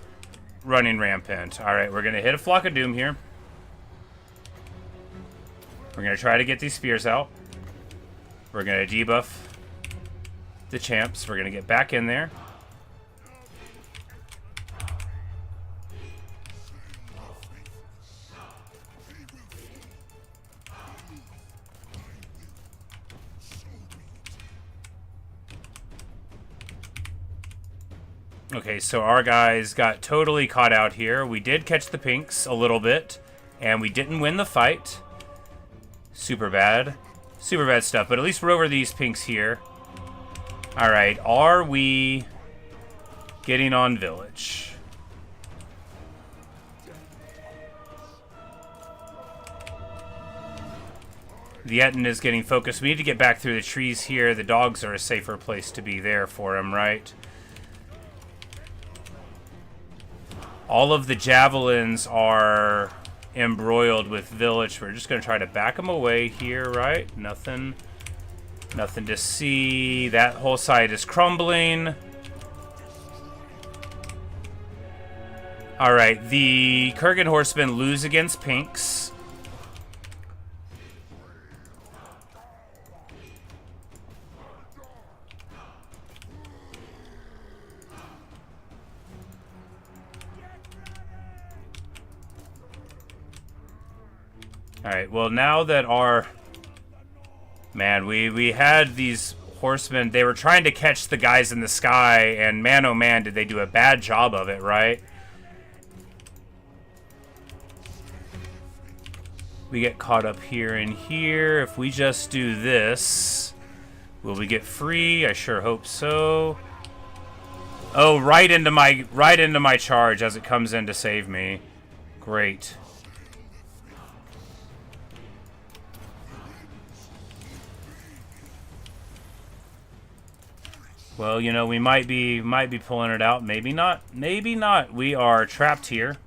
running rampant. Alright, we're going to hit a Flock of Doom here. We're going to try to get these spears out. We're going to debuff the champs. We're going to get back in there. Okay, so our guys got totally caught out here. We did catch the pinks a little bit, and we didn't win the fight. Super bad. Super bad stuff, but at least we're over these pinks here. Alright, are we getting on Vilitch? The Etten is getting focused. We need to get back through the trees here. The dogs are a safer place to be there for him, right? All of the javelins are embroiled with Vilitch. We're just going to try to back them away here, right? Nothing to see. That whole side is crumbling. Alright, the Kurgan horsemen lose against pinks. Alright, well now that our... Man, we had these horsemen, they were trying to catch the guys in the sky, and man oh man did they do a bad job of it, right? We get caught up here and here. If we just do this, will we get free? I sure hope so. Oh, right into my charge as it comes in to save me. Great. Well, you know, we might be pulling it out. Maybe not. Maybe not. We are trapped here.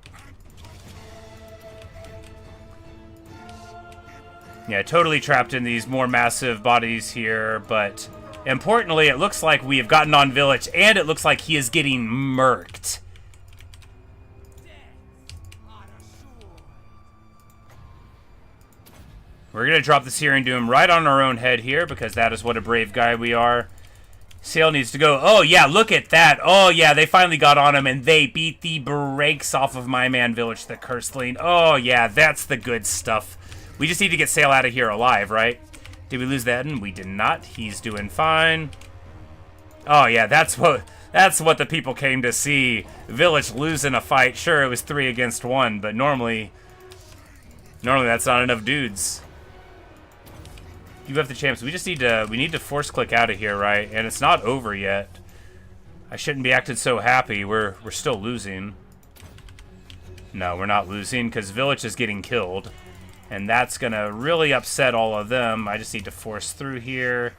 Yeah, totally trapped in these more massive bodies here, but importantly, it looks like we have gotten on Vilitch, and it looks like he is getting murked. We're going to drop the Searing Doom right on our own head here, because that is what a brave guy we are. Sayl needs to go. Oh, yeah, look at that. Oh, yeah, they finally got on him, and they beat the brakes off of my man Vilitch, the Curseling. Oh, yeah, that's the good stuff. We just need to get Sayl out of here alive, right? Did we lose that? And we did not. He's doing fine. Oh, yeah, that's what the people came to see. Vilitch losing a fight. Sure, it was 3 against 1, but normally that's not enough dudes. You have the champs. We need to force click out of here, right? And it's not over yet. I shouldn't be acting so happy. We're still losing. No, we're not losing because Vilitch is getting killed. And that's going to really upset all of them. I just need to force through here.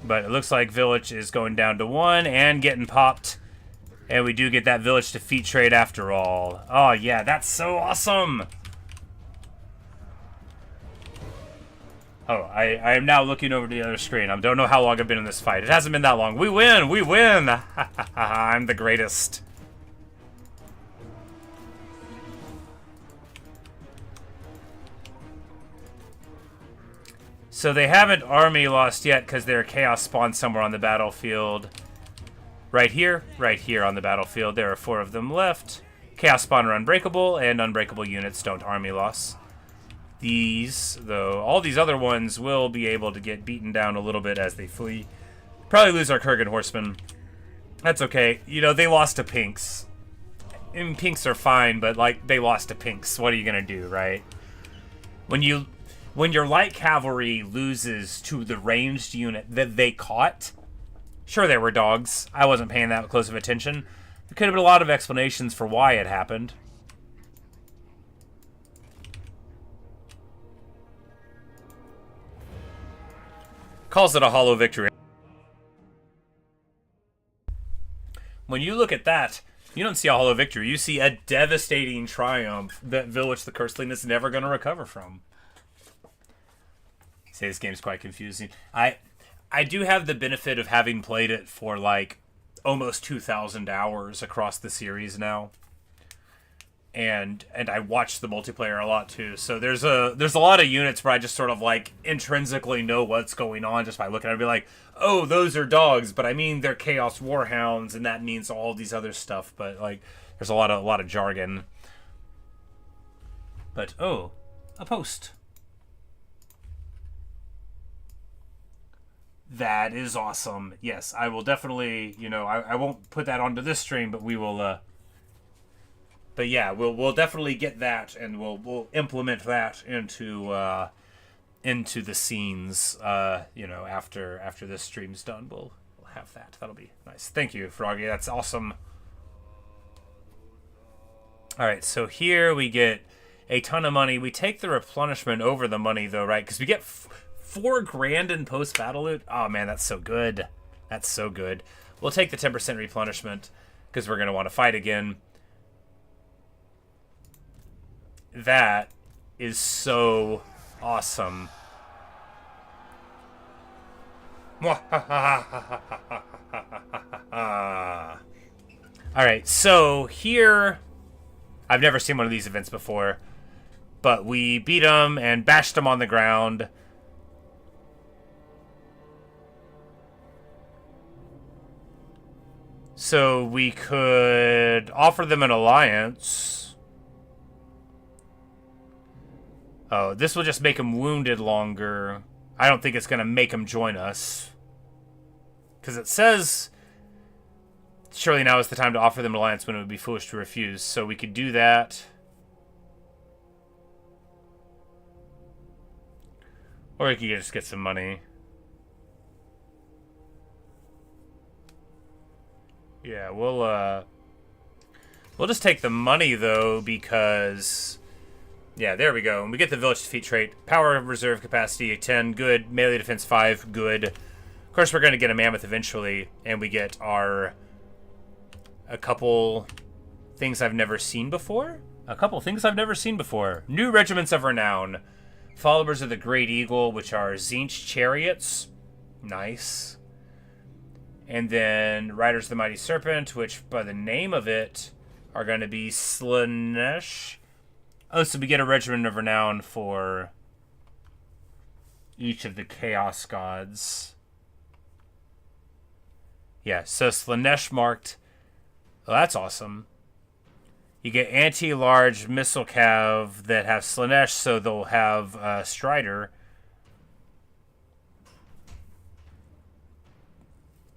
But it looks like Vilitch is going down to 1 and getting popped. And we do get that Vilitch defeat trade after all. Oh, yeah, that's so awesome. Oh, I am now looking over the other screen. I don't know how long I've been in this fight. It hasn't been that long. We win! We win! I'm the greatest. So they haven't army lost yet because their chaos spawned somewhere on the battlefield. Right here on the battlefield. There are 4 of them left. Chaos spawn are unbreakable, and unbreakable units don't army loss. These, though, all these other ones will be able to get beaten down a little bit as they flee. Probably lose our Kurgan horsemen. That's okay. You know, they lost to pinks. And pinks are fine, but, like, they lost to pinks. What are you going to do, right? When your light cavalry loses to the ranged unit that they caught, sure, they were dogs. I wasn't paying that close of attention. There could have been a lot of explanations for why it happened. Calls it a hollow victory. When you look at that, you don't see a hollow victory. You see a devastating triumph that Vilitch the Curseling is never going to recover from. Say this game's quite confusing. I do have the benefit of having played it for like almost 2,000 hours across the series now, and I watch the multiplayer a lot too. So there's a lot of units where I just sort of like intrinsically know what's going on just by looking at it. I'd be like, oh, those are dogs, but I mean they're Chaos Warhounds, and that means all these other stuff. But like, there's a lot of jargon. But oh, a post. That is awesome. Yes, I will definitely, you know, I won't put that onto this stream, but we will, but yeah, we'll definitely get that, and we'll implement that into the scenes, you know, after this stream's done. We'll have that. That'll be nice. Thank you, Froggy. That's awesome. All right, so here we get a ton of money. We take the replenishment over the money, though, right? Because we get 4 grand in post-battle loot. Oh, man, that's so good. That's so good. We'll take the 10% replenishment because we're going to want to fight again. That is so awesome. Alright, so here... I've never seen one of these events before, but we beat them and bashed them on the ground. So we could offer them an alliance. Oh, this will just make them wounded longer. I don't think it's going to make them join us. Because it says, surely now is the time to offer them an alliance when it would be foolish to refuse. So we could do that. Or we could just get some money. Yeah, we'll just take the money, though, because... Yeah, there we go. And we get the Vilitch defeat trait. Power of reserve capacity, 10, good. Melee defense, 5, good. Of course, we're going to get a mammoth eventually, and we get a couple things I've never seen before. New regiments of renown. Followers of the Great Eagle, which are Tzeentch chariots. Nice. And then Riders of the Mighty Serpent, which by the name of it are going to be Slaanesh. Oh, so we get a regiment of renown for each of the Chaos Gods. Yeah, so Slaanesh marked. Oh, that's awesome. You get anti-large missile cav that have Slanesh, so they'll have Strider.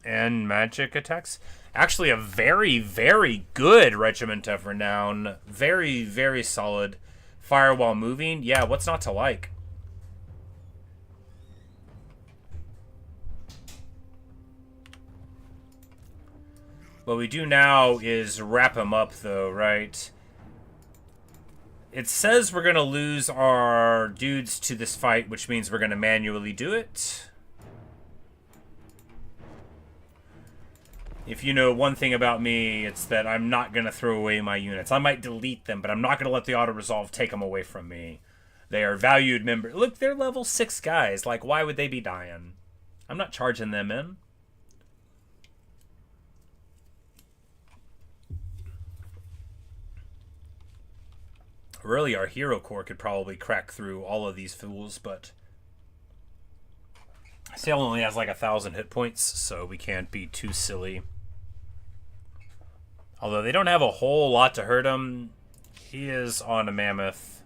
And magic attacks. Actually, a very, very good Regiment of Renown. Very, very solid. Fire while moving. Yeah, what's not to like? What we do now is wrap them up, though, right? It says we're going to lose our dudes to this fight, which means we're going to manually do it. If you know one thing about me, it's that I'm not going to throw away my units. I might delete them, but I'm not going to let the auto-resolve take them away from me. They are valued members. Look, they're level 6 guys. Like, why would they be dying? I'm not charging them in. Really, our hero core could probably crack through all of these fools, but Sayl only has like 1,000 hit points, so we can't be too silly. Although they don't have a whole lot to hurt him. He is on a mammoth,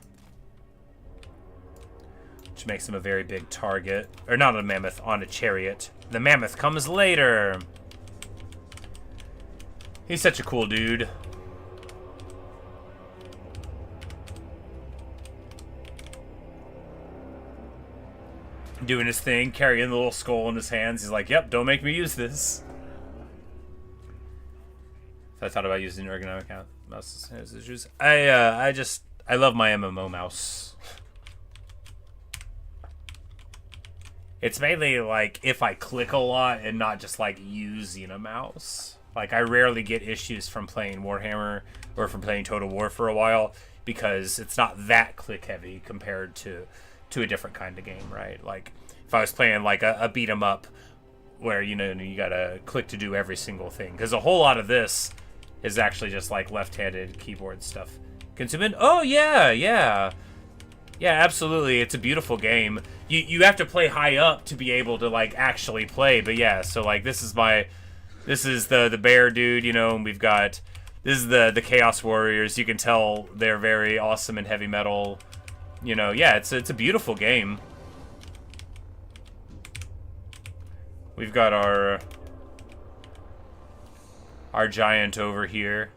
which makes him a very big target. Or not a mammoth, on a chariot. The mammoth comes later. He's such a cool dude. Doing his thing, carrying the little skull in his hands. He's like, yep, don't make me use this. So I thought about using ergonomic mouse as issues. I love my MMO mouse. It's mainly like if I click a lot and not just like using a mouse. Like I rarely get issues from playing Warhammer or from playing Total War for a while because it's not that click heavy compared to a different kind of game, right? Like if I was playing like a beat 'em up where you gotta click to do every single thing, because a whole lot of this is actually just like left-handed keyboard stuff. Consume. Oh yeah, absolutely. It's a beautiful game. You have to play high up to be able to like actually play, but yeah. So like this is the bear dude, and we've got this is the Chaos Warriors. You can tell they're very awesome in heavy metal. Yeah, it's a beautiful game. We've got our giant over here.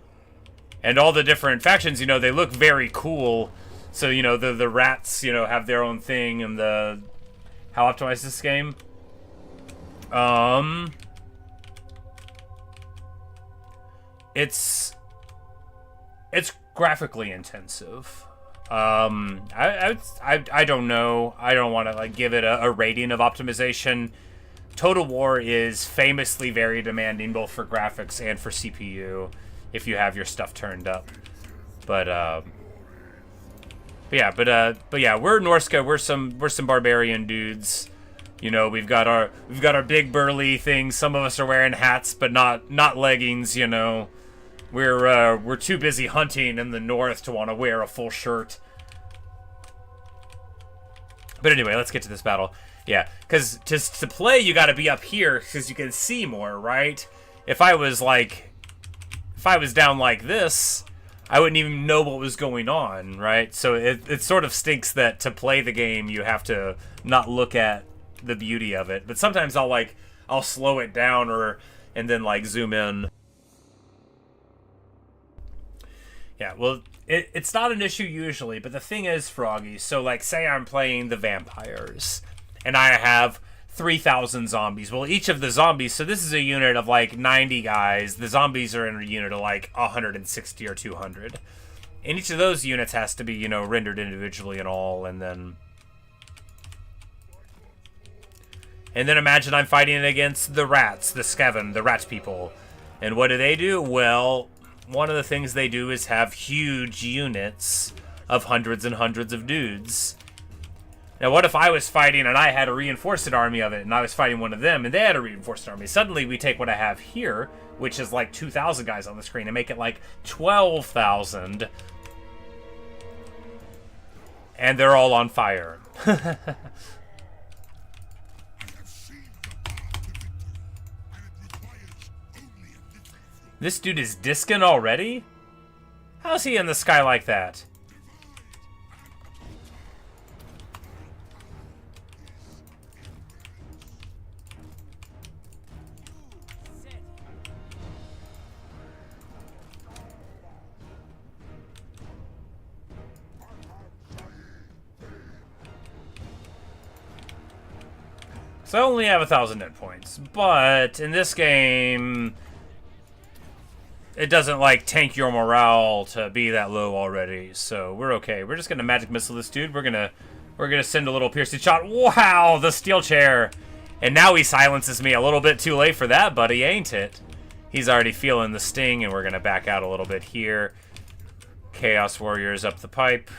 And all the different factions, they look very cool. So, the rats, have their own thing, and how optimized is this game? It's graphically intensive. I don't know. I don't want to like give it a rating of optimization. Total War is famously very demanding both for graphics and for CPU if you have your stuff turned up. But yeah, we're Norsca. We're some barbarian dudes. We've got our big burly things. Some of us are wearing hats, but not leggings. We're too busy hunting in the north to want to wear a full shirt. But anyway, let's get to this battle. Yeah, because to play, you got to be up here because you can see more, right? If I was down like this, I wouldn't even know what was going on, right? So it sort of stinks that to play the game, you have to not look at the beauty of it. But sometimes I'll slow it down and then like zoom in. Yeah, well, it's not an issue usually, but the thing is, Froggy, so like say I'm playing the vampires, and I have 3,000 zombies. Well, each of the zombies, so this is a unit of like 90 guys. The zombies are in a unit of like 160 or 200. And each of those units has to be, rendered individually and all, and then imagine I'm fighting against the rats, the Skaven, the rat people. And what do? Well, one of the things they do is have huge units of hundreds and hundreds of dudes. Now, what if I was fighting and I had a reinforced army of it, and I was fighting one of them, and they had a reinforced army? Suddenly, we take what I have here, which is like 2,000 guys on the screen, and make it like 12,000. And they're all on fire. This dude is discing already? How How's he in the sky like that? So I only have 1,000 net points, but in this game, it doesn't like tank your morale to be that low already, so we're okay. We're just gonna magic missile this dude. We're gonna send a little piercing shot. Wow, the steel chair, and now he silences me a little bit too late for that, buddy, ain't it? He's already feeling the sting, and we're gonna back out a little bit here. Chaos Warriors up the pipe.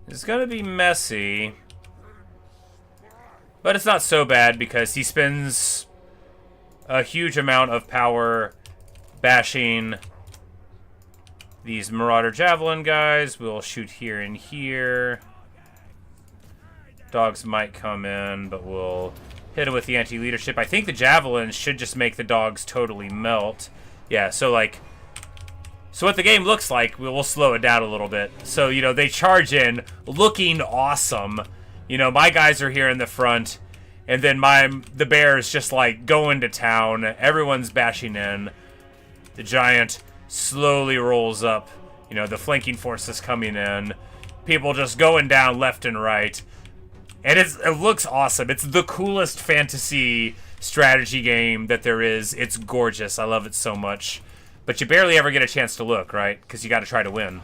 It's gonna be messy, but it's not so bad because he spends a huge amount of power bashing these Marauder Javelin guys. We'll shoot here and here. Dogs might come in, but we'll hit him with the anti-leadership. I think the Javelins should just make the dogs totally melt. Yeah, so like... So what the game looks like, we'll slow it down a little bit. So, you know, they charge in looking awesome. You know, my guys are here in the front, and then the bear's just like going to town. Everyone's bashing in. The giant slowly rolls up. You know, the flanking forces coming in. People just going down left and right. And it looks awesome. It's the coolest fantasy strategy game that there is. It's gorgeous. I love it so much. But you barely ever get a chance to look, right? Because you got to try to win.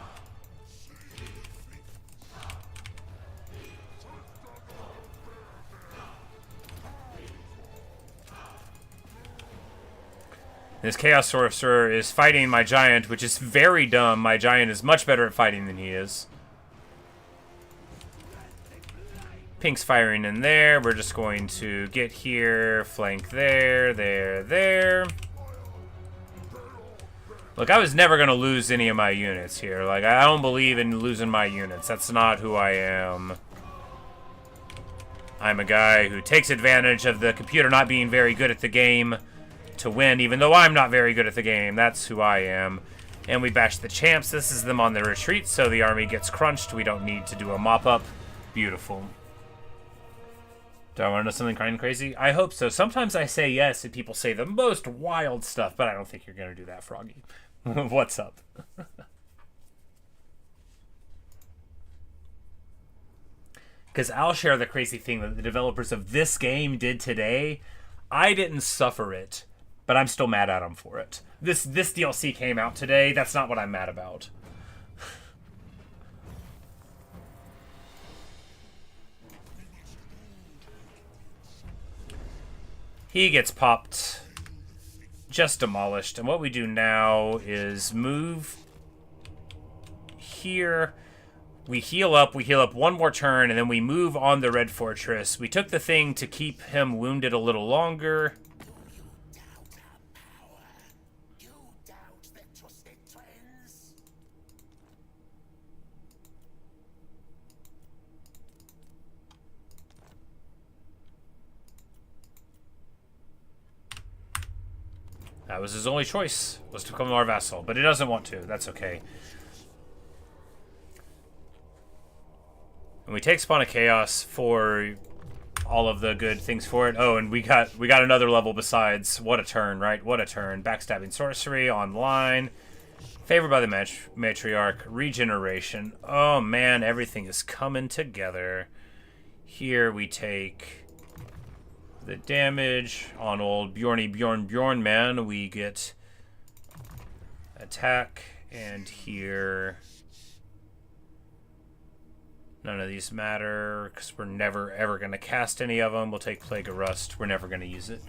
This Chaos Sorcerer is fighting my Giant, which is very dumb. My Giant is much better at fighting than he is. Pink's firing in there. We're just going to get here, flank there, there. Look, I was never going to lose any of my units here. Like, I don't believe in losing my units. That's not who I am. I'm a guy who takes advantage of the computer not being very good at the game to win, even though I'm not very good at the game. That's who I am. And we bash the champs. This is them on the retreat, so the army gets crunched. We don't need to do a mop-up. Beautiful. Do I want to know something kind of crazy? I hope so. Sometimes I say yes, and people say the most wild stuff, but I don't think you're going to do that, Froggy. What's up? Because I'll share the crazy thing that the developers of this game did today. I didn't suffer it, but I'm still mad at them for it. This DLC came out today. That's not what I'm mad about. He gets popped. Just demolished. And what we do now is move here. We heal up one more turn, and then we move on the Red Fortress. We took the thing to keep him wounded a little longer. That was his only choice, was to become our vassal, but he doesn't want to. That's okay. And we take Spawn of Chaos for all of the good things for it. Oh, and we got another level besides. What a turn, right? What a turn. Backstabbing Sorcery, online. Favored by the Matriarch. Regeneration. Oh, man, everything is coming together. Here we take the damage on old Bjorn man. We get attack, and here none of these matter because we're never ever going to cast any of them. We'll take Plague of Rust. We're never going to use it.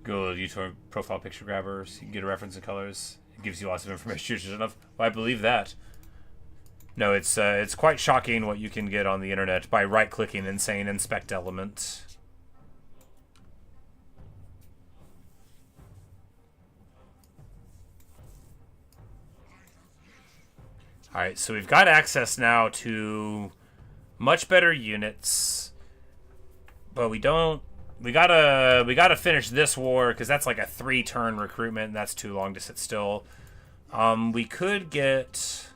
Go to YouTube profile picture grabbers. You can get a reference in colors. It gives you lots of information. Well, I believe that. No, it's quite shocking what you can get on the internet by right-clicking and saying inspect element. Alright, so we've got access now to much better units. But we don't... We gotta finish this war, because that's like a 3-turn recruitment, and that's too long to sit still. We could get...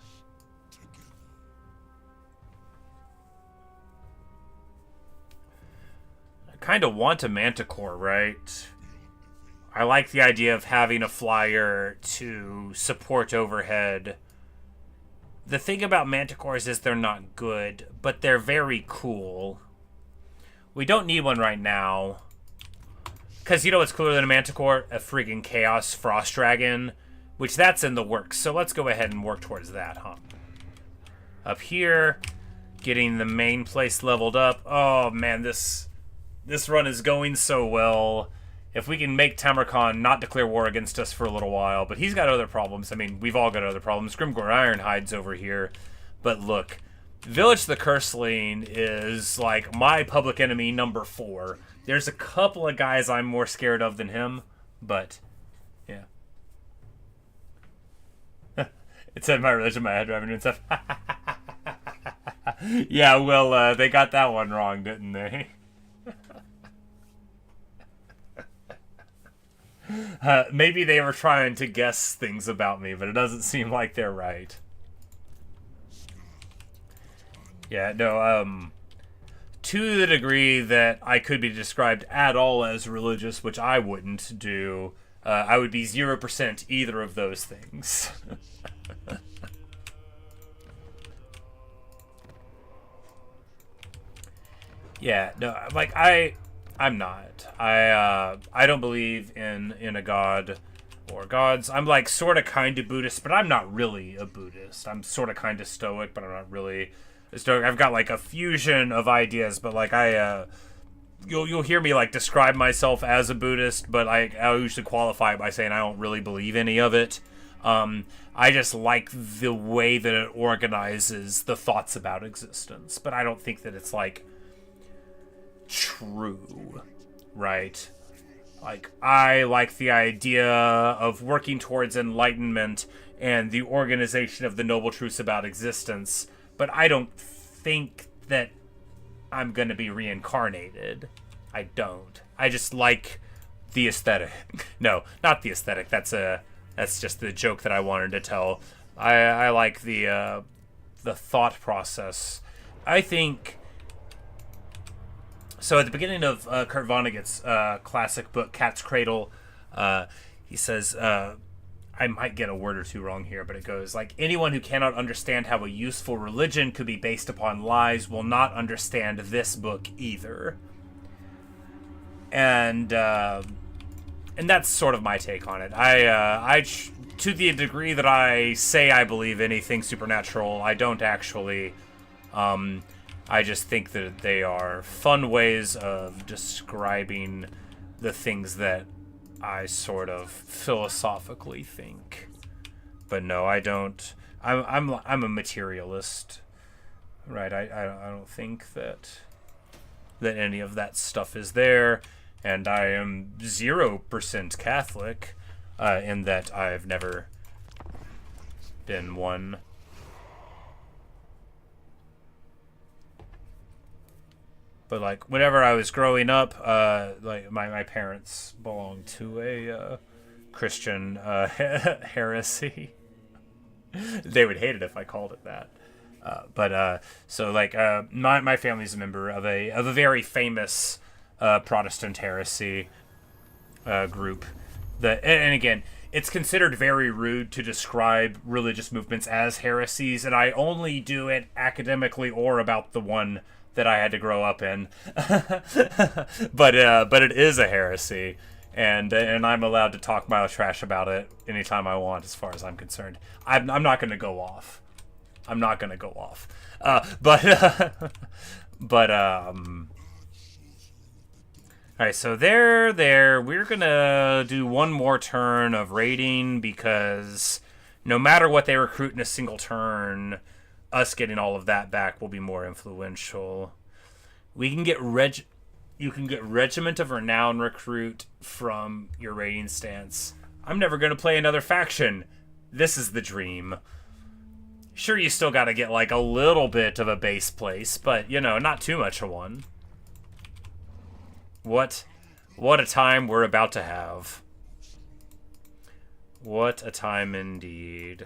I kind of want a Manticore, right? I like the idea of having a flyer to support overhead. The thing about Manticores is they're not good, but they're very cool. We don't need one right now. Because you know what's cooler than a Manticore? A friggin' Chaos Frost Dragon. Which that's in the works. So let's go ahead and work towards that, huh? Up here. Getting the main place leveled up. Oh man, this run is going so well. If we can make Tamarkan not declare war against us for a little while. But he's got other problems. I mean, we've all got other problems. Grimgor Ironhide's over here. But look. Vilitch the Curseling is, like, my public enemy number 4. There's a couple of guys I'm more scared of than him, but, yeah. It said my religion, my head revenue and stuff. Yeah, well, they got that one wrong, didn't they? Maybe they were trying to guess things about me, but it doesn't seem like they're right. Yeah, no, to the degree that I could be described at all as religious, which I wouldn't do, I would be 0% either of those things. Yeah, no, like, I'm not. I don't believe in a god or gods. I'm, like, sort of kind of Buddhist, but I'm not really a Buddhist. I'm sort of kind of Stoic, but I'm not really... I've got like a fusion of ideas, but like you'll hear me like describe myself as a Buddhist, but I usually qualify it by saying I don't really believe any of it. I just like the way that it organizes the thoughts about existence, but I don't think that it's like true, right? Like I like the idea of working towards enlightenment and the organization of the noble truths about existence. But I don't think that I'm going to be reincarnated. I don't. I just like the aesthetic. No, not the aesthetic. That's just the joke that I wanted to tell. I like the thought process. I think... So at the beginning of Kurt Vonnegut's classic book, Cat's Cradle, he says... I might get a word or two wrong here, but it goes like, anyone who cannot understand how a useful religion could be based upon lies will not understand this book either. And that's sort of my take on it. I to the degree that I say I believe anything supernatural, I don't actually. I just think that they are fun ways of describing the things that I sort of philosophically think, but no, I don't. I'm a materialist, right? I don't think that any of that stuff is there, and I am 0% Catholic, in that I've never been one. But, like, whenever I was growing up, like, my parents belonged to a Christian heresy. They would hate it if I called it that. So, like, my family's a member of a very famous Protestant heresy group. And again, it's considered very rude to describe religious movements as heresies, and I only do it academically or about the one that I had to grow up in. but it is a heresy, and I'm allowed to talk my trash about it anytime I want, as far as I'm concerned. I'm not going to go off. I'm not going to go off. Alright, so there. We're gonna do one more turn of raiding because no matter what they recruit in a single turn, us getting all of that back will be more influential. We can get you can get Regiment of Renown recruit from your raiding stance. I'm never gonna play another faction. This is the dream. Sure, you still gotta get like a little bit of a base place, but you know, not too much of one. What a time we're about to have. What a time indeed.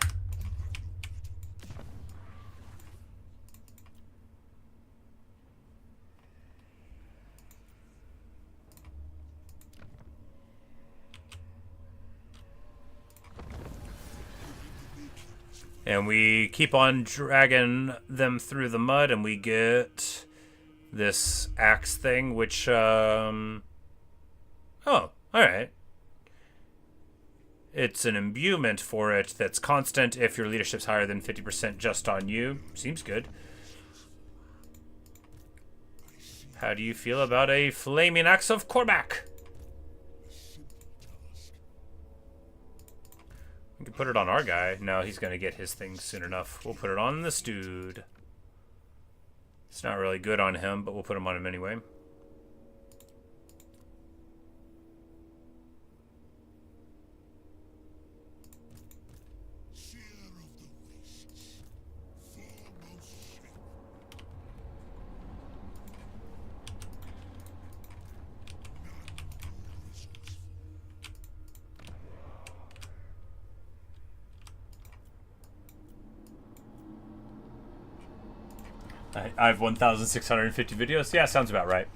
And we keep on dragging them through the mud, and we get this axe thing, which, oh, alright. It's an imbuement for it that's constant if your leadership's higher than 50% just on you. Seems good. How do you feel about a flaming axe of Cormac? We can put it on our guy. No, he's gonna get his thing soon enough. We'll put it on this dude. It's not really good on him, but we'll put him on him anyway. I have 1,650 videos. Yeah, sounds about right.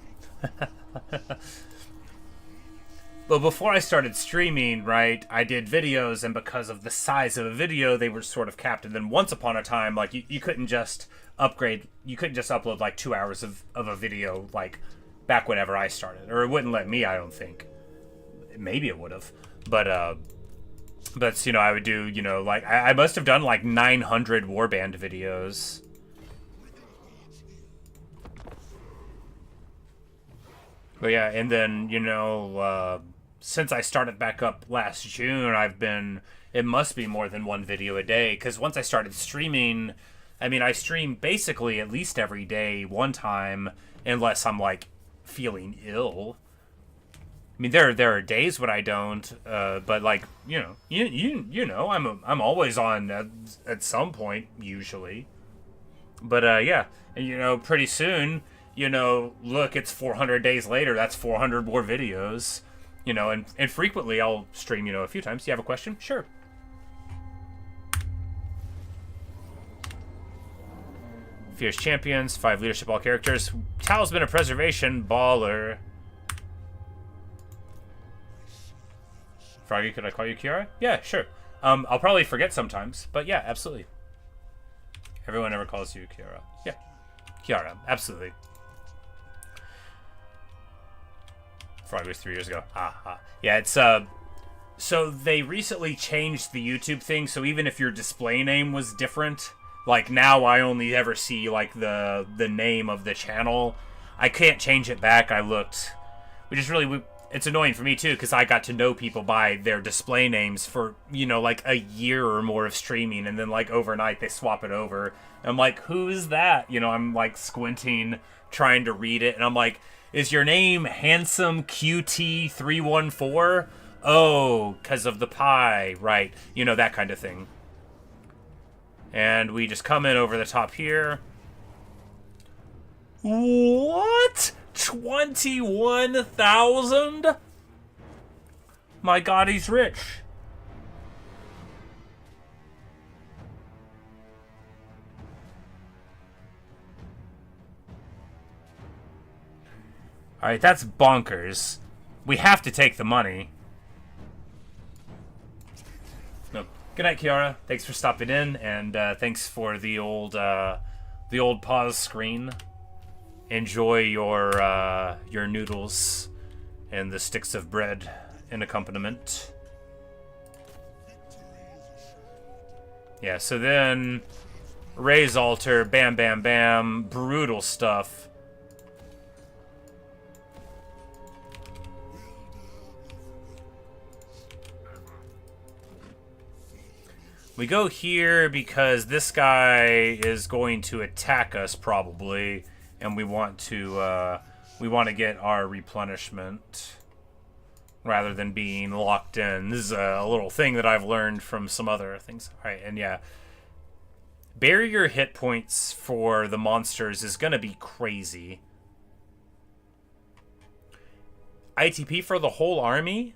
But before I started streaming, right, I did videos, and because of the size of a video, they were sort of capped. And then once upon a time, like, you couldn't just upgrade, you couldn't just upload, like, 2 hours of a video, like, back whenever I started. Or it wouldn't let me, I don't think. Maybe it would have. But, you know, I would do, you know, like, I must have done, like, 900 Warband videos. But yeah, and then, you know, since I started back up last June, it must be more than one video a day, because once I started streaming, I mean, I stream basically at least every day, one time, unless I'm, like, feeling ill. I mean, there are days when I don't, but, like, you know, you know, I'm always on at some point, usually. But, yeah, and, you know, pretty soon, you know, look, it's 400 days later. That's 400 more videos. You know, and frequently I'll stream, you know, a few times. Do you have a question? Sure. Fierce champions, 5 leadership, all characters. Talisman of preservation, baller. Froggy, could I call you Kiara? Yeah, sure. I'll probably forget sometimes, but yeah, absolutely. Everyone ever calls you Kiara. Yeah, Kiara, absolutely. Froggy was 3 years ago. Yeah, it's so they recently changed the YouTube thing, so even if your display name was different, like now I only ever see like the name of the channel. I can't change it back. I looked, which is really, it's annoying for me too, because I got to know people by their display names for, you know, like a year or more of streaming, and then like overnight they swap it over. I'm like, who's that? You know, I'm like squinting, trying to read it, and I'm like, is your name Handsome QT314? Oh, because of the pie, right? You know, that kind of thing. And we just come in over the top here. What? 21,000? My God, he's rich. Alright, that's bonkers. We have to take the money. No. Good night, Kiara. Thanks for stopping in, and thanks for the old pause screen. Enjoy your noodles and the sticks of bread in accompaniment. Yeah, so then Ray's altar, bam, bam, bam, brutal stuff. We go here because this guy is going to attack us probably, and we want to get our replenishment rather than being locked in. This is a little thing that I've learned from some other things. All right, and yeah, barrier hit points for the monsters is gonna be crazy. ITP for the whole army?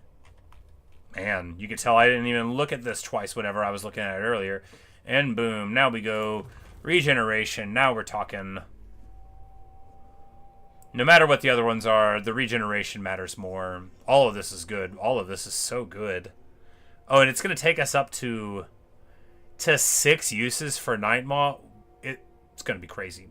Man, you could tell I didn't even look at this twice whenever I was looking at it earlier. And boom, now we go regeneration. Now we're talking. No matter what the other ones are, the regeneration matters more. All of this is good. All of this is so good. Oh, and it's going to take us up to 6 uses for Night Maw. It's going to be crazy.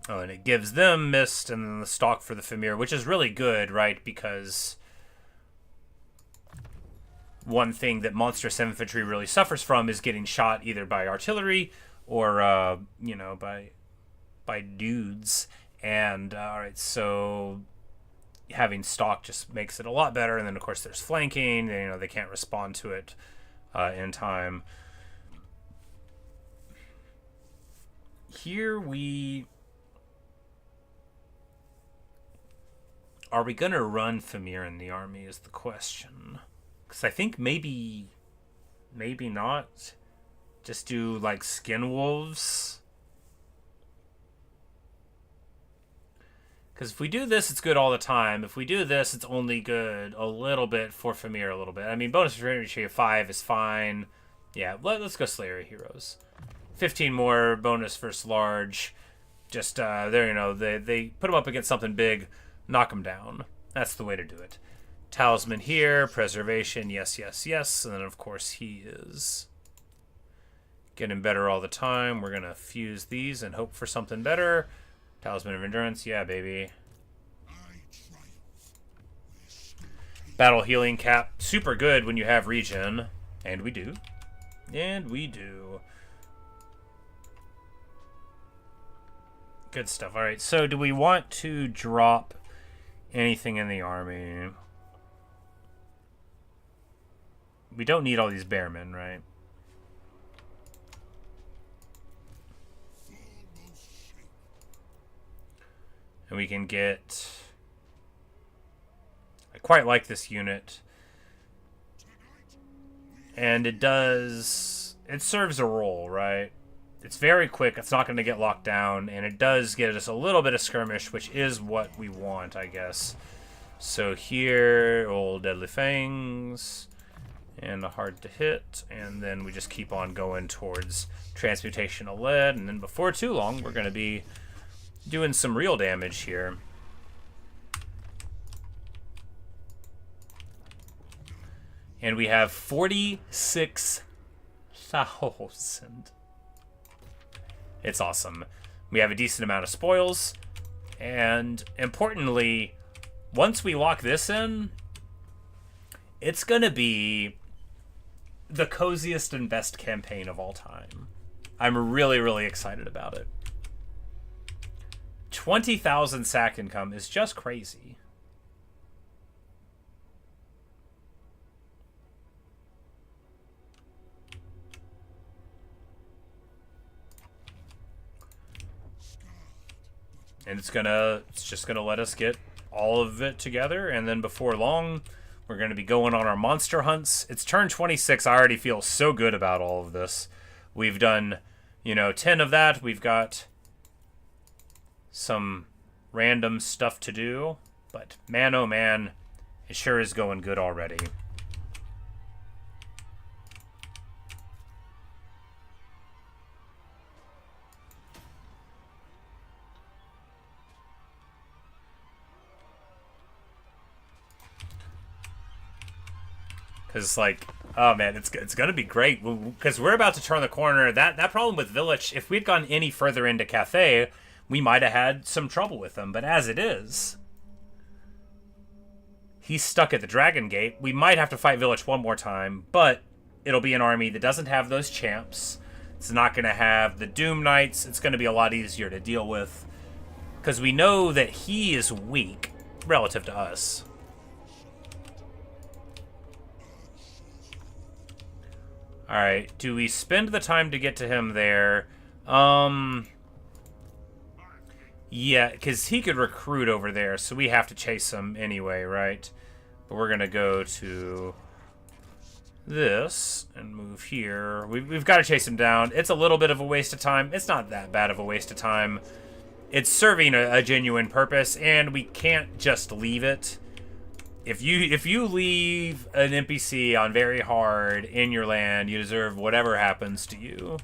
Oh, and it gives them Mist and then the stock for the Famir, which is really good, right? Because one thing that monstrous infantry really suffers from is getting shot either by artillery or, you know, by dudes. And, alright, so having stock just makes it a lot better. And then, of course, there's flanking. And, you know, they can't respond to it in time. Here we... Are we going to run Famir in the army is the question. Because I think maybe not. Just do, like, skin wolves. Because if we do this, it's good all the time. If we do this, it's only good a little bit for Famir a little bit. I mean, bonus ratio of 5 is fine. Yeah, let's go Slayer Heroes. 15 more bonus versus large. Just, there, you know, they put them up against something big. Knock them down. That's the way to do it. Talisman here. Preservation. Yes, yes, yes. And then, of course, he is getting better all the time. We're going to fuse these and hope for something better. Talisman of Endurance. Yeah, baby. Battle Healing Cap. Super good when you have regen. And we do. And we do. Good stuff. All right, so do we want to drop anything in the army? We don't need all these bearmen, right? And we can get... I quite like this unit. And it does... It serves a role, right? It's very quick, it's not going to get locked down, and it does get us a little bit of skirmish, which is what we want, I guess. So here, old Deadly Fangs, and a hard to hit, and then we just keep on going towards Transmutational Lead, and then before too long, we're going to be doing some real damage here. And we have 46,000. It's awesome. We have a decent amount of spoils. And importantly, once we lock this in, it's going to be the coziest and best campaign of all time. I'm really, really excited about it. 20,000 sack income is just crazy. And it's just gonna let us get all of it together, and then before long, we're gonna be going on our monster hunts. It's turn 26. I already feel so good about all of this. We've done, you know, 10 of that. We've got some random stuff to do, but man, oh man, it sure is going good already. Because, like, oh man, it's going to be great. Because we're about to turn the corner. That problem with Vilitch, if we'd gone any further into Cathay, we might have had some trouble with them. But as it is, he's stuck at the Dragon Gate. We might have to fight Vilitch one more time, but it'll be an army that doesn't have those champs. It's not going to have the Doom Knights. It's going to be a lot easier to deal with. Because we know that he is weak relative to us. Alright, do we spend the time to get to him there? Yeah, because he could recruit over there, so we have to chase him anyway, right? But we're going to go to this and move here. We've got to chase him down. It's a little bit of a waste of time. It's not that bad of a waste of time. It's serving a genuine purpose, and we can't just leave it. If you leave an NPC on very hard in your land, you deserve whatever happens to you.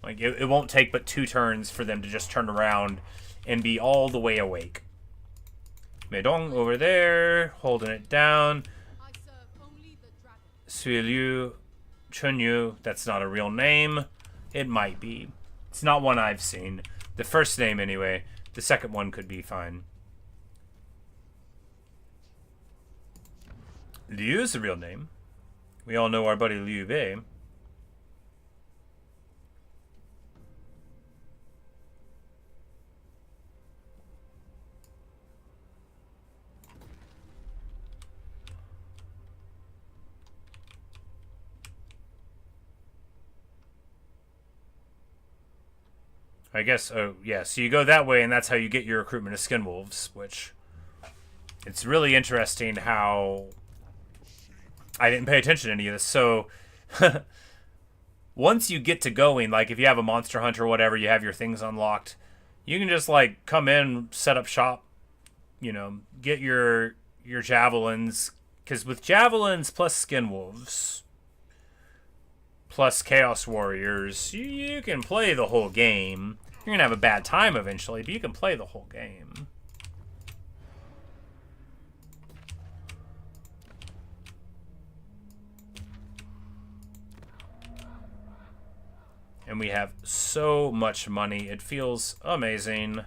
Like, it won't take but 2 turns for them to just turn around and be all the way awake. Meidong over there, holding it down. I serve only the dragon. Suiliu Chunyu, that's not a real name. It might be. It's not one I've seen. The first name, anyway. The second one could be fine. Liu is a real name. We all know our buddy Liu Bei. I guess, oh, yeah, so you go that way, and that's how you get your recruitment of skinwolves, which... It's really interesting how... I didn't pay attention to any of this, so... Once you get to going, like, if you have a monster hunt or whatever, you have your things unlocked, you can just, like, come in, set up shop, you know, get your javelins, because with javelins plus skinwolves... plus Chaos Warriors, you can play the whole game. You're going to have a bad time eventually, but you can play the whole game. And we have so much money. It feels amazing.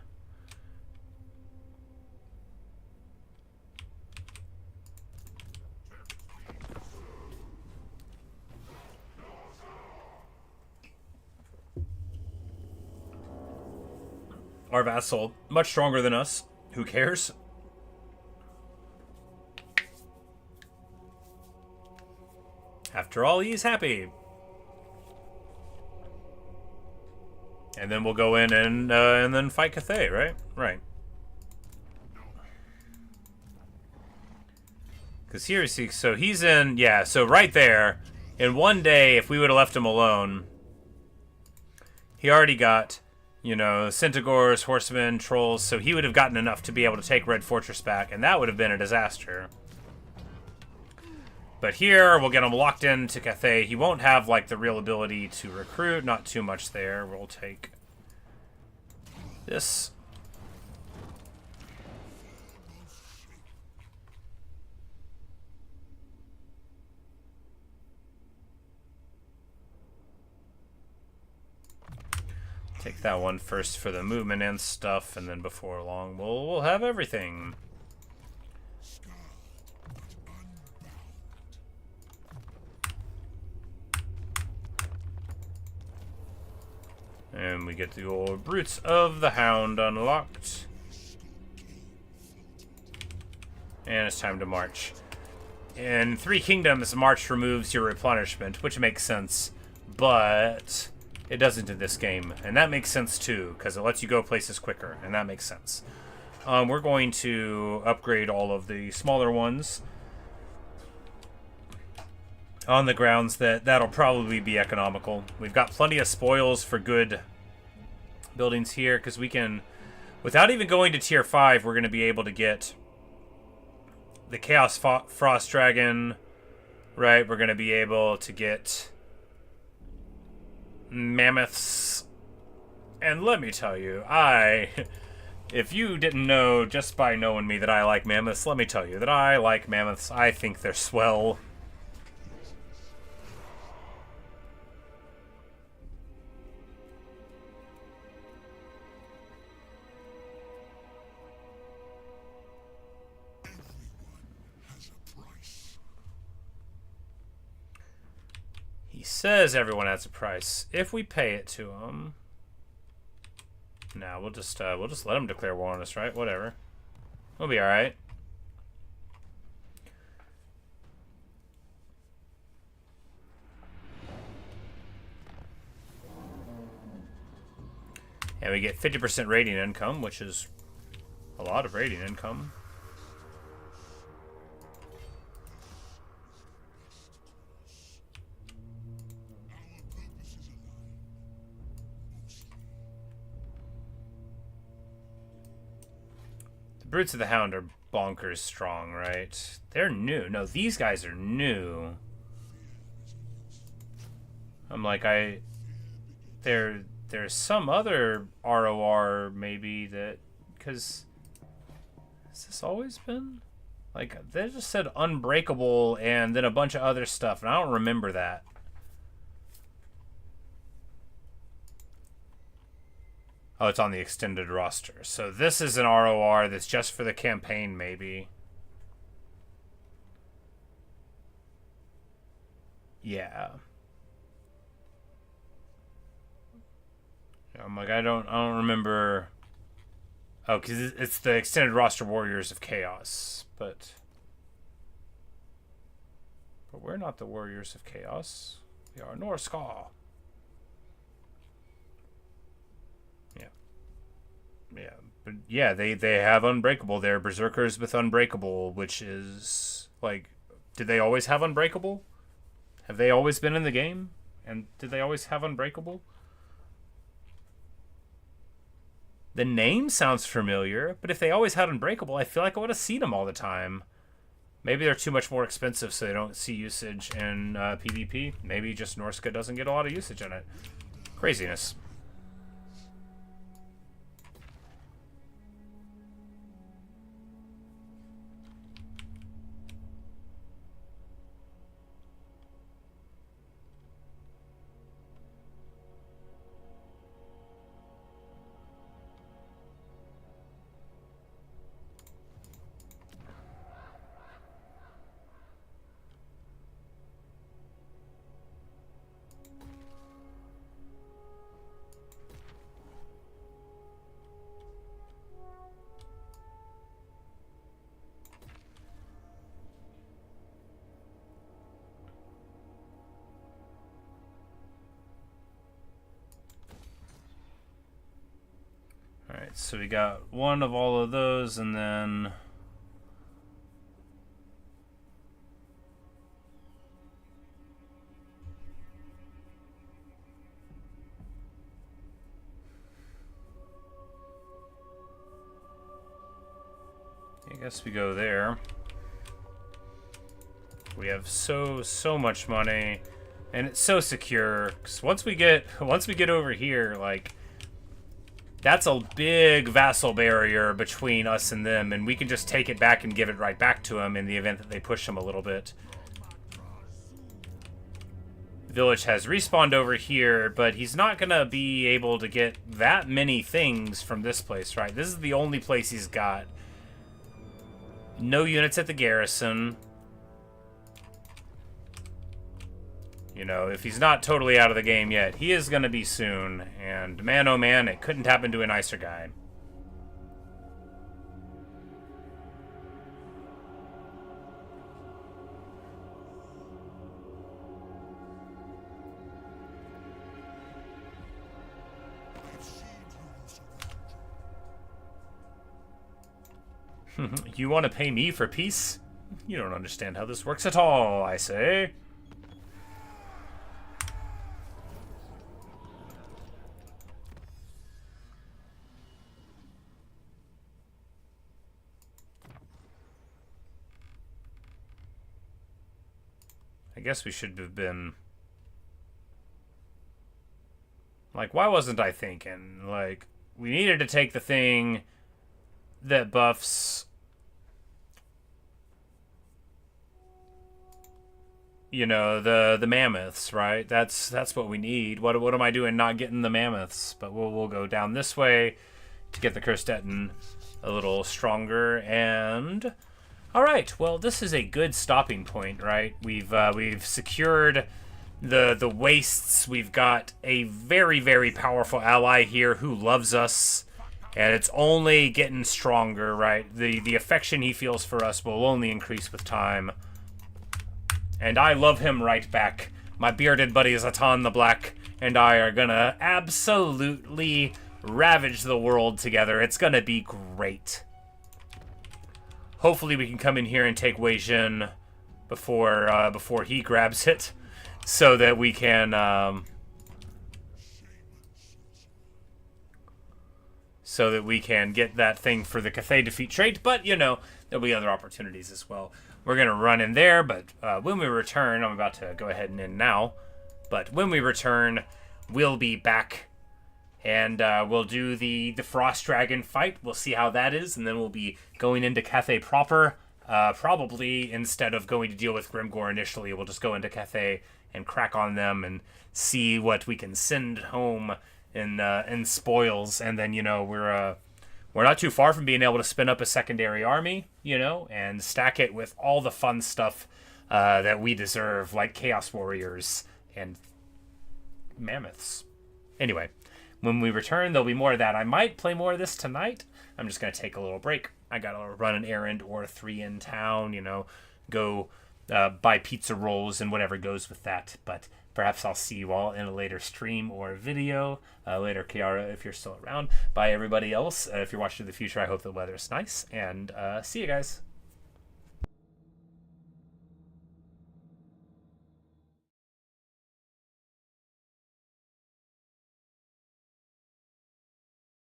Our vassal, much stronger than us. Who cares? After all, he's happy. And then we'll go in and then fight Cathay, right? Right. Because here, see, so he's in, yeah, so right there, in one day, if we would have left him alone, he already got... You know, Centaurs, Horsemen, Trolls, so he would have gotten enough to be able to take Red Fortress back, and that would have been a disaster. But here, we'll get him locked into Cathay. He won't have, like, the real ability to recruit, not too much there. We'll take this. Take that one first for the movement and stuff, and then before long we'll have everything. And we get the old Brutes of the Hound unlocked. And it's time to march. In 3 Kingdoms, March removes your replenishment, which makes sense, but... It doesn't in this game, and that makes sense too, because it lets you go places quicker, and that makes sense. We're going to upgrade all of the smaller ones on the grounds that that'll probably be economical. We've got plenty of spoils for good buildings here, because we can, without even going to tier 5, we're going to be able to get the Chaos Frost Dragon, right? We're going to be able to get... mammoths, and let me tell you, if you didn't know just by knowing me that I like mammoths, let me tell you that I like mammoths. I think they're swell. He says everyone has a price. If we pay it to him... Nah, we'll just let him declare war on us, right? Whatever. We'll be alright. And we get 50% rating income, which is a lot of rating income. The Brutes of the Hound are bonkers strong, right? They're new. No, these guys are new. I'm like, there's some other ROR maybe that, because has this always been? Like, they just said Unbreakable and then a bunch of other stuff, and I don't remember that. Oh, it's on the extended roster. So this is an ROR that's just for the campaign, maybe. Yeah. I'm like, I don't remember. Oh, because it's the extended roster Warriors of Chaos, but we're not the Warriors of Chaos. We are Norscan. Yeah, but yeah, they have Unbreakable. They're Berserkers with Unbreakable, which is like, did they always have Unbreakable? Have they always been in the game? And did they always have Unbreakable? The name sounds familiar, but if they always had Unbreakable, I feel like I would have seen them all the time. Maybe they're too much more expensive, so they don't see usage in PvP. Maybe just Norsca doesn't get a lot of usage in it. Craziness. Alright, so we got one of all of those, and then... I guess we go there. We have so much money, and it's so secure. 'Cause once we get over here, like, that's a big vassal barrier between us and them, and we can just take it back and give it right back to them in the event that they push them a little bit. Vilitch has respawned over here, but he's not gonna be able to get that many things from this place, right? This is the only place he's got. No units at the garrison. You know, if he's not totally out of the game yet, he is going to be soon. And man, oh man, it couldn't happen to a nicer guy. You want to pay me for peace? You don't understand how this works at all, I say. I guess we should have been... Like, why wasn't I thinking? Like, we needed to take the thing that buffs... You know, the mammoths, right? That's what we need. What am I doing not getting the mammoths? But we'll go down this way to get the Kurstetten a little stronger. And all right, well, this is a good stopping point, right? We've secured the wastes. We've got a very, very powerful ally here who loves us, and it's only getting stronger, right? The affection he feels for us will only increase with time. And I love him right back. My bearded buddy Zhatan the Black and I are gonna absolutely ravage the world together. It's gonna be great. Hopefully we can come in here and take Wei Jin before he grabs it, so that we can get that thing for the Cathay defeat trait. But you know, there'll be other opportunities as well. We're gonna run in there, but when we return, I'm about to go ahead and end now. But when we return, we'll be back, and we'll do the Frost Dragon fight. We'll see how that is, and then we'll be going into Cathay proper. Probably instead of going to deal with Grimgor initially, we'll just go into Cathay and crack on them and see what we can send home in spoils. And then, you know, we're not too far from being able to spin up a secondary army, you know, and stack it with all the fun stuff that we deserve, like Chaos Warriors and Mammoths. Anyway, when we return, there'll be more of that. I might play more of this tonight. I'm just going to take a little break. I got to run an errand or 3 in town, you know, go buy pizza rolls and whatever goes with that. But perhaps I'll see you all in a later stream or video. Later, Kiara, if you're still around. Bye, everybody else. If you're watching in the future, I hope the weather's nice. And see you guys.